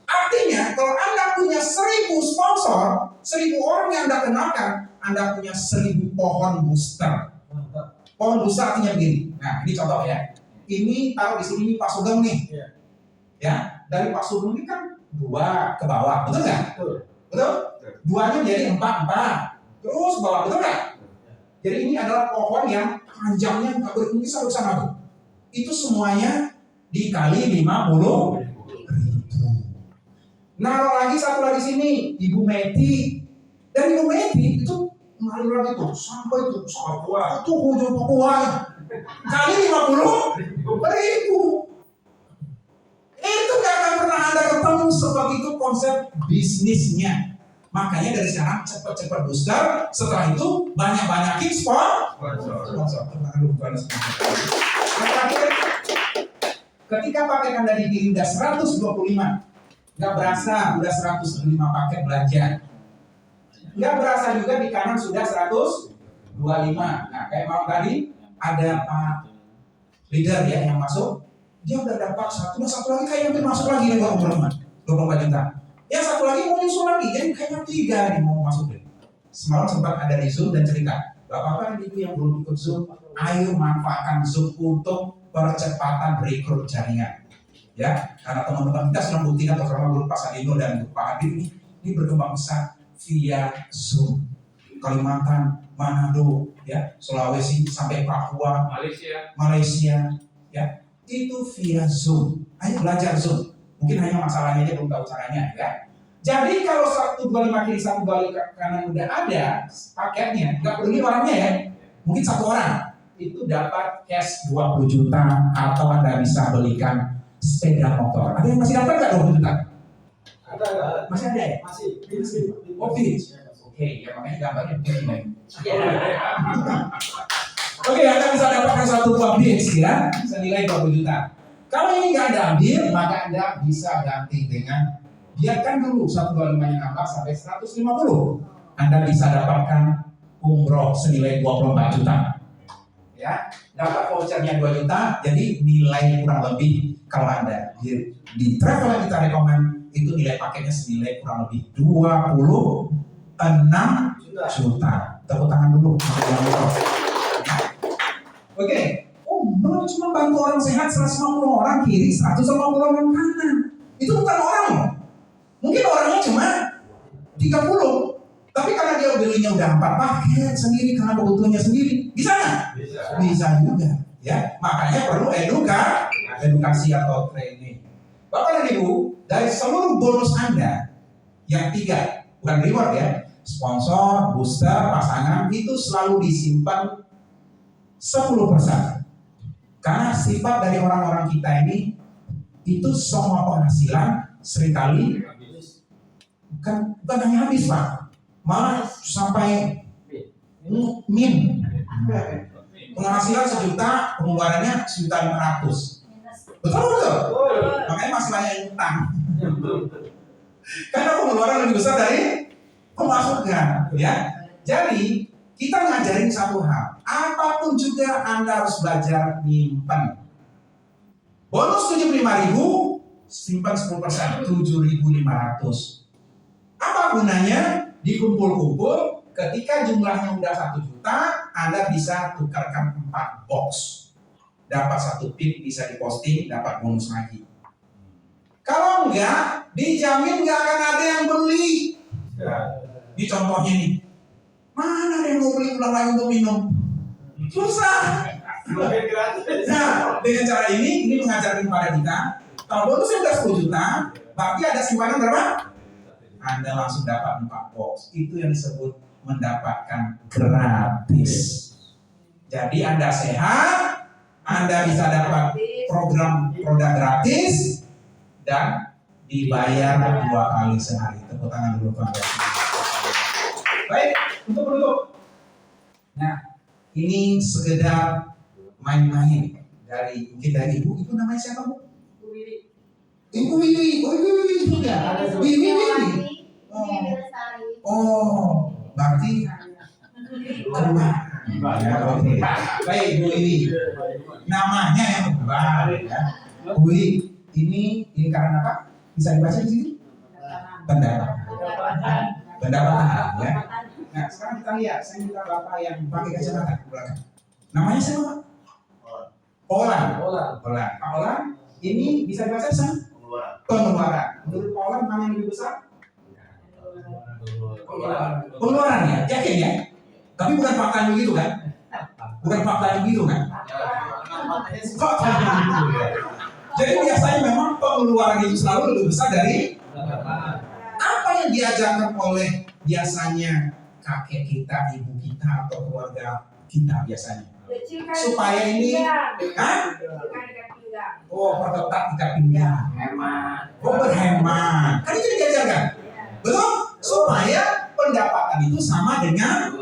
S2: Artinya kalau Anda punya 1000 sponsor, 1000 orang yang Anda kenalkan, Anda punya 1000 pohon booster. Pohon booster artinya begini. Nah ini contoh ya. Ini taruh di sini Pak Sugeng nih. Ya, dari Pak Sugeng ini kan 2 ke bawah, betul nggak? Betul? 2-nya jadi 4, terus ke bawah, betul nggak? Jadi ini adalah pohon yang panjangnya nggak berhenti sampai sana tuh. Itu semuanya dikali 50.000. Naruh lagi 1 lagi sini, Ibu Meti. Dan Ibu Meti itu ngalir lagi tuh sampai tuh Papua, tuh ujung Papua. Kali 50.000. Itu nggak akan pernah Anda ketemu seperti itu konsep bisnisnya. Makanya dari sekarang cepat-cepat booster, setelah itu banyak-banyakin sponsor. Ketika paket Anda dikirim udah 125, nggak berasa udah 105 paket belanja. Nggak berasa juga di kanan sudah 125. Nah kayak malam tadi ada Pak leader ya yang masuk, dia udah dapat satu lagi kayak hampir masuk lagi nih 24 juta. Yang satu lagi mau nyusul lagi, jadi kayaknya 3 nih mau masuk deh. Semalam sempat ada di Zoom dan cerita, Bapak-bapak dan Ibu yang belum ikut Zoom, ayo manfaatkan Zoom untuk percepatan rekrut jaringan. Ya, karena teman-teman kita sudah membuktikan terutama grup Pak Sadino dan grup Pak Adil ini berkembang besar via Zoom. Kalimantan, Manado, ya, Sulawesi sampai Papua, Malaysia, ya, itu via Zoom. Ayo belajar Zoom. Mungkin hanya masalahnya aja belum tahu caranya, ya. Jadi kalau 125 kiri 125 kanan udah ada paketnya, nggak perlu orangnya ya, mungkin 1 orang itu dapat cash 20 juta atau Anda bisa belikan sepeda motor. Ada yang masih dapat nggak 20 juta?
S8: Ada.
S2: Masih ada ya?
S8: Masih.
S2: Oke, ya makanya gambarnya begini. Oke, Anda bisa dapatkan 1 buah bits ya, senilai 20 juta. Kalau ini nggak Anda ambil, maka Anda bisa ganti dengan biarkan dulu 125-nya nambah sampai 150. Anda bisa dapatkan umroh senilai 24 juta. Ya, dapat vouchernya 2 juta, jadi nilai kurang lebih kalau Anda di travel yang kita rekomend itu nilai paketnya senilai kurang lebih 26 juta. Tepuk tangan dulu. Oke. Oh, no, cuma bantu orang sehat 150 orang kiri, 150 orang kanan. Itu bukan orang loh. Mungkin orangnya cuma 30. Tapi karena dia belinya udah 4 paket sendiri karena kebutuhannya sendiri, bisa nggak? Bisa juga. Ya, makanya perlu edukasi atau training. Bapak dan Ibu, dari seluruh bonus Anda yang 3, bukan reward ya, sponsor, booster, pasangan itu selalu disimpan 10%. Karena sifat dari orang-orang kita ini itu semua penghasilan seringkali bukan hanya habis Pak, malah sampai min. Penghasilan 1 juta, pengeluarannya 1.500.000. Betul. Makanya masalahnya yang utang. Karena pengeluaran lebih besar dari pemasukan, ya. Jadi kita ngajarin satu hal, apapun juga Anda harus belajar nyimpen. Bonus 75.000, simpan 10%, 7.500. Apa gunanya? Dikumpul-kumpul, ketika jumlahnya udah 1 juta, Anda bisa tukarkan 4 box. Dapat 1 pin, bisa diposting, dapat bonus lagi. Kalau enggak, dijamin enggak akan ada yang beli. Ini contohnya nih, mana ada yang mau beli ulang lagi untuk minum? Susah. Nah, dengan cara ini mengajarkan kepada kita, kalau bonusnya udah 10 juta, berarti ada simpanan berapa? Anda langsung dapat 4 box. Itu yang disebut mendapatkan gratis. Jadi Anda sehat, Anda bisa dapat program produk gratis dan dibayar 2 kali sehari. Tepuk tangan dulu Pak. Baik, untuk penutup. Nah, ini sekedar main-main dari mungkin dari Ibu. Ibu namanya siapa Bu? Ibu Wiwi. Oh, Ibu Wiwi juga. Wiwi. Oh, berarti kembang. Ya, oke. Baik, Bu Wiwi. Namanya yang kembang ya. Bu Wiwi, ini karena apa? Bisa dibaca di sini? Pendapatan ya. Nah, sekarang kita lihat, saya minta Bapak yang pakai kacamata ke belakang. Namanya siapa? Olan. Pak Olan, ini bisa dibaca sama? Pengeluaran. Menurut Pak Olan mana yang lebih besar? Pengeluaran ya, yakin ya? Tapi bukan fakta yang begitu kan? Faktanya begitu ya. Jadi biasanya memang pengeluaran itu selalu lebih besar dari apa yang diajarkan oleh biasanya kakek kita, ibu kita, atau keluarga kita biasanya. Supaya ini, perketat ikat pinggang. Berhemat. Kan itu yang diajarkan. Betul? Supaya pendapatan itu sama dengan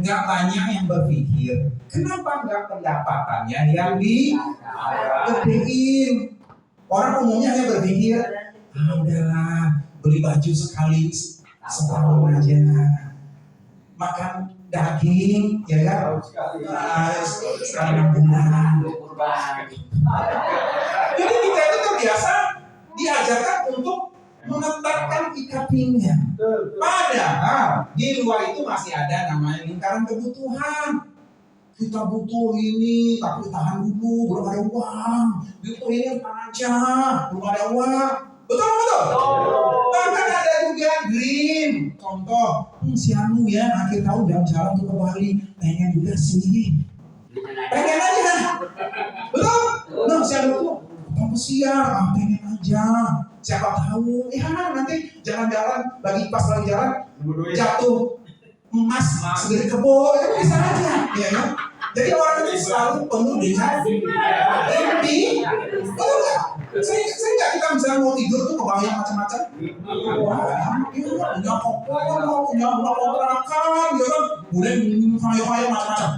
S2: nggak banyak yang berpikir, kenapa nggak pendapatannya yang digedein? Orang umumnya hanya berpikir, udahlah beli baju sekali setahun aja, makan daging, ya kan? Sekali 6 bulan. Jadi kita itu terbiasa diajarkan untuk mengetatkan ikat pinggang. Padahal di luar itu masih ada namanya lingkaran kebutuhan. Kita butuh ini, tapi tahan dulu, belum ada uang. Butuh ini aja, belum ada uang. Betul betul. Bahkan ada juga dream. Contoh, si Anu ya akhir tahun jalan-jalan tuh ke Bali, pengen juga sih. Pengen aja. Betul? Nah, si Anu tuh kamu siang, pengen aja. Siapa tahu, nanti jalan-jalan, lagi pas lagi jalan, jatuh emas segede kebo, itu bisa aja, ya kan? Jadi orang itu selalu penuh dengan mimpi, betul nggak? Saya nggak, kita misalnya mau tidur tuh kebayang macam-macam. Wah, punya koper, punya kontrakan, ya kan? Kemudian hayang-hayang macam-macam.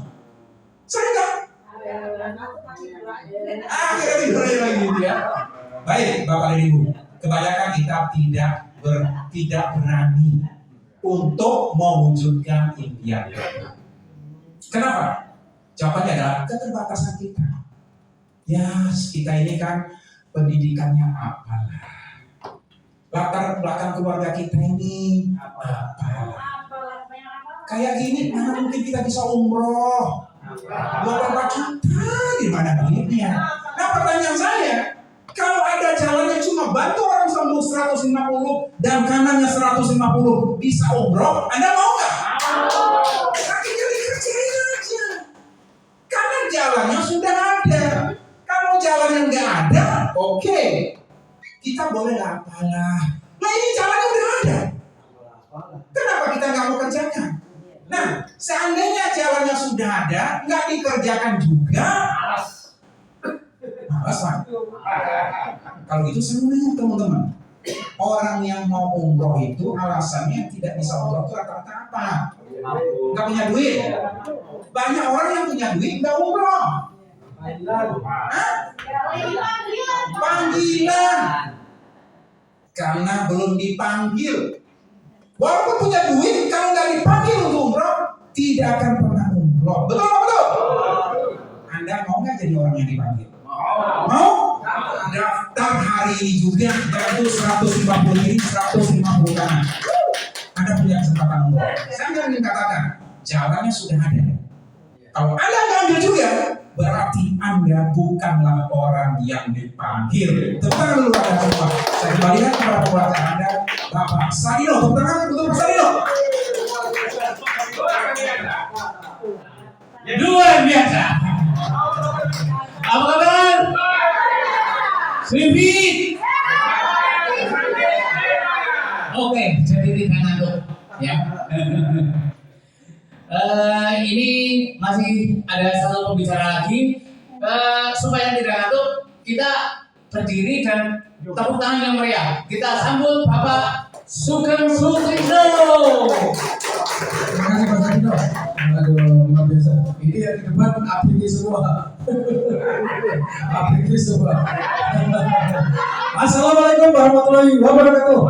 S2: Saya nggak. Akhirnya tidur aja lagi gitu ya. Baik, Bapak dan Ibu, kebanyakan kita tidak berani untuk mewujudkan impian. Kenapa? Jawabannya adalah keterbatasan kita. Ya, kita ini kan pendidikannya apalah. Latar belakang keluarga kita ini apalah. Kayak gini, mana mungkin kita bisa umroh? Bapak kita di mana duitnya? Nah, pertanyaan saya, kalau ada jalannya cuma bantu orang sembuh 150 dan kanannya 150 bisa umroh, Anda mau nggak? Akhirnya dikerjain aja. Karena jalannya sudah ada. Kalau jalannya nggak ada, oke, kita boleh apalah. Nah, ini jalannya udah ada. Kenapa kita nggak mau kerjakan? Nah, seandainya jalannya sudah ada, nggak dikerjakan juga, malas Pak. Kalau itu sebenarnya teman-teman, orang yang mau umroh itu alasannya tidak bisa umroh itu rata-rata apa? Nggak punya duit. Banyak orang yang punya duit nggak umroh. Panggilan. Karena belum dipanggil. Walaupun punya duit, kalau nggak dipanggil untuk umroh, tidak akan pernah umroh. Betul betul. Anda mau nggak jadi orang yang dipanggil? Mau? Daftar hari ini juga, yaitu 150 ini, 150 kanan. Anda punya kesempatan umroh. Saya ingin katakan, jalannya sudah ada. Kalau Anda nggak ambil juga, berarti Anda bukanlah orang yang dipanggil. Tepuk tangan dulu Anda semua. Saya kembalikan kepada pembelajaran Anda, Bapak Sadino. Tepuk tangan untuk Bapak Sadino.
S4: Luar biasa. Apa kabar? Sweet. Oke, jadi tidak ngantuk ya. Ini masih ada satu pembicara lagi. Supaya tidak ngantuk, kita berdiri dan tepuk tangan yang meriah. Kita sambut Bapak Sugeng Sutrino.
S8: Terima kasih Pak Sadino. Aduh, luar biasa. Ini yang di depan aplikasi semua. Aplikasi semua. Assalamualaikum warahmatullahi wabarakatuh.